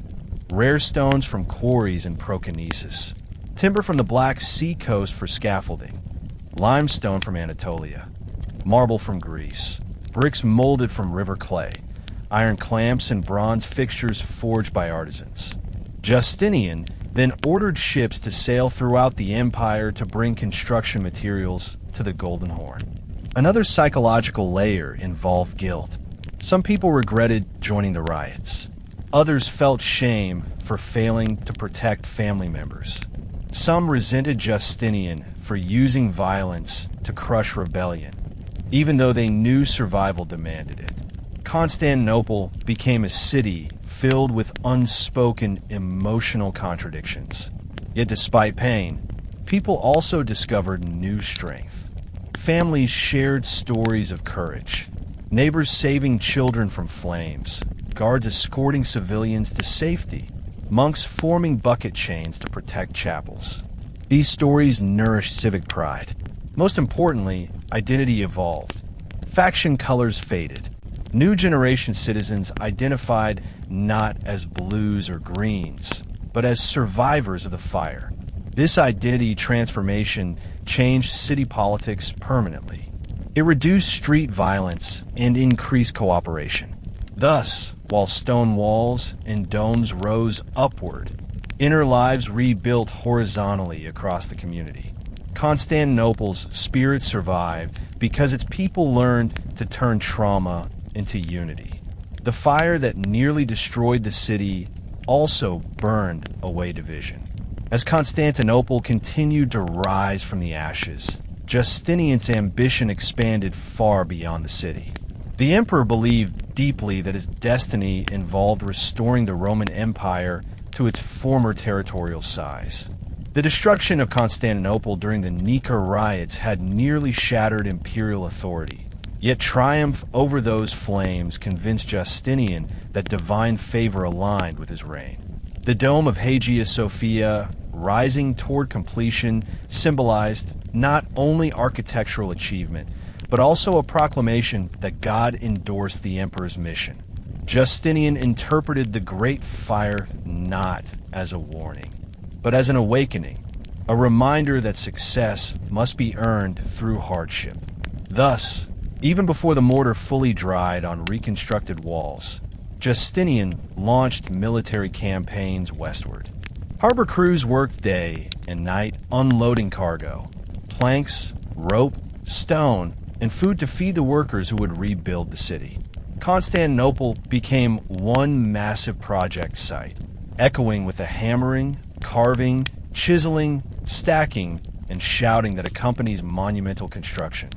Speaker 1: Rare stones from quarries in Proconnesus, timber from the Black Sea coast for scaffolding, limestone from Anatolia, marble from Greece, bricks molded from river clay, iron clamps and bronze fixtures forged by artisans. Justinian then ordered ships to sail throughout the empire to bring construction materials to the Golden Horn. Another psychological layer involved guilt. Some people regretted joining the riots. Others felt shame for failing to protect family members. Some resented Justinian for using violence to crush rebellion, even though they knew survival demanded it. Constantinople became a city filled with unspoken emotional contradictions. Yet despite pain, people also discovered new strength. Families shared stories of courage, neighbors saving children from flames, guards escorting civilians to safety, monks forming bucket chains to protect chapels. These stories nourished civic pride. Most importantly, identity evolved. Faction colors faded. New generation citizens identified not as blues or greens, but as survivors of the fire. This identity transformation changed city politics permanently. It reduced street violence and increased cooperation. Thus, while stone walls and domes rose upward, inner lives rebuilt horizontally across the community. Constantinople's spirit survived because its people learned to turn trauma into unity. The fire that nearly destroyed the city also burned away division. As Constantinople continued to rise from the ashes, Justinian's ambition expanded far beyond the city. The emperor believed deeply that his destiny involved restoring the Roman Empire to its former territorial size. The destruction of Constantinople during the Nika Riots had nearly shattered imperial authority. Yet triumph over those flames convinced Justinian that divine favor aligned with his reign. The dome of Hagia Sophia, rising toward completion, symbolized not only architectural achievement, but also a proclamation that God endorsed the emperor's mission. Justinian interpreted the Great Fire not as a warning, but as an awakening, a reminder that success must be earned through hardship. Thus, even before the mortar fully dried on reconstructed walls, Justinian launched military campaigns westward. Harbor crews worked day and night unloading cargo, planks, rope, stone, and food to feed the workers who would rebuild the city. Constantinople became one massive project site, echoing with the hammering, carving, chiseling, stacking, and shouting that accompanies monumental construction.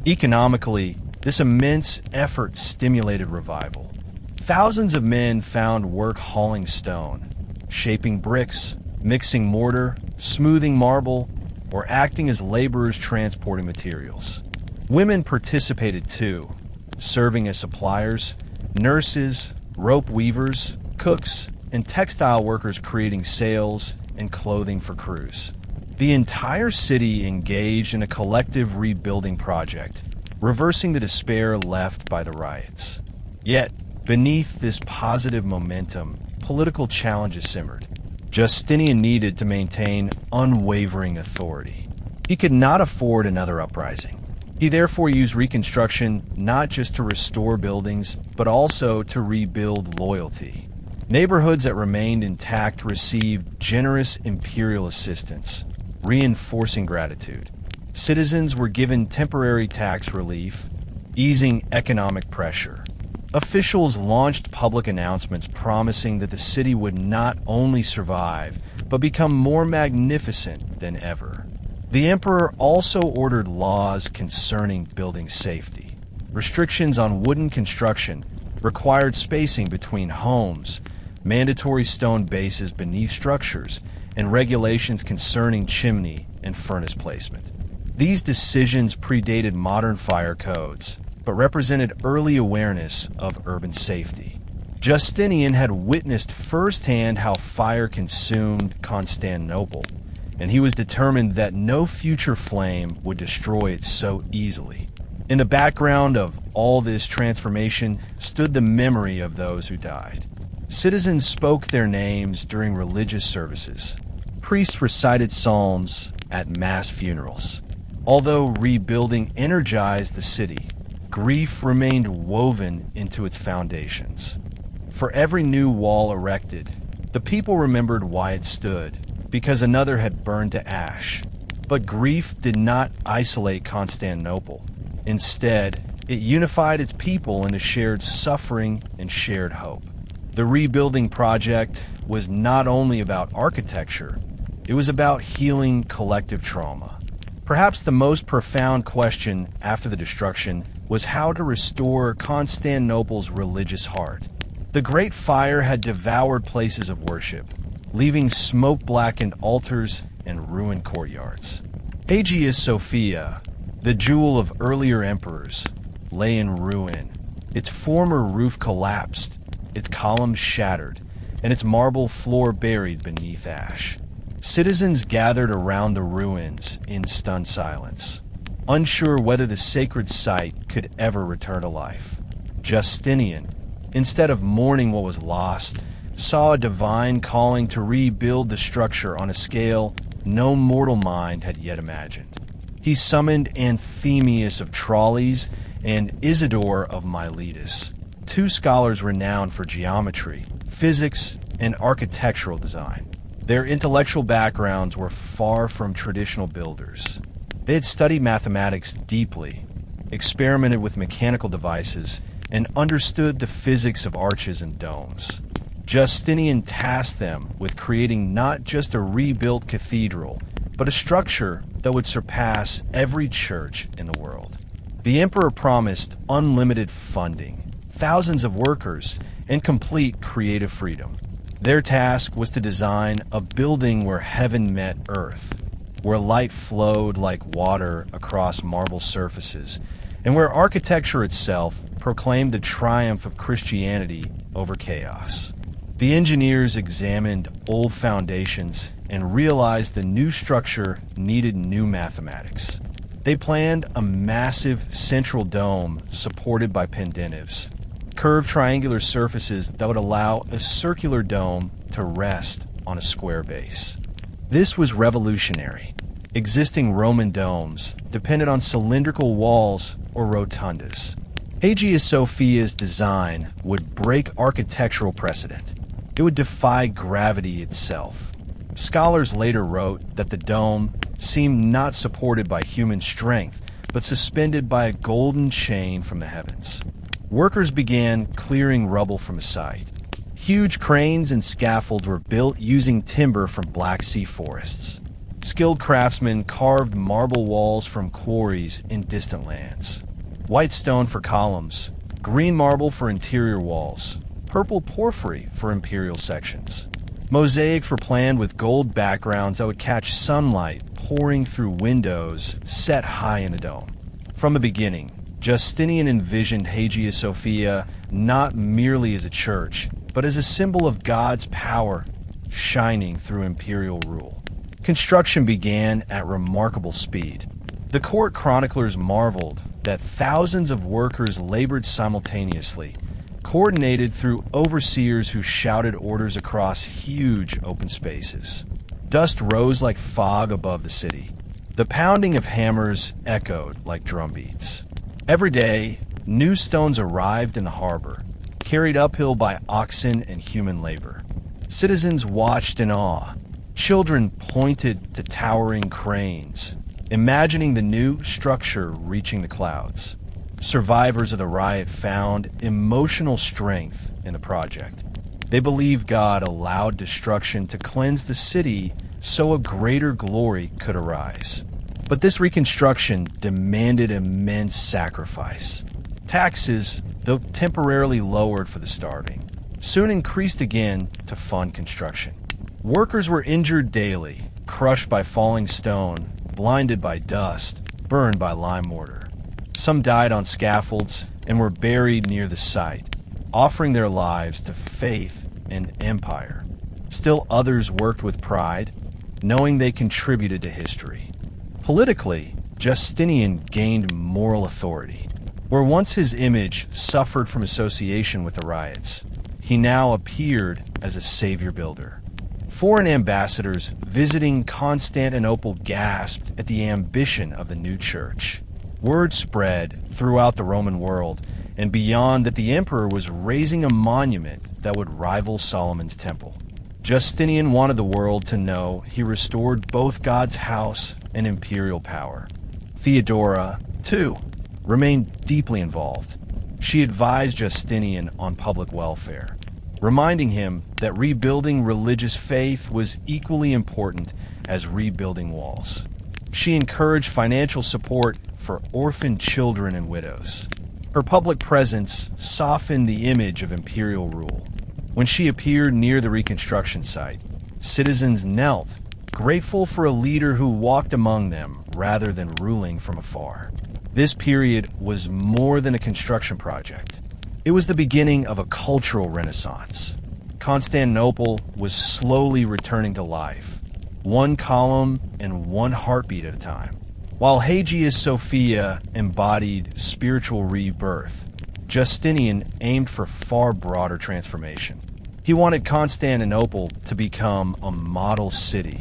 Speaker 1: Economically, this immense effort stimulated revival. Thousands of men found work hauling stone, shaping bricks, mixing mortar, smoothing marble, or acting as laborers transporting materials. Women participated too, serving as suppliers, nurses, rope weavers, cooks, and textile workers creating sails and clothing for crews. The entire city engaged in a collective rebuilding project, reversing the despair left by the riots. Yet, beneath this positive momentum, political challenges simmered. Justinian needed to maintain unwavering authority. He could not afford another uprising. He therefore used reconstruction not just to restore buildings, but also to rebuild loyalty. Neighborhoods that remained intact received generous imperial assistance, reinforcing gratitude. Citizens were given temporary tax relief, easing economic pressure. Officials launched public announcements promising that the city would not only survive, but become more magnificent than ever. The emperor also ordered laws concerning building safety. Restrictions on wooden construction, required spacing between homes, mandatory stone bases beneath structures, and regulations concerning chimney and furnace placement. These decisions predated modern fire codes, but represented early awareness of urban safety. Justinian had witnessed firsthand how fire consumed Constantinople, and he was determined that no future flame would destroy it so easily. In the background of all this transformation stood the memory of those who died. Citizens spoke their names during religious services. Priests recited psalms at mass funerals. Although rebuilding energized the city, grief remained woven into its foundations. For every new wall erected, the people remembered why it stood, because another had burned to ash. But grief did not isolate Constantinople. Instead, it unified its people into shared suffering and shared hope. The rebuilding project was not only about architecture, it was about healing collective trauma. Perhaps the most profound question after the destruction was how to restore Constantinople's religious heart. The Great Fire had devoured places of worship, leaving smoke-blackened altars and ruined courtyards. Hagia Sophia, the jewel of earlier emperors, lay in ruin. Its former roof collapsed, its columns shattered, and its marble floor buried beneath ash. Citizens gathered around the ruins in stunned silence, unsure whether the sacred site could ever return to life. Justinian, instead of mourning what was lost, saw a divine calling to rebuild the structure on a scale no mortal mind had yet imagined. He summoned Anthemius of Tralles and Isidore of Miletus, two scholars renowned for geometry, physics, and architectural design. Their intellectual backgrounds were far from traditional builders. They had studied mathematics deeply, experimented with mechanical devices, and understood the physics of arches and domes. Justinian tasked them with creating not just a rebuilt cathedral, but a structure that would surpass every church in the world. The emperor promised unlimited funding, thousands of workers, and complete creative freedom. Their task was to design a building where heaven met earth, where light flowed like water across marble surfaces, and where architecture itself proclaimed the triumph of Christianity over chaos. The engineers examined old foundations and realized the new structure needed new mathematics. They planned a massive central dome supported by pendentives, curved triangular surfaces that would allow a circular dome to rest on a square base. This was revolutionary. Existing Roman domes depended on cylindrical walls or rotundas. Hagia Sophia's design would break architectural precedent. It would defy gravity itself. Scholars later wrote that the dome seemed not supported by human strength, but suspended by a golden chain from the heavens. Workers began clearing rubble from the site. Huge cranes and scaffolds were built using timber from Black Sea forests. Skilled craftsmen carved marble walls from quarries in distant lands. White stone for columns, green marble for interior walls, purple porphyry for imperial sections. Mosaics were planned with gold backgrounds that would catch sunlight pouring through windows set high in the dome. From the beginning, Justinian envisioned Hagia Sophia not merely as a church, but as a symbol of God's power shining through imperial rule. Construction began at remarkable speed. The court chroniclers marveled that thousands of workers labored simultaneously, coordinated through overseers who shouted orders across huge open spaces. Dust rose like fog above the city. The pounding of hammers echoed like drumbeats. Every day, new stones arrived in the harbor, carried uphill by oxen and human labor. Citizens watched in awe. Children pointed to towering cranes, imagining the new structure reaching the clouds. survivors of the riot found emotional strength in the project. They believed God allowed destruction to cleanse the city so a greater glory could arise. But this reconstruction demanded immense sacrifice. Taxes, though temporarily lowered for the starving, soon increased again to fund construction. Workers were injured daily, crushed by falling stone, blinded by dust, burned by lime mortar. Some died on scaffolds and were buried near the site, offering their lives to faith and empire. Still others worked with pride, knowing they contributed to history. Politically, Justinian gained moral authority. Where once his image suffered from association with the riots, he now appeared as a savior builder. Foreign ambassadors visiting Constantinople gasped at the ambition of the new church. Word spread throughout the Roman world and beyond that the emperor was raising a monument that would rival Solomon's temple. Justinian wanted the world to know he restored both God's house and imperial power. Theodora, too, remained deeply involved. She advised Justinian on public welfare, reminding him that rebuilding religious faith was equally important as rebuilding walls. She encouraged financial support for orphaned children and widows. Her public presence softened the image of imperial rule. When she appeared near the reconstruction site, citizens knelt, grateful for a leader who walked among them rather than ruling from afar. This period was more than a construction project. It was the beginning of a cultural renaissance. Constantinople was slowly returning to life, one column and one heartbeat at a time. While Hagia Sophia embodied spiritual rebirth, Justinian aimed for far broader transformation. He wanted Constantinople to become a model city,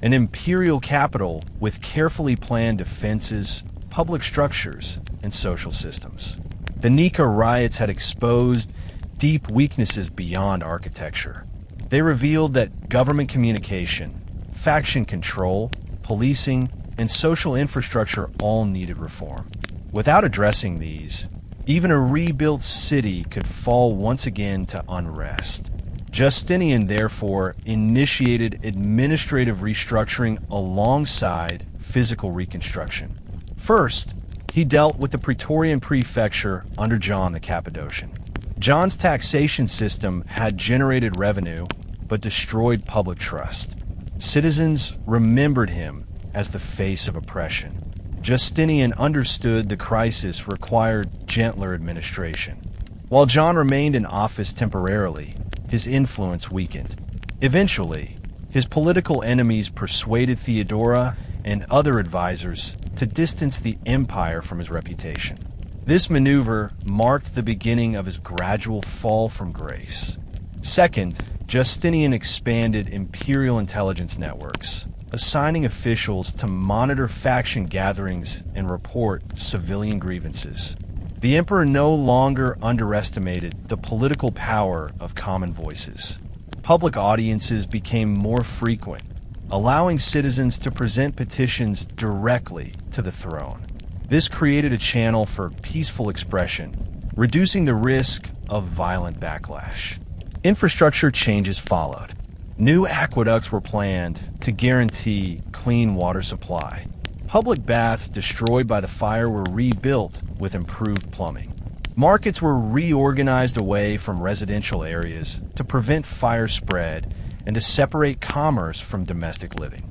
Speaker 1: an imperial capital with carefully planned defenses, public structures, and social systems. The Nika Riots had exposed deep weaknesses beyond architecture. They revealed that government communication, faction control, policing, and social infrastructure all needed reform. Without addressing these, even a rebuilt city could fall once again to unrest. Justinian, therefore, initiated administrative restructuring alongside physical reconstruction. First, he dealt with the Praetorian prefecture under John the Cappadocian. John's taxation system had generated revenue, but destroyed public trust. Citizens remembered him as the face of oppression. Justinian understood the crisis required gentler administration. While John remained in office temporarily, his influence weakened. Eventually, his political enemies persuaded Theodora and other advisors to distance the empire from his reputation. This maneuver marked the beginning of his gradual fall from grace. Second, Justinian expanded imperial intelligence networks, assigning officials to monitor faction gatherings and report civilian grievances. The emperor no longer underestimated the political power of common voices. Public audiences became more frequent, allowing citizens to present petitions directly to the throne. This created a channel for peaceful expression, reducing the risk of violent backlash. Infrastructure changes followed. New aqueducts were planned to guarantee clean water supply. Public baths destroyed by the fire were rebuilt with improved plumbing. Markets were reorganized away from residential areas to prevent fire spread and to separate commerce from domestic living.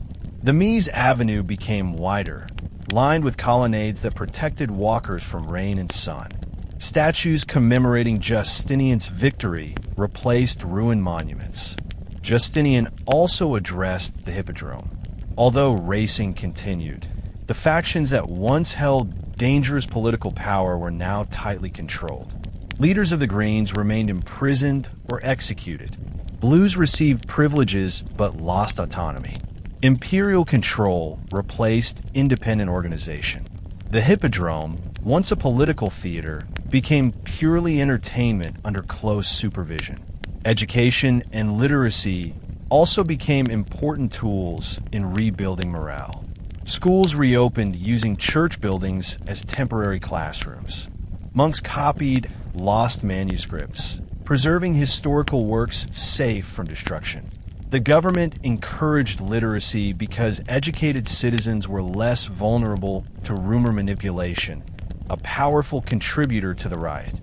Speaker 1: The Mies Avenue became wider, lined with colonnades that protected walkers from rain and sun. Statues commemorating Justinian's victory replaced ruined monuments. Justinian also addressed the hippodrome. Although racing continued, the factions that once held dangerous political power were now tightly controlled. Leaders of the Greens remained imprisoned or executed. Blues received privileges but lost autonomy. Imperial control replaced independent organization. The hippodrome, once a political theater, became purely entertainment under close supervision. Education and literacy also became important tools in rebuilding morale. Schools reopened using church buildings as temporary classrooms. Monks copied lost manuscripts, preserving historical works safe from destruction. The government encouraged literacy because educated citizens were less vulnerable to rumor manipulation, a powerful contributor to the riot.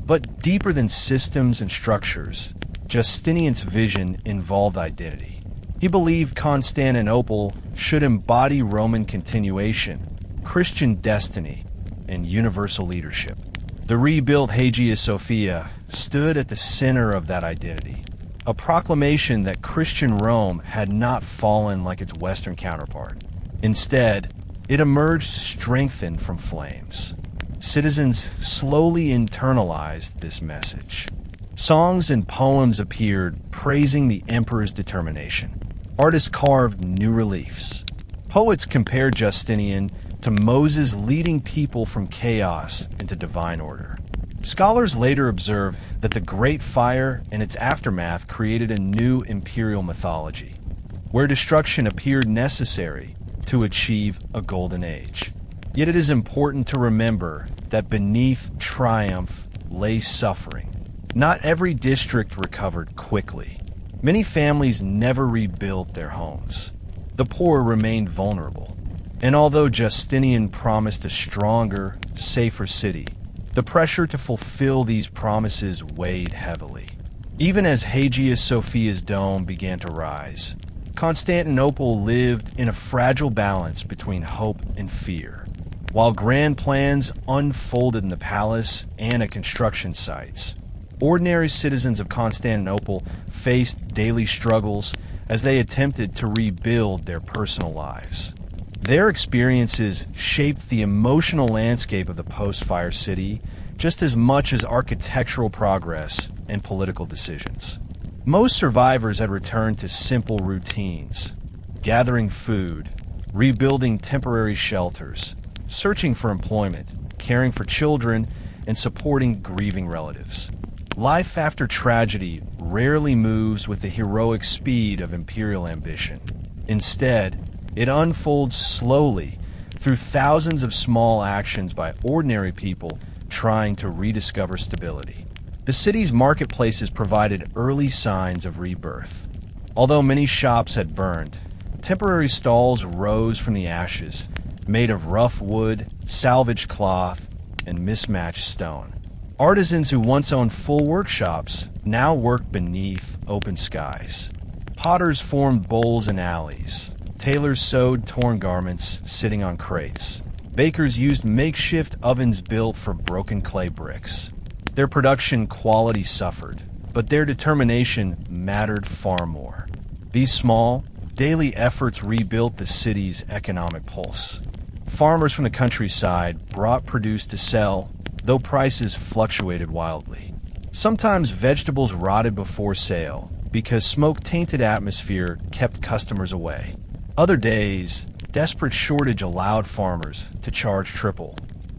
Speaker 1: But deeper than systems and structures, Justinian's vision involved identity. He believed Constantinople should embody Roman continuation, Christian destiny, and universal leadership. The rebuilt Hagia Sophia stood at the center of that identity, a proclamation that Christian Rome had not fallen like its Western counterpart. Instead, it emerged strengthened from flames. Citizens slowly internalized this message. Songs and poems appeared praising the emperor's determination. Artists carved new reliefs. Poets compared Justinian to Moses leading people from chaos into divine order. Scholars later observed that the Great Fire and its aftermath created a new imperial mythology, where destruction appeared necessary to achieve a golden age. Yet it is important to remember that beneath triumph lay suffering. Not every district recovered quickly. Many families never rebuilt their homes. The poor remained vulnerable. And although Justinian promised a stronger, safer city, the pressure to fulfill these promises weighed heavily. Even as Hagia Sophia's dome began to rise, Constantinople lived in a fragile balance between hope and fear. While grand plans unfolded in the palace and at construction sites, ordinary citizens of Constantinople faced daily struggles as they attempted to rebuild their personal lives. Their experiences shaped the emotional landscape of the post-fire city just as much as architectural progress and political decisions. Most survivors had returned to simple routines, gathering food, rebuilding temporary shelters, searching for employment, caring for children, and supporting grieving relatives. Life after tragedy rarely moves with the heroic speed of imperial ambition. Instead, it unfolds slowly through thousands of small actions by ordinary people trying to rediscover stability. The city's marketplaces provided early signs of rebirth. Although many shops had burned, temporary stalls rose from the ashes, made of rough wood, salvaged cloth, and mismatched stone. Artisans who once owned full workshops now worked beneath open skies. Potters formed bowls in alleys. Tailors sewed torn garments sitting on crates. Bakers used makeshift ovens built for broken clay bricks. Their production quality suffered, but their determination mattered far more. These small, daily efforts rebuilt the city's economic pulse. Farmers from the countryside brought produce to sell, though prices fluctuated wildly. Sometimes vegetables rotted before sale because smoke-tainted atmosphere kept customers away. Other days, desperate shortage allowed farmers to charge triple.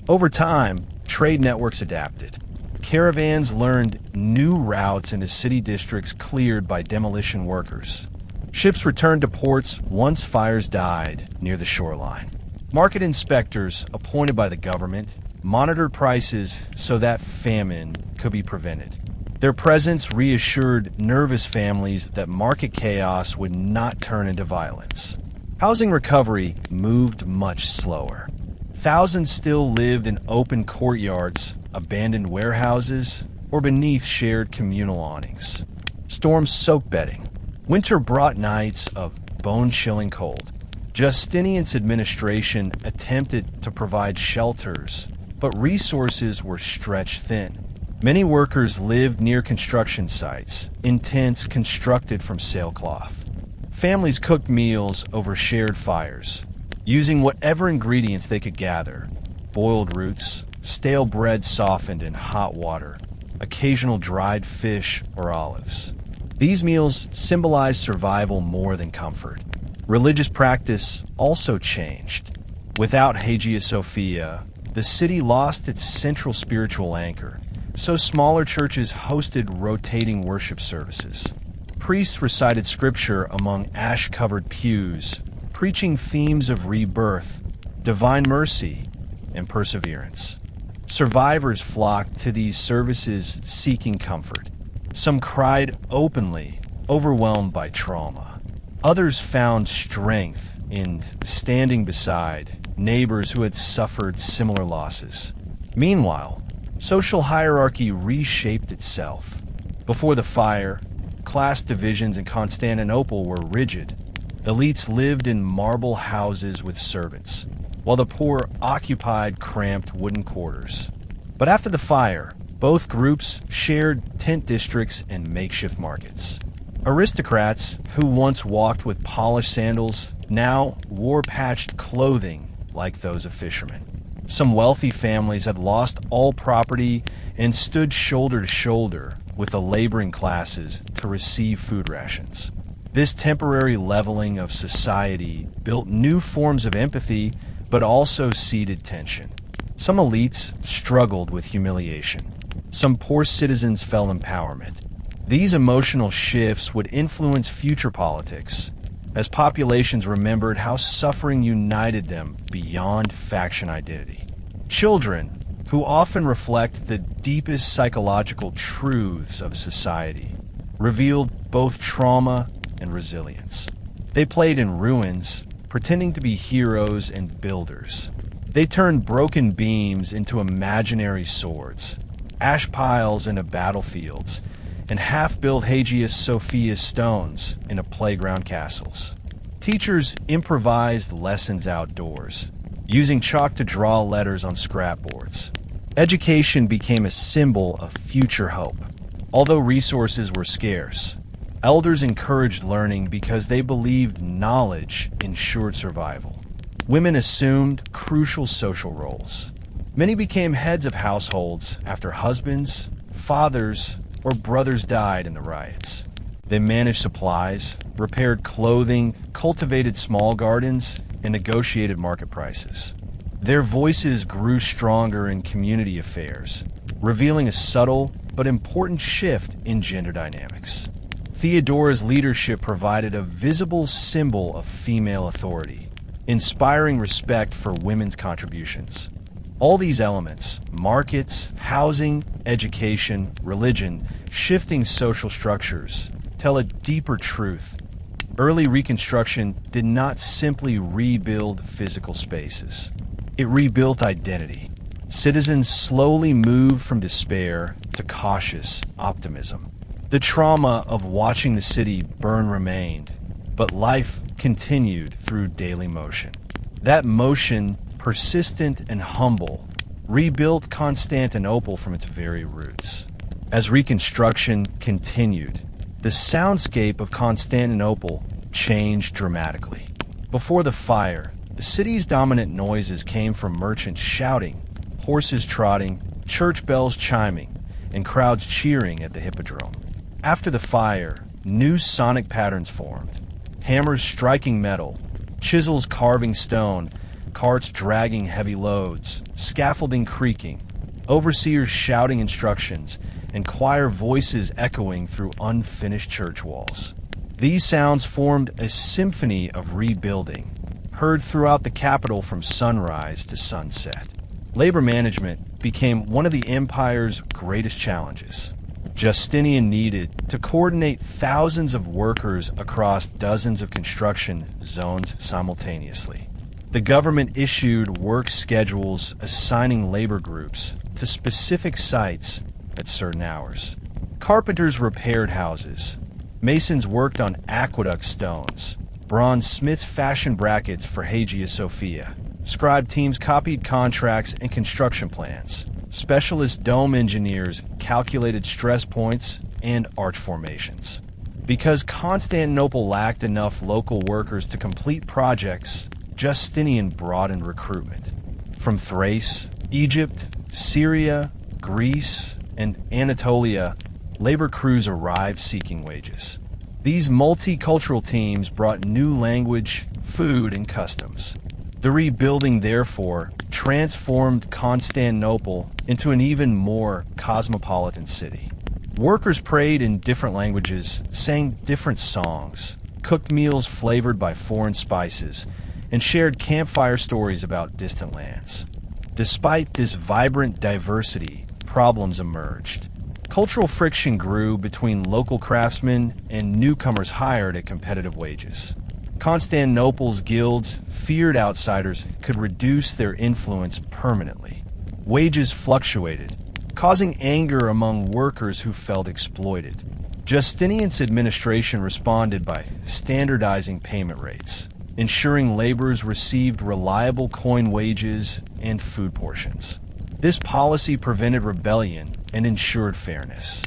Speaker 1: Over time, trade networks adapted. Caravans learned new routes into city districts cleared by demolition workers. Ships returned to ports once fires died near the shoreline. Market inspectors, appointed by the government, monitored prices so that famine could be prevented. Their presence reassured nervous families that market chaos would not turn into violence. Housing recovery moved much slower. Thousands still lived in open courtyards, abandoned warehouses, or beneath shared communal awnings. Storms soaked bedding. Winter brought nights of bone-chilling cold. Justinian's administration attempted to provide shelters, but resources were stretched thin. Many workers lived near construction sites, in tents constructed from sailcloth. Families cooked meals over shared fires, using whatever ingredients they could gather: boiled roots, stale bread softened in hot water, occasional dried fish or olives. These meals symbolized survival more than comfort. Religious practice also changed. Without Hagia Sophia, the city lost its central spiritual anchor, so smaller churches hosted rotating worship services. Priests recited scripture among ash-covered pews, preaching themes of rebirth, divine mercy, and perseverance. Survivors flocked to these services seeking comfort. Some cried openly, overwhelmed by trauma. Others found strength in standing beside neighbors who had suffered similar losses. Meanwhile, social hierarchy reshaped itself. Before the fire, class divisions in Constantinople were rigid. Elites lived in marble houses with servants, while the poor occupied cramped wooden quarters. But after the fire, both groups shared tent districts and makeshift markets. Aristocrats, who once walked with polished sandals, now wore patched clothing like those of fishermen. Some wealthy families had lost all property and stood shoulder to shoulder with the laboring classes to receive food rations. This temporary leveling of society built new forms of empathy, but also seeded tension. Some elites struggled with humiliation. Some poor citizens felt empowerment. These emotional shifts would influence future politics, as populations remembered how suffering united them beyond faction identity. Children, who often reflect the deepest psychological truths of society, revealed both trauma and resilience. They played in ruins, pretending to be heroes and builders. They turned broken beams into imaginary swords, ash piles into battlefields, and half-built Hagia Sophia stones into playground castles. Teachers improvised lessons outdoors, using chalk to draw letters on scrapboards. Education became a symbol of future hope. Although resources were scarce, elders encouraged learning because they believed knowledge ensured survival. Women assumed crucial social roles. Many became heads of households after husbands, fathers, or brothers died in the riots. They managed supplies, repaired clothing, cultivated small gardens, and negotiated market prices. Their voices grew stronger in community affairs, revealing a subtle but important shift in gender dynamics. Theodora's leadership provided a visible symbol of female authority, inspiring respect for women's contributions. All these elements, markets, housing, education, religion, shifting social structures, tell a deeper truth. Early reconstruction did not simply rebuild physical spaces. It rebuilt identity. Citizens slowly moved from despair to cautious optimism. The trauma of watching the city burn remained, but life continued through daily motion. That motion, persistent and humble, rebuilt Constantinople from its very roots. As reconstruction continued, the soundscape of Constantinople changed dramatically. Before the fire, the city's dominant noises came from merchants shouting, horses trotting, church bells chiming, and crowds cheering at the hippodrome. After the fire, new sonic patterns formed. Hammers striking metal, chisels carving stone, carts dragging heavy loads, scaffolding creaking, overseers shouting instructions, and choir voices echoing through unfinished church walls. These sounds formed a symphony of rebuilding, heard throughout the capital from sunrise to sunset. Labor management became one of the empire's greatest challenges. Justinian needed to coordinate thousands of workers across dozens of construction zones simultaneously. The government issued work schedules assigning labor groups to specific sites at certain hours. Carpenters repaired houses. Masons worked on aqueduct stones. Bronze smiths fashioned brackets for Hagia Sophia. Scribe teams copied contracts and construction plans. Specialist dome engineers calculated stress points and arch formations. Because Constantinople lacked enough local workers to complete projects, Justinian broadened recruitment. From Thrace, Egypt, Syria, Greece, and Anatolia, labor crews arrived seeking wages. These multicultural teams brought new language, food, and customs. The rebuilding, therefore, transformed Constantinople into an even more cosmopolitan city. Workers prayed in different languages, sang different songs, cooked meals flavored by foreign spices, and shared campfire stories about distant lands. Despite this vibrant diversity, problems emerged. Cultural friction grew between local craftsmen and newcomers hired at competitive wages. Constantinople's guilds feared outsiders could reduce their influence permanently. Wages fluctuated, causing anger among workers who felt exploited. Justinian's administration responded by standardizing payment rates, ensuring laborers received reliable coin wages and food portions. This policy prevented rebellion and ensured fairness.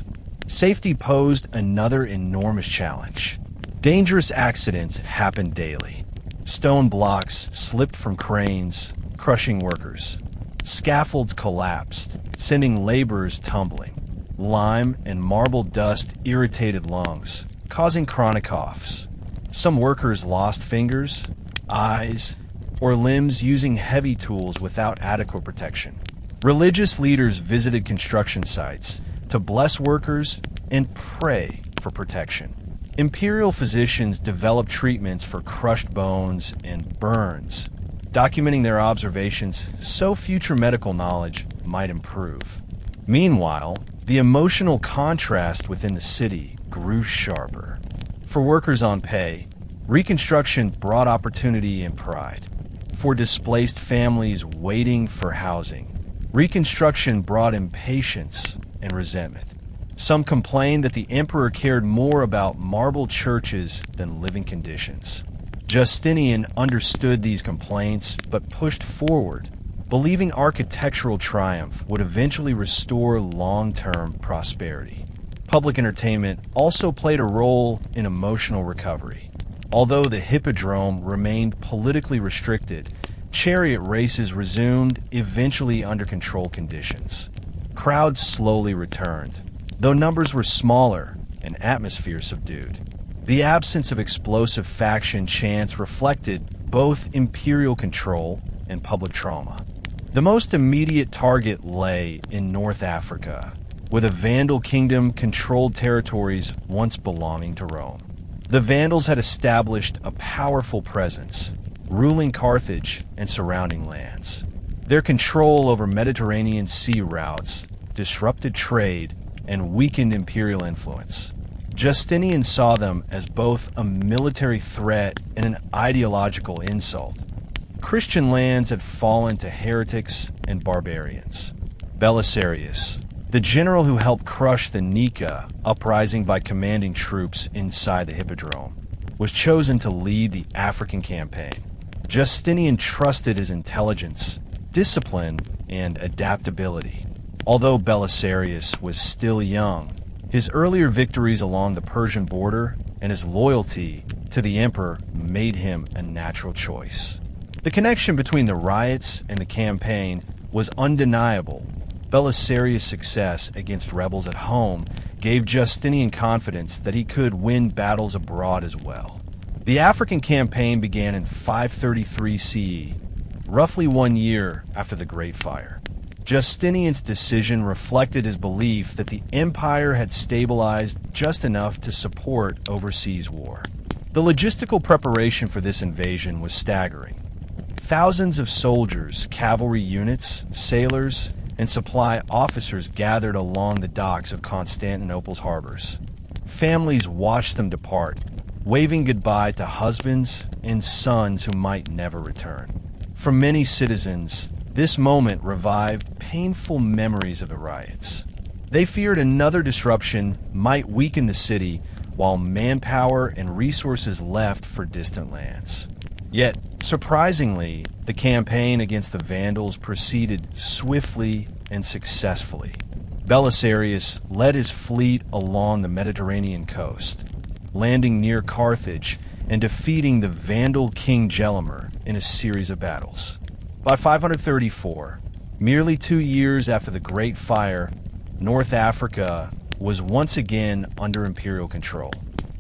Speaker 1: Safety posed another enormous challenge. Dangerous accidents happened daily. Stone blocks slipped from cranes, crushing workers. Scaffolds collapsed, sending laborers tumbling. Lime and marble dust irritated lungs, causing chronic coughs. Some workers lost fingers, eyes, or limbs using heavy tools without adequate protection. Religious leaders visited construction sites to bless workers and pray for protection. Imperial physicians developed treatments for crushed bones and burns, documenting their observations so future medical knowledge might improve. Meanwhile, the emotional contrast within the city grew sharper. For workers on pay, Reconstruction brought opportunity and pride. For displaced families waiting for housing, Reconstruction brought impatience and resentment. Some complained that the emperor cared more about marble churches than living conditions. Justinian understood these complaints but pushed forward, believing architectural triumph would eventually restore long-term prosperity. Public entertainment also played a role in emotional recovery. Although the hippodrome remained politically restricted, chariot races resumed, eventually under controlled conditions. Crowds slowly returned, though numbers were smaller and atmosphere subdued. The absence of explosive faction chants reflected both imperial control and public trauma. The most immediate target lay in North Africa, where the Vandal kingdom controlled territories once belonging to Rome. The Vandals had established a powerful presence, ruling Carthage and surrounding lands. Their control over Mediterranean sea routes disrupted trade and weakened imperial influence. Justinian saw them as both a military threat and an ideological insult. Christian lands had fallen to heretics and barbarians. Belisarius, the general who helped crush the Nika uprising by commanding troops inside the hippodrome, was chosen to lead the African campaign. Justinian trusted his intelligence, discipline, and adaptability. Although Belisarius was still young, his earlier victories along the Persian border and his loyalty to the emperor made him a natural choice. The connection between the riots and the campaign was undeniable. Belisarius' success against rebels at home gave Justinian confidence that he could win battles abroad as well. The African campaign began in 533 CE, roughly 1 year after the Great Fire. Justinian's decision reflected his belief that the empire had stabilized just enough to support overseas war. The logistical preparation for this invasion was staggering. Thousands of soldiers, cavalry units, sailors, and supply officers gathered along the docks of Constantinople's harbors. Families watched them depart, waving goodbye to husbands and sons who might never return. For many citizens, this moment revived painful memories of the riots. They feared another disruption might weaken the city while manpower and resources left for distant lands. Yet, surprisingly, the campaign against the Vandals proceeded swiftly and successfully. Belisarius led his fleet along the Mediterranean coast, landing near Carthage and defeating the Vandal king Gelimer in a series of battles. By 534, merely 2 years after the Great Fire, North Africa was once again under imperial control.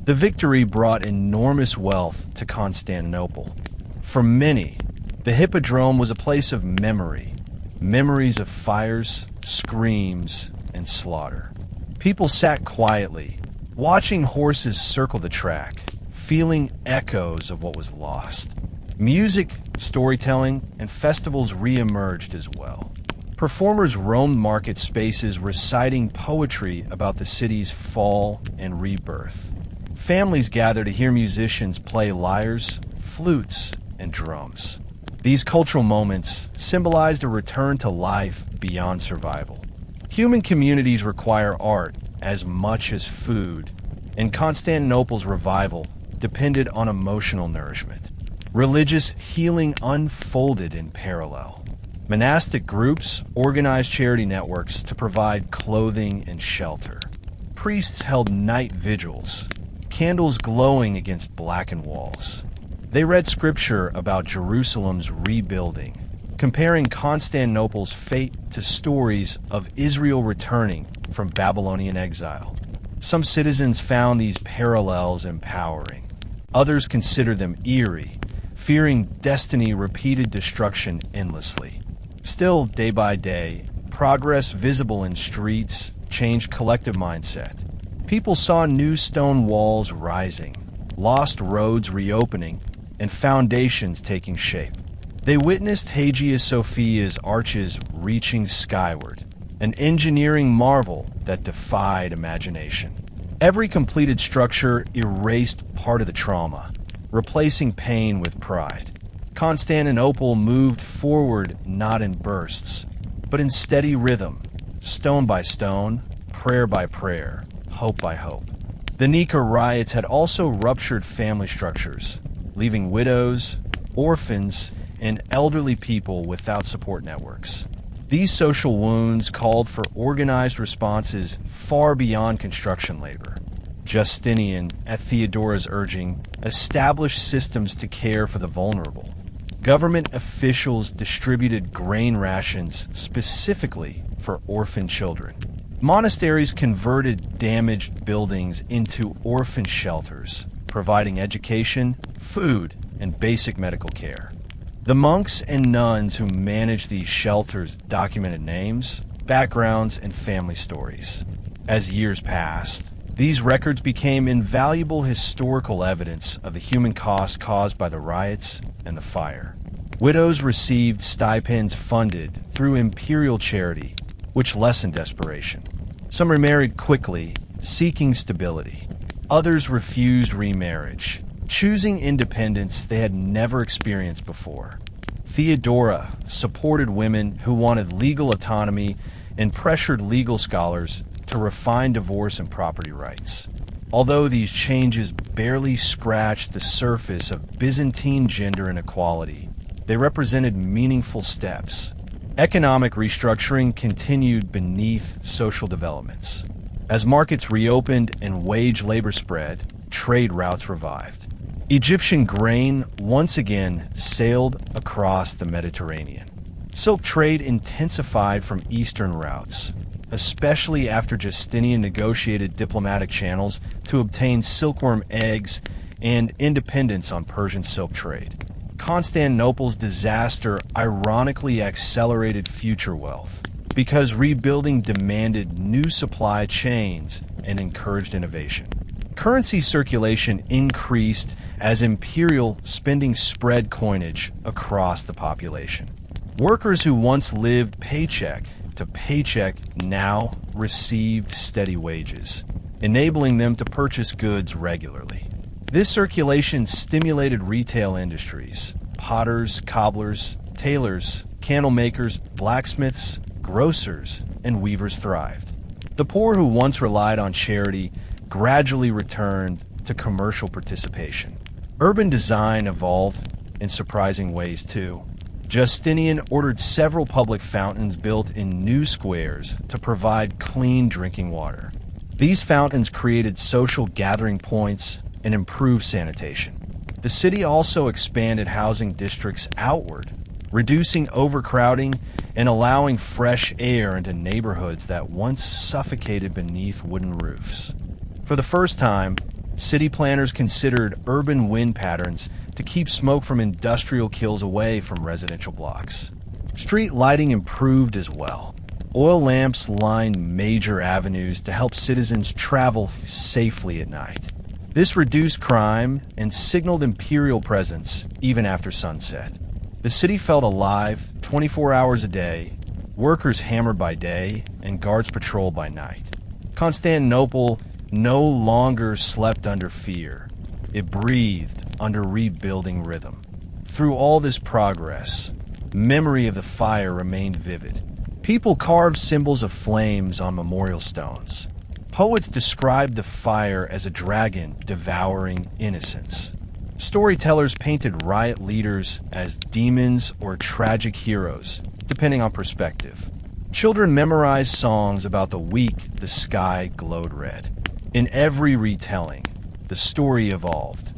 Speaker 1: The victory brought enormous wealth to Constantinople. For many, the hippodrome was a place of memory, memories of fires, screams, and slaughter. People sat quietly, watching horses circle the track, feeling echoes of what was lost. Music storytelling, and festivals re-emerged as well. Performers roamed market spaces reciting poetry about the city's fall and rebirth. Families gathered to hear musicians play lyres, flutes, and drums. These cultural moments symbolized a return to life beyond survival. Human communities require art as much as food, and Constantinople's revival depended on emotional nourishment. Religious healing unfolded in parallel. Monastic groups organized charity networks to provide clothing and shelter. Priests held night vigils, candles glowing against blackened walls. They read scripture about Jerusalem's rebuilding, comparing Constantinople's fate to stories of Israel returning from Babylonian exile. Some citizens found these parallels empowering. Others considered them eerie, fearing destiny repeated destruction endlessly. Still, day by day, progress visible in streets changed collective mindset. People saw new stone walls rising, lost roads reopening, and foundations taking shape. They witnessed Hagia Sophia's arches reaching skyward, an engineering marvel that defied imagination. Every completed structure erased part of the trauma, replacing pain with pride. Constantinople moved forward not in bursts, but in steady rhythm, stone by stone, prayer by prayer, hope by hope. The Nika Riots had also ruptured family structures, leaving widows, orphans, and elderly people without support networks. These social wounds called for organized responses far beyond construction labor. Justinian, at Theodora's urging, established systems to care for the vulnerable. Government officials distributed grain rations specifically for orphan children. Monasteries converted damaged buildings into orphan shelters, providing education, food, and basic medical care. The monks and nuns who managed these shelters documented names, backgrounds, and family stories. As years passed, these records became invaluable historical evidence of the human cost caused by the riots and the fire. Widows received stipends funded through imperial charity, which lessened desperation. Some remarried quickly, seeking stability. Others refused remarriage, choosing independence they had never experienced before. Theodora supported women who wanted legal autonomy and pressured legal scholars to refine divorce and property rights. Although these changes barely scratched the surface of Byzantine gender inequality, they represented meaningful steps. Economic restructuring continued beneath social developments. As markets reopened and wage labor spread, trade routes revived. Egyptian grain once again sailed across the Mediterranean. Silk trade intensified from eastern routes, especially after Justinian negotiated diplomatic channels to obtain silkworm eggs and independence on Persian silk trade. Constantinople's disaster ironically accelerated future wealth because rebuilding demanded new supply chains and encouraged innovation. Currency circulation increased as imperial spending spread coinage across the population. Workers who once lived paycheck to paycheck now received steady wages, enabling them to purchase goods regularly. This circulation stimulated retail industries. Potters, cobblers, tailors, candle makers, blacksmiths, grocers, and weavers thrived. The poor who once relied on charity gradually returned to commercial participation. Urban design evolved in surprising ways too. Justinian ordered several public fountains built in new squares to provide clean drinking water. These fountains created social gathering points and improved sanitation. The city also expanded housing districts outward, reducing overcrowding and allowing fresh air into neighborhoods that once suffocated beneath wooden roofs. For the first time, city planners considered urban wind patterns to keep smoke from industrial kills away from residential blocks. Street lighting improved as well. Oil lamps lined major avenues to help citizens travel safely at night. This reduced crime and signaled imperial presence even after sunset. The city felt alive 24 hours a day, workers hammered by day, and guards patrolled by night. Constantinople no longer slept under fear. It breathed under rebuilding rhythm. Through all this progress, memory of the fire remained vivid. People carved symbols of flames on memorial stones. Poets described the fire as a dragon devouring innocence. Storytellers painted riot leaders as demons or tragic heroes, depending on perspective. Children memorized songs about the week the sky glowed red. In every retelling, the story evolved.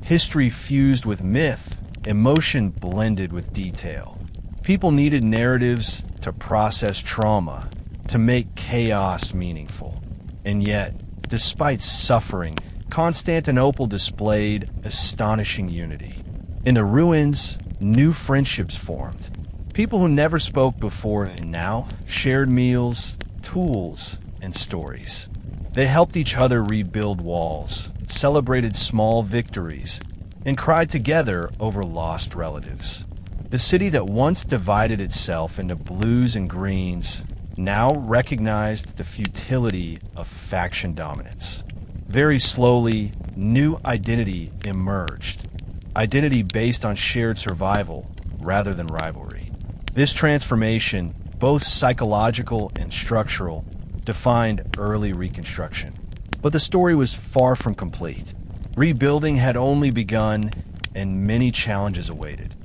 Speaker 1: History fused with myth, emotion blended with detail. People needed narratives to process trauma, to make chaos meaningful. And yet, despite suffering, Constantinople displayed astonishing unity. In the ruins, new friendships formed. People who never spoke before and now shared meals, tools, and stories. They helped each other rebuild walls, celebrated small victories, and cried together over lost relatives. The city that once divided itself into blues and greens now recognized the futility of faction dominance. Very slowly, new identity emerged. Identity based on shared survival rather than rivalry. This transformation, both psychological and structural, defined early reconstruction. But the story was far from complete. Rebuilding had only begun, and many challenges awaited.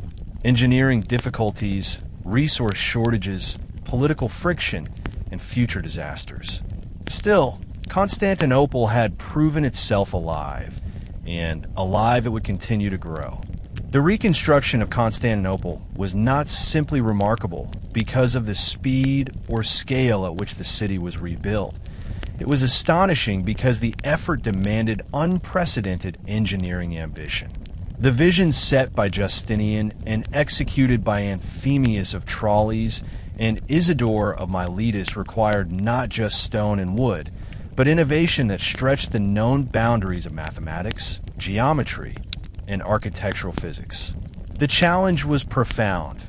Speaker 1: Engineering difficulties, resource shortages, political friction, and future disasters. Still, Constantinople had proven itself alive, and alive it would continue to grow. The reconstruction of Constantinople was not simply remarkable because of the speed or scale at which the city was rebuilt. It was astonishing because the effort demanded unprecedented engineering ambition. The vision set by Justinian and executed by Anthemius of Tralles and Isidore of Miletus required not just stone and wood, but innovation that stretched the known boundaries of mathematics, geometry, and architectural physics. The challenge was profound.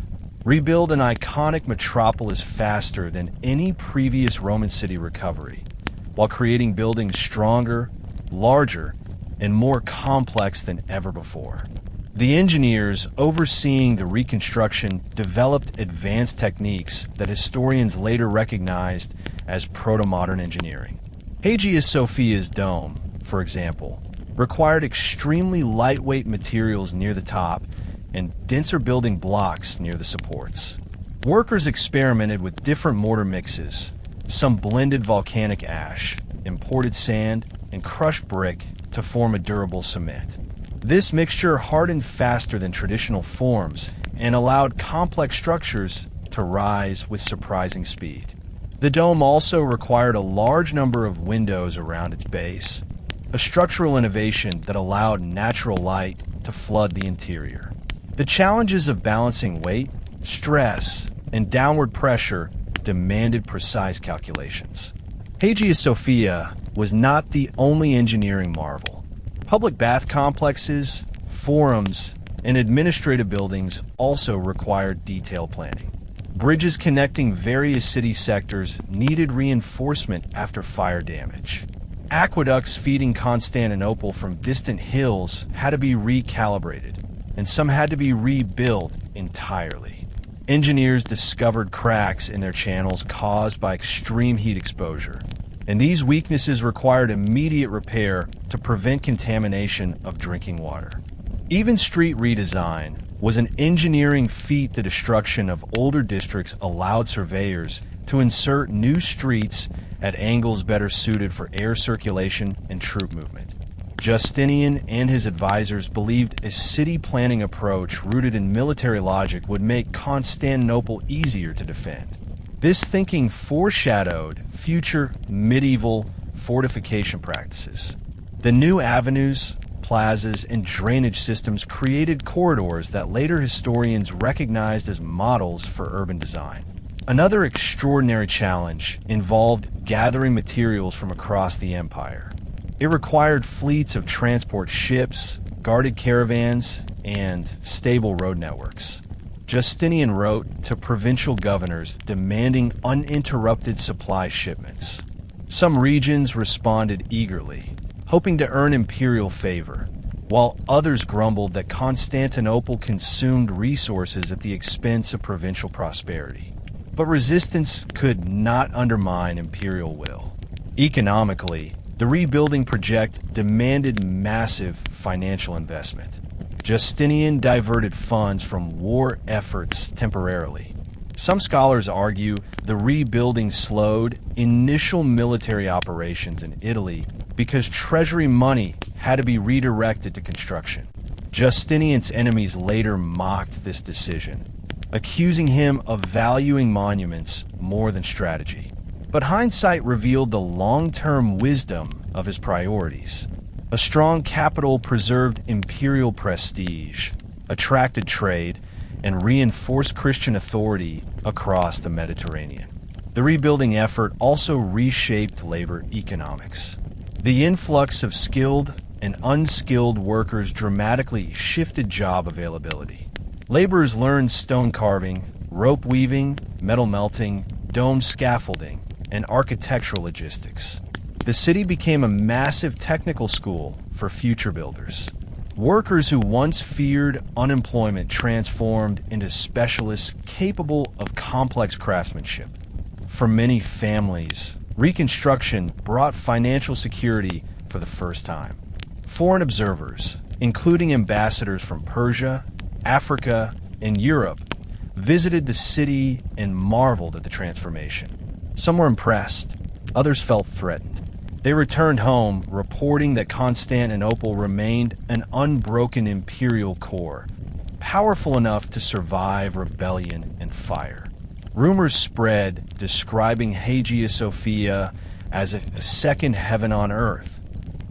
Speaker 1: Rebuild an iconic metropolis faster than any previous Roman city recovery, while creating buildings stronger, larger, and more complex than ever before. The engineers overseeing the reconstruction developed advanced techniques that historians later recognized as proto-modern engineering. Hagia Sophia's dome, for example, required extremely lightweight materials near the top and denser building blocks near the supports. Workers experimented with different mortar mixes. Some blended volcanic ash, imported sand, and crushed brick to form a durable cement. This mixture hardened faster than traditional forms and allowed complex structures to rise with surprising speed. The dome also required a large number of windows around its base, a structural innovation that allowed natural light to flood the interior. The challenges of balancing weight, stress, and downward pressure demanded precise calculations. Hagia Sophia was not the only engineering marvel. Public bath complexes, forums, and administrative buildings also required detailed planning. Bridges connecting various city sectors needed reinforcement after fire damage. Aqueducts feeding Constantinople from distant hills had to be recalibrated, and some had to be rebuilt entirely. Engineers discovered cracks in their channels caused by extreme heat exposure, and these weaknesses required immediate repair to prevent contamination of drinking water. Even street redesign was an engineering feat. The destruction of older districts allowed surveyors to insert new streets at angles better suited for air circulation and troop movement. Justinian and his advisors believed a city planning approach rooted in military logic would make Constantinople easier to defend. This thinking foreshadowed future medieval fortification practices. The new avenues, plazas, and drainage systems created corridors that later historians recognized as models for urban design. Another extraordinary challenge involved gathering materials from across the empire. It required fleets of transport ships, guarded caravans, and stable road networks. Justinian wrote to provincial governors demanding uninterrupted supply shipments. Some regions responded eagerly, hoping to earn imperial favor, while others grumbled that Constantinople consumed resources at the expense of provincial prosperity. But resistance could not undermine imperial will. Economically, the rebuilding project demanded massive financial investment. Justinian diverted funds from war efforts temporarily. Some scholars argue the rebuilding slowed initial military operations in Italy because treasury money had to be redirected to construction. Justinian's enemies later mocked this decision, accusing him of valuing monuments more than strategy. But hindsight revealed the long-term wisdom of his priorities. A strong capital preserved imperial prestige, attracted trade, and reinforced Christian authority across the Mediterranean. The rebuilding effort also reshaped labor economics. The influx of skilled and unskilled workers dramatically shifted job availability. Laborers learned stone carving, rope weaving, metal melting, dome scaffolding, and architectural logistics. The city became a massive technical school for future builders. Workers who once feared unemployment transformed into specialists capable of complex craftsmanship. For many families, reconstruction brought financial security for the first time. Foreign observers, including ambassadors from Persia, Africa, and Europe, visited the city and marveled at the transformation. Some were impressed, others felt threatened. They returned home, reporting that Constantinople remained an unbroken imperial core, powerful enough to survive rebellion and fire. Rumors spread describing Hagia Sophia as a second heaven on earth,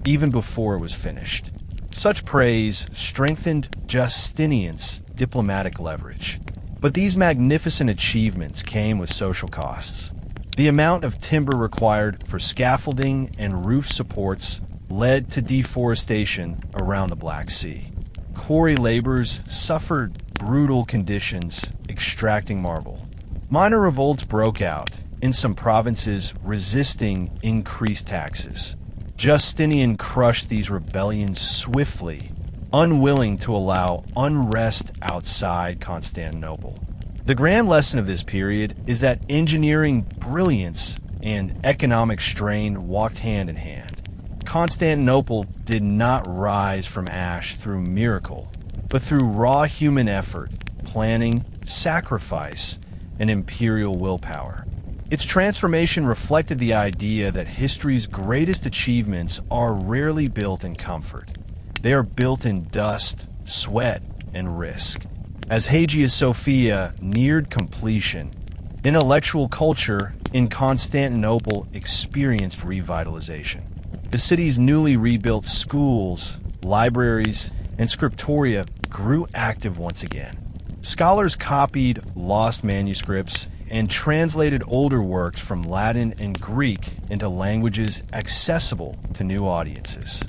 Speaker 1: even before it was finished. Such praise strengthened Justinian's diplomatic leverage. But these magnificent achievements came with social costs. The amount of timber required for scaffolding and roof supports led to deforestation around the Black Sea. Quarry laborers suffered brutal conditions extracting marble. Minor revolts broke out in some provinces resisting increased taxes. Justinian crushed these rebellions swiftly, unwilling to allow unrest outside Constantinople. The grand lesson of this period is that engineering brilliance and economic strain walked hand in hand. Constantinople did not rise from ash through miracle, but through raw human effort, planning, sacrifice, and imperial willpower. Its transformation reflected the idea that history's greatest achievements are rarely built in comfort. They are built in dust, sweat, and risk. As Hagia Sophia neared completion, intellectual culture in Constantinople experienced revitalization. The city's newly rebuilt schools, libraries, and scriptoria grew active once again. Scholars copied lost manuscripts and translated older works from Latin and Greek into languages accessible to new audiences.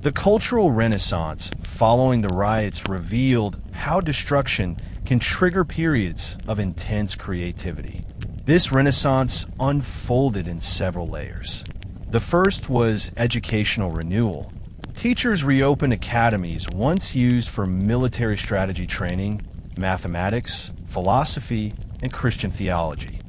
Speaker 1: The cultural renaissance following the riots revealed how destruction can trigger periods of intense creativity. This renaissance unfolded in several layers. The first was educational renewal. Teachers reopened academies once used for military strategy training, mathematics, philosophy, and Christian theology.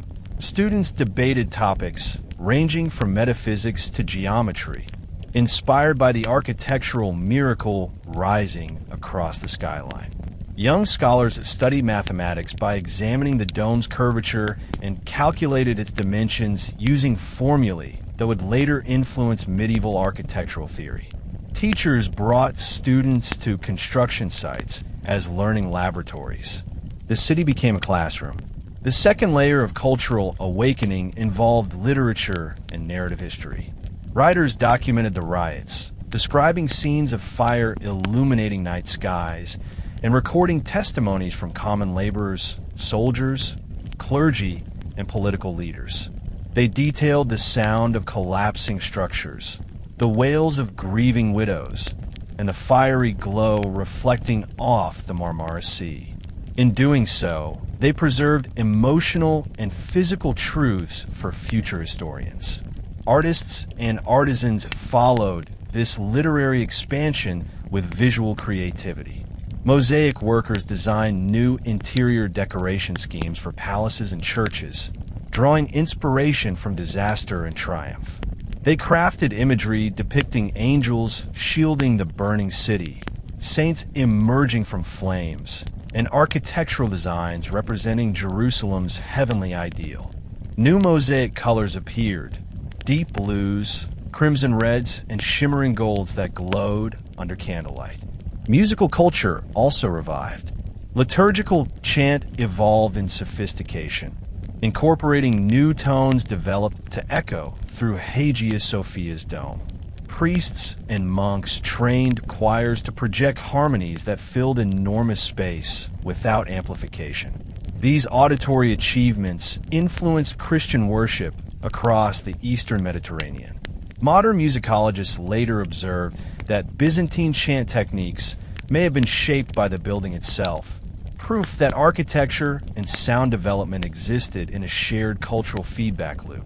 Speaker 1: Students debated topics ranging from metaphysics to geometry, inspired by the architectural miracle rising across the skyline. Young scholars studied mathematics by examining the dome's curvature and calculated its dimensions using formulae that would later influence medieval architectural theory. Teachers brought students to construction sites as learning laboratories. The city became a classroom. The second layer of cultural awakening involved literature and narrative history. Writers documented the riots, describing scenes of fire illuminating night skies, and recording testimonies from common laborers, soldiers, clergy, and political leaders. They detailed the sound of collapsing structures, the wails of grieving widows, and the fiery glow reflecting off the Marmara Sea. In doing so, they preserved emotional and physical truths for future historians. Artists and artisans followed this literary expansion with visual creativity. Mosaic workers designed new interior decoration schemes for palaces and churches, drawing inspiration from disaster and triumph. They crafted imagery depicting angels shielding the burning city, saints emerging from flames, and architectural designs representing Jerusalem's heavenly ideal. New mosaic colors appeared: deep blues, crimson reds, and shimmering golds that glowed under candlelight. Musical culture also revived. Liturgical chant evolved in sophistication, incorporating new tones developed to echo through Hagia Sophia's dome. Priests and monks trained choirs to project harmonies that filled enormous space without amplification. These auditory achievements influenced Christian worship across the Eastern Mediterranean. Modern musicologists later observed that Byzantine chant techniques may have been shaped by the building itself, proof that architecture and sound development existed in a shared cultural feedback loop.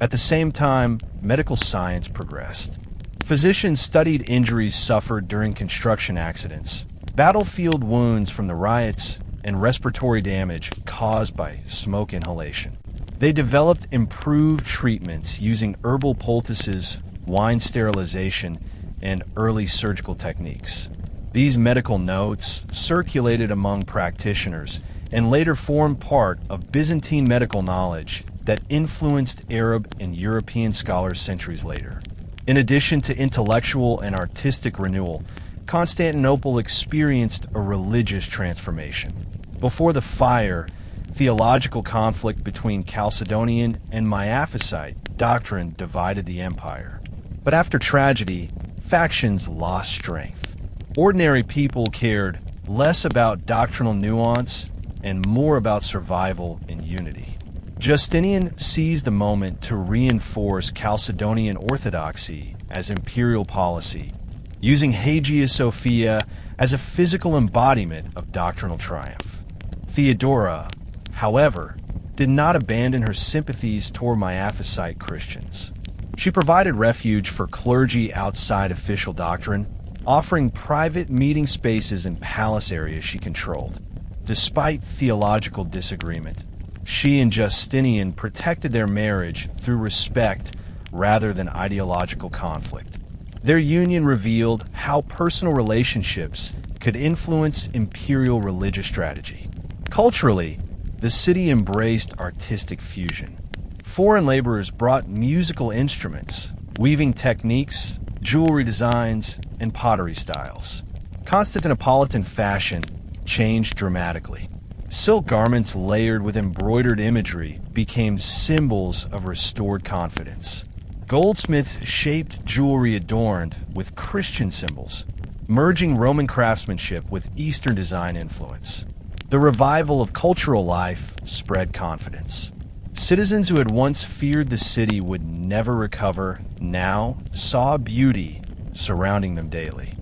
Speaker 1: At the same time, medical science progressed. Physicians studied injuries suffered during construction accidents, battlefield wounds from the riots, and respiratory damage caused by smoke inhalation. They developed improved treatments using herbal poultices, wine sterilization, and early surgical techniques. These medical notes circulated among practitioners and later formed part of Byzantine medical knowledge that influenced Arab and European scholars centuries later. In addition to intellectual and artistic renewal, Constantinople experienced a religious transformation. Before the fire, theological conflict between Chalcedonian and Miaphysite doctrine divided the empire. But after tragedy, factions lost strength. Ordinary people cared less about doctrinal nuance and more about survival and unity. Justinian seized the moment to reinforce Chalcedonian orthodoxy as imperial policy, using Hagia Sophia as a physical embodiment of doctrinal triumph. Theodora, however, did not abandon her sympathies toward Miaphysite Christians. She provided refuge for clergy outside official doctrine, offering private meeting spaces in palace areas she controlled. Despite theological disagreement, she and Justinian protected their marriage through respect rather than ideological conflict. Their union revealed how personal relationships could influence imperial religious strategy. Culturally, the city embraced artistic fusion. Foreign laborers brought musical instruments, weaving techniques, jewelry designs, and pottery styles. Constantinopolitan fashion changed dramatically. Silk garments layered with embroidered imagery became symbols of restored confidence. Goldsmith-shaped jewelry adorned with Christian symbols, merging Roman craftsmanship with Eastern design influence. The revival of cultural life spread confidence. Citizens who had once feared the city would never recover now saw beauty surrounding them daily.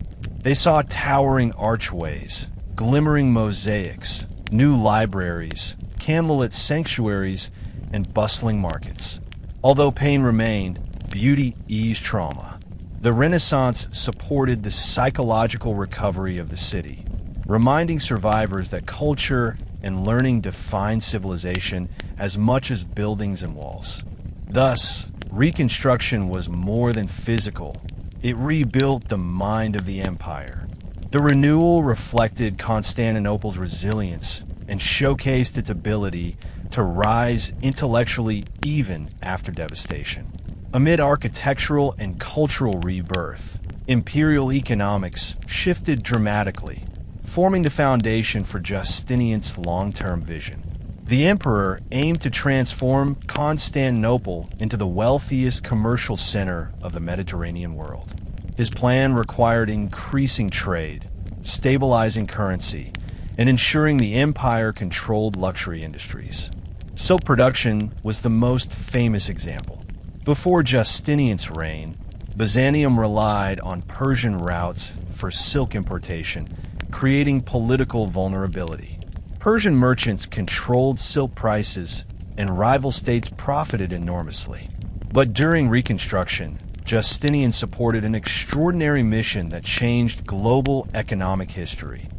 Speaker 1: They saw towering archways, glimmering mosaics, new libraries, candlelit sanctuaries, and bustling markets. Although pain remained, beauty eased trauma. The Renaissance supported the psychological recovery of the city, reminding survivors that culture and learning define civilization as much as buildings and walls. Thus, Reconstruction was more than physical. It rebuilt the mind of the empire. The renewal reflected Constantinople's resilience and showcased its ability to rise intellectually even after devastation. Amid architectural and cultural rebirth, imperial economics shifted dramatically, forming the foundation for Justinian's long-term vision. The emperor aimed to transform Constantinople into the wealthiest commercial center of the Mediterranean world. His plan required increasing trade, stabilizing currency, and ensuring the empire controlled luxury industries. Silk production was the most famous example. Before Justinian's reign, Byzantium relied on Persian routes for silk importation, creating political vulnerability. Persian merchants controlled silk prices, and rival states profited enormously. But during Reconstruction, Justinian supported an extraordinary mission that changed global economic history.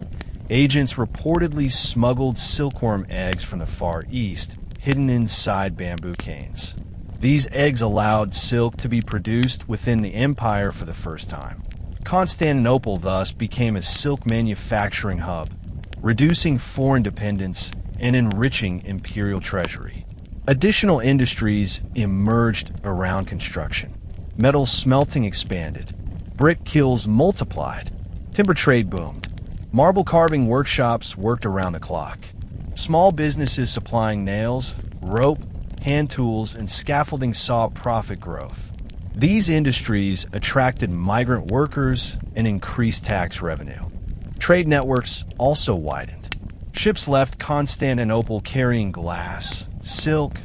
Speaker 1: Agents reportedly smuggled silkworm eggs from the Far East, hidden inside bamboo canes. These eggs allowed silk to be produced within the empire for the first time. Constantinople thus became a silk manufacturing hub, reducing foreign dependence and enriching imperial treasury. Additional industries emerged around construction. Metal smelting expanded. Brick kilns multiplied. Timber trade boomed. Marble carving workshops worked around the clock. Small businesses supplying nails, rope, hand tools, and scaffolding saw profit growth. These industries attracted migrant workers and increased tax revenue. Trade networks also widened. Ships left Constantinople carrying glass, silk,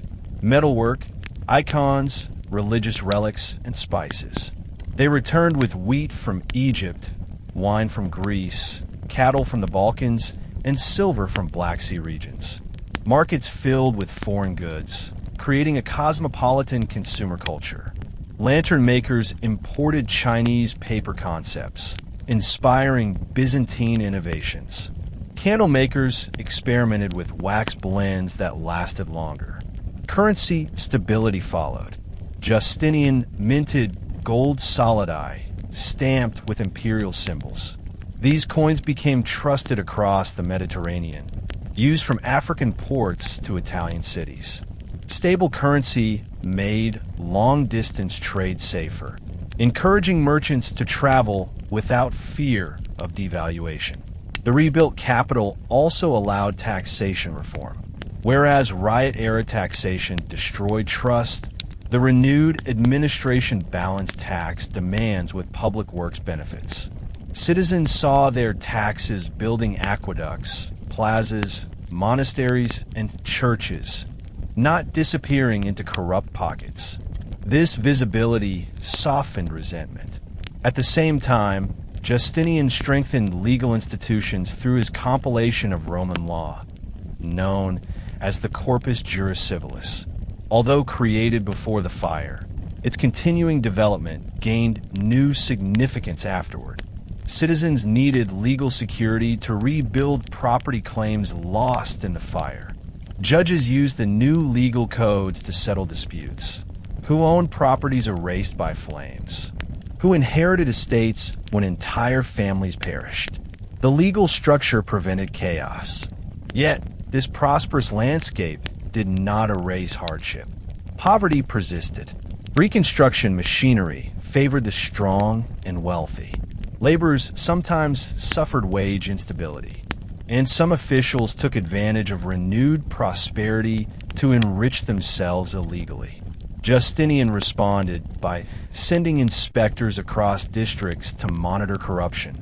Speaker 1: metalwork, icons, religious relics, and spices. They returned with wheat from Egypt, wine from Greece, cattle from the Balkans, and silver from Black Sea regions. Markets filled with foreign goods, creating a cosmopolitan consumer culture. Lantern makers imported Chinese paper concepts, inspiring Byzantine innovations. Candle makers experimented with wax blends that lasted longer. Currency stability followed. Justinian minted gold solidi, stamped with imperial symbols. These coins became trusted across the Mediterranean, used from African ports to Italian cities. Stable currency made long-distance trade safer, encouraging merchants to travel without fear of devaluation. The rebuilt capital also allowed taxation reform. Whereas riot-era taxation destroyed trust, the renewed administration balanced tax demands with public works benefits. Citizens saw their taxes building aqueducts, plazas, monasteries, and churches, not disappearing into corrupt pockets. This visibility softened resentment. At the same time, Justinian strengthened legal institutions through his compilation of Roman law, known as the Corpus Juris Civilis. Although created before the fire, its continuing development gained new significance afterward. Citizens needed legal security to rebuild property claims lost in the fire. Judges used the new legal codes to settle disputes. Who owned properties erased by flames? Who inherited estates when entire families perished? The legal structure prevented chaos. Yet, this prosperous landscape did not erase hardship. Poverty persisted. Reconstruction machinery favored the strong and wealthy. Laborers sometimes suffered wage instability, and some officials took advantage of renewed prosperity to enrich themselves illegally. Justinian responded by sending inspectors across districts to monitor corruption.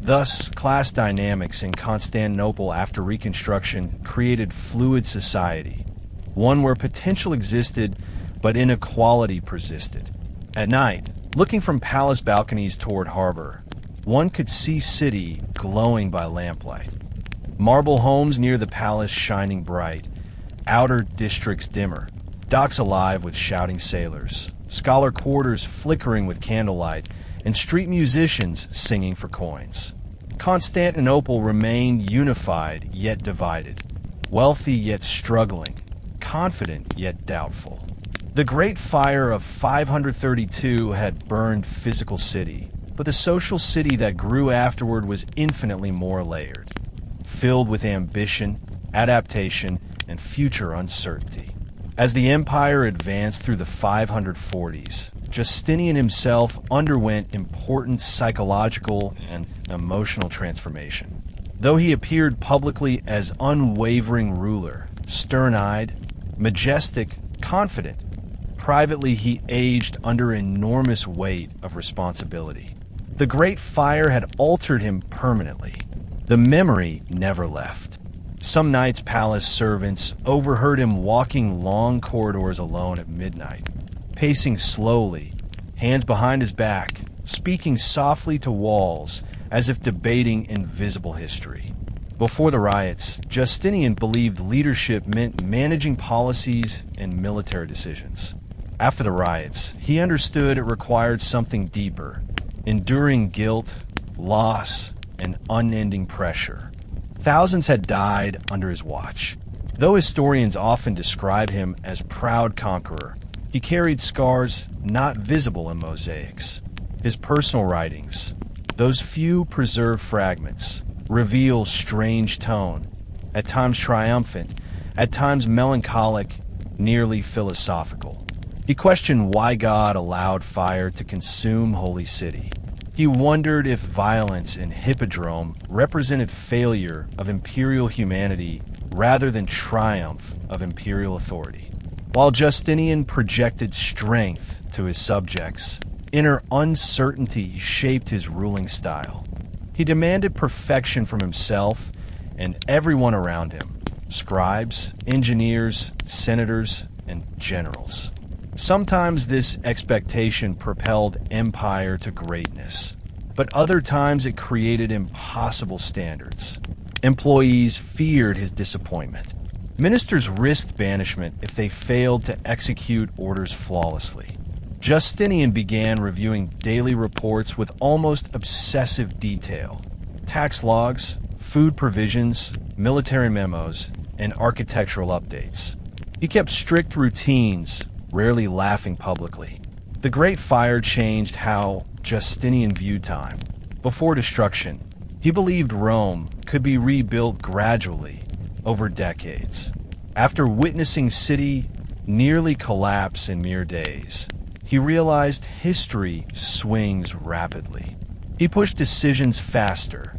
Speaker 1: Thus, class dynamics in Constantinople after Reconstruction created fluid society, one where potential existed but inequality persisted. At night, looking from palace balconies toward harbor, one could see city glowing by lamplight. Marble homes near the palace shining bright, outer districts dimmer, docks alive with shouting sailors, scholar quarters flickering with candlelight, and street musicians singing for coins. Constantinople remained unified yet divided, wealthy yet struggling, confident yet doubtful. The Great Fire of 532 had burned physical city, but the social city that grew afterward was infinitely more layered, filled with ambition, adaptation, and future uncertainty. As the empire advanced through the 540s, Justinian himself underwent important psychological and emotional transformation. Though he appeared publicly as unwavering ruler, stern-eyed, majestic, confident, privately he aged under enormous weight of responsibility. The Great Fire had altered him permanently. The memory never left. Some nights palace servants overheard him walking long corridors alone at midnight, pacing slowly, hands behind his back, speaking softly to walls as if debating invisible history. Before the riots, Justinian believed leadership meant managing policies and military decisions. After the riots, he understood it required something deeper, enduring guilt, loss, and unending pressure. Thousands had died under his watch. Though historians often describe him as proud conqueror, he carried scars not visible in mosaics. His personal writings, those few preserved fragments, reveal strange tone, at times triumphant, at times melancholic, nearly philosophical. He questioned why God allowed fire to consume Holy City. He wondered if violence in Hippodrome represented failure of imperial humanity rather than triumph of imperial authority. While Justinian projected strength to his subjects, inner uncertainty shaped his ruling style. He demanded perfection from himself and everyone around him: scribes, engineers, senators, and generals. Sometimes this expectation propelled empire to greatness, but other times it created impossible standards. Employees feared his disappointment. Ministers risked banishment if they failed to execute orders flawlessly. Justinian began reviewing daily reports with almost obsessive detail: tax logs, food provisions, military memos, and architectural updates. He kept strict routines, rarely laughing publicly. The Great Fire changed how Justinian viewed time. Before destruction, he believed Rome could be rebuilt gradually over decades. After witnessing city nearly collapse in mere days, he realized history swings rapidly. He pushed decisions faster.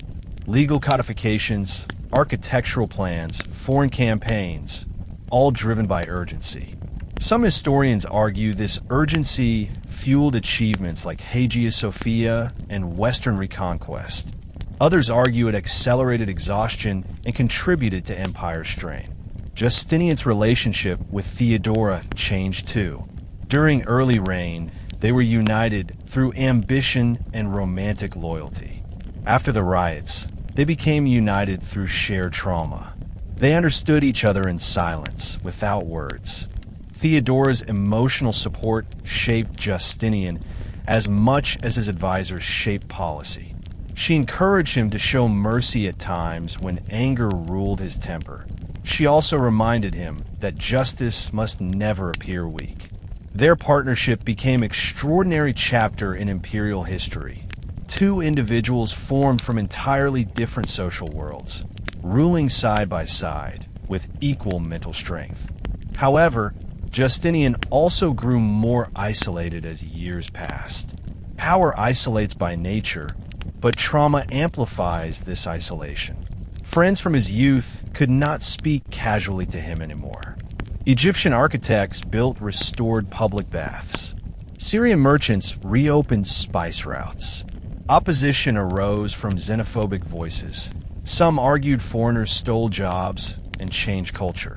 Speaker 1: Legal codifications, architectural plans, foreign campaigns, all driven by urgency. Some historians argue this urgency fueled achievements like Hagia Sophia and Western reconquest. Others argue it accelerated exhaustion and contributed to empire strain. Justinian's relationship with Theodora changed too. During early reign, they were united through ambition and romantic loyalty. After the riots, they became united through shared trauma. They understood each other in silence, without words. Theodora's emotional support shaped Justinian as much as his advisors shaped policy. She encouraged him to show mercy at times when anger ruled his temper. She also reminded him that justice must never appear weak. Their partnership became an extraordinary chapter in imperial history. Two individuals formed from entirely different social worlds, ruling side by side with equal mental strength. However, Justinian also grew more isolated as years passed. Power isolates by nature, but trauma amplifies this isolation. Friends from his youth could not speak casually to him anymore. Egyptian architects built restored public baths. Syrian merchants reopened spice routes. Opposition arose from xenophobic voices. Some argued foreigners stole jobs and changed culture.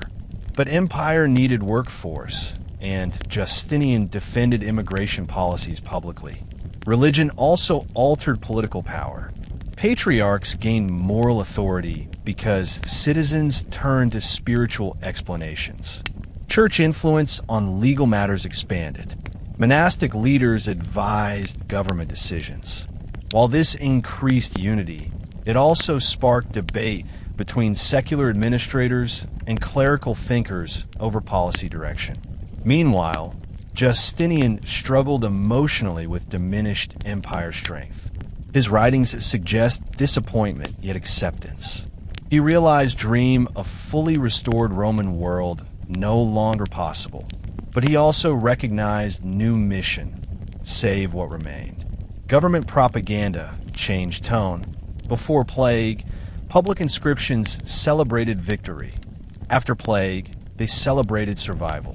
Speaker 1: But empire needed workforce, and Justinian defended immigration policies publicly. Religion also altered political power. Patriarchs gained moral authority because citizens turned to spiritual explanations. Church influence on legal matters expanded. Monastic leaders advised government decisions. While this increased unity, it also sparked debate between secular administrators and clerical thinkers over policy direction. Meanwhile, Justinian struggled emotionally with diminished empire strength. His writings suggest disappointment yet acceptance. He realized dream of fully restored Roman world no longer possible, but he also recognized new mission: save what remained. Government propaganda changed tone. Before plague, public inscriptions celebrated victory. After plague, they celebrated survival.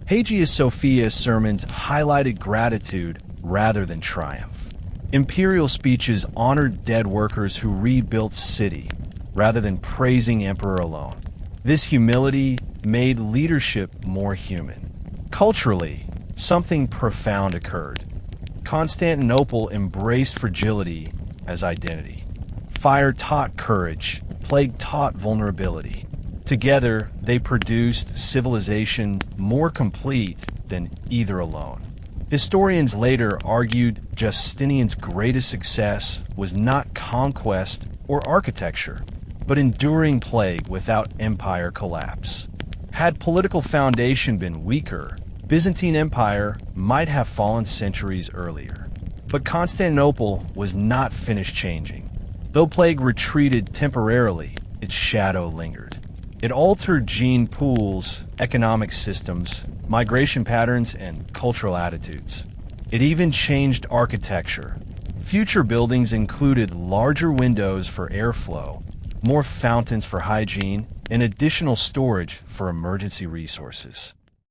Speaker 1: Hagia Sophia sermons highlighted gratitude rather than triumph. Imperial speeches honored dead workers who rebuilt city rather than praising emperor alone. This humility made leadership more human. Culturally, something profound occurred. Constantinople embraced fragility as identity. Fire taught courage, plague taught vulnerability. Together, they produced civilization more complete than either alone. Historians later argued Justinian's greatest success was not conquest or architecture, but enduring plague without empire collapse. Had political foundation been weaker, Byzantine Empire might have fallen centuries earlier. But Constantinople was not finished changing. Though plague retreated temporarily, its shadow lingered. It altered gene pools, economic systems, migration patterns, and cultural attitudes. It even changed architecture. Future buildings included larger windows for airflow, more fountains for hygiene, and additional storage for emergency resources.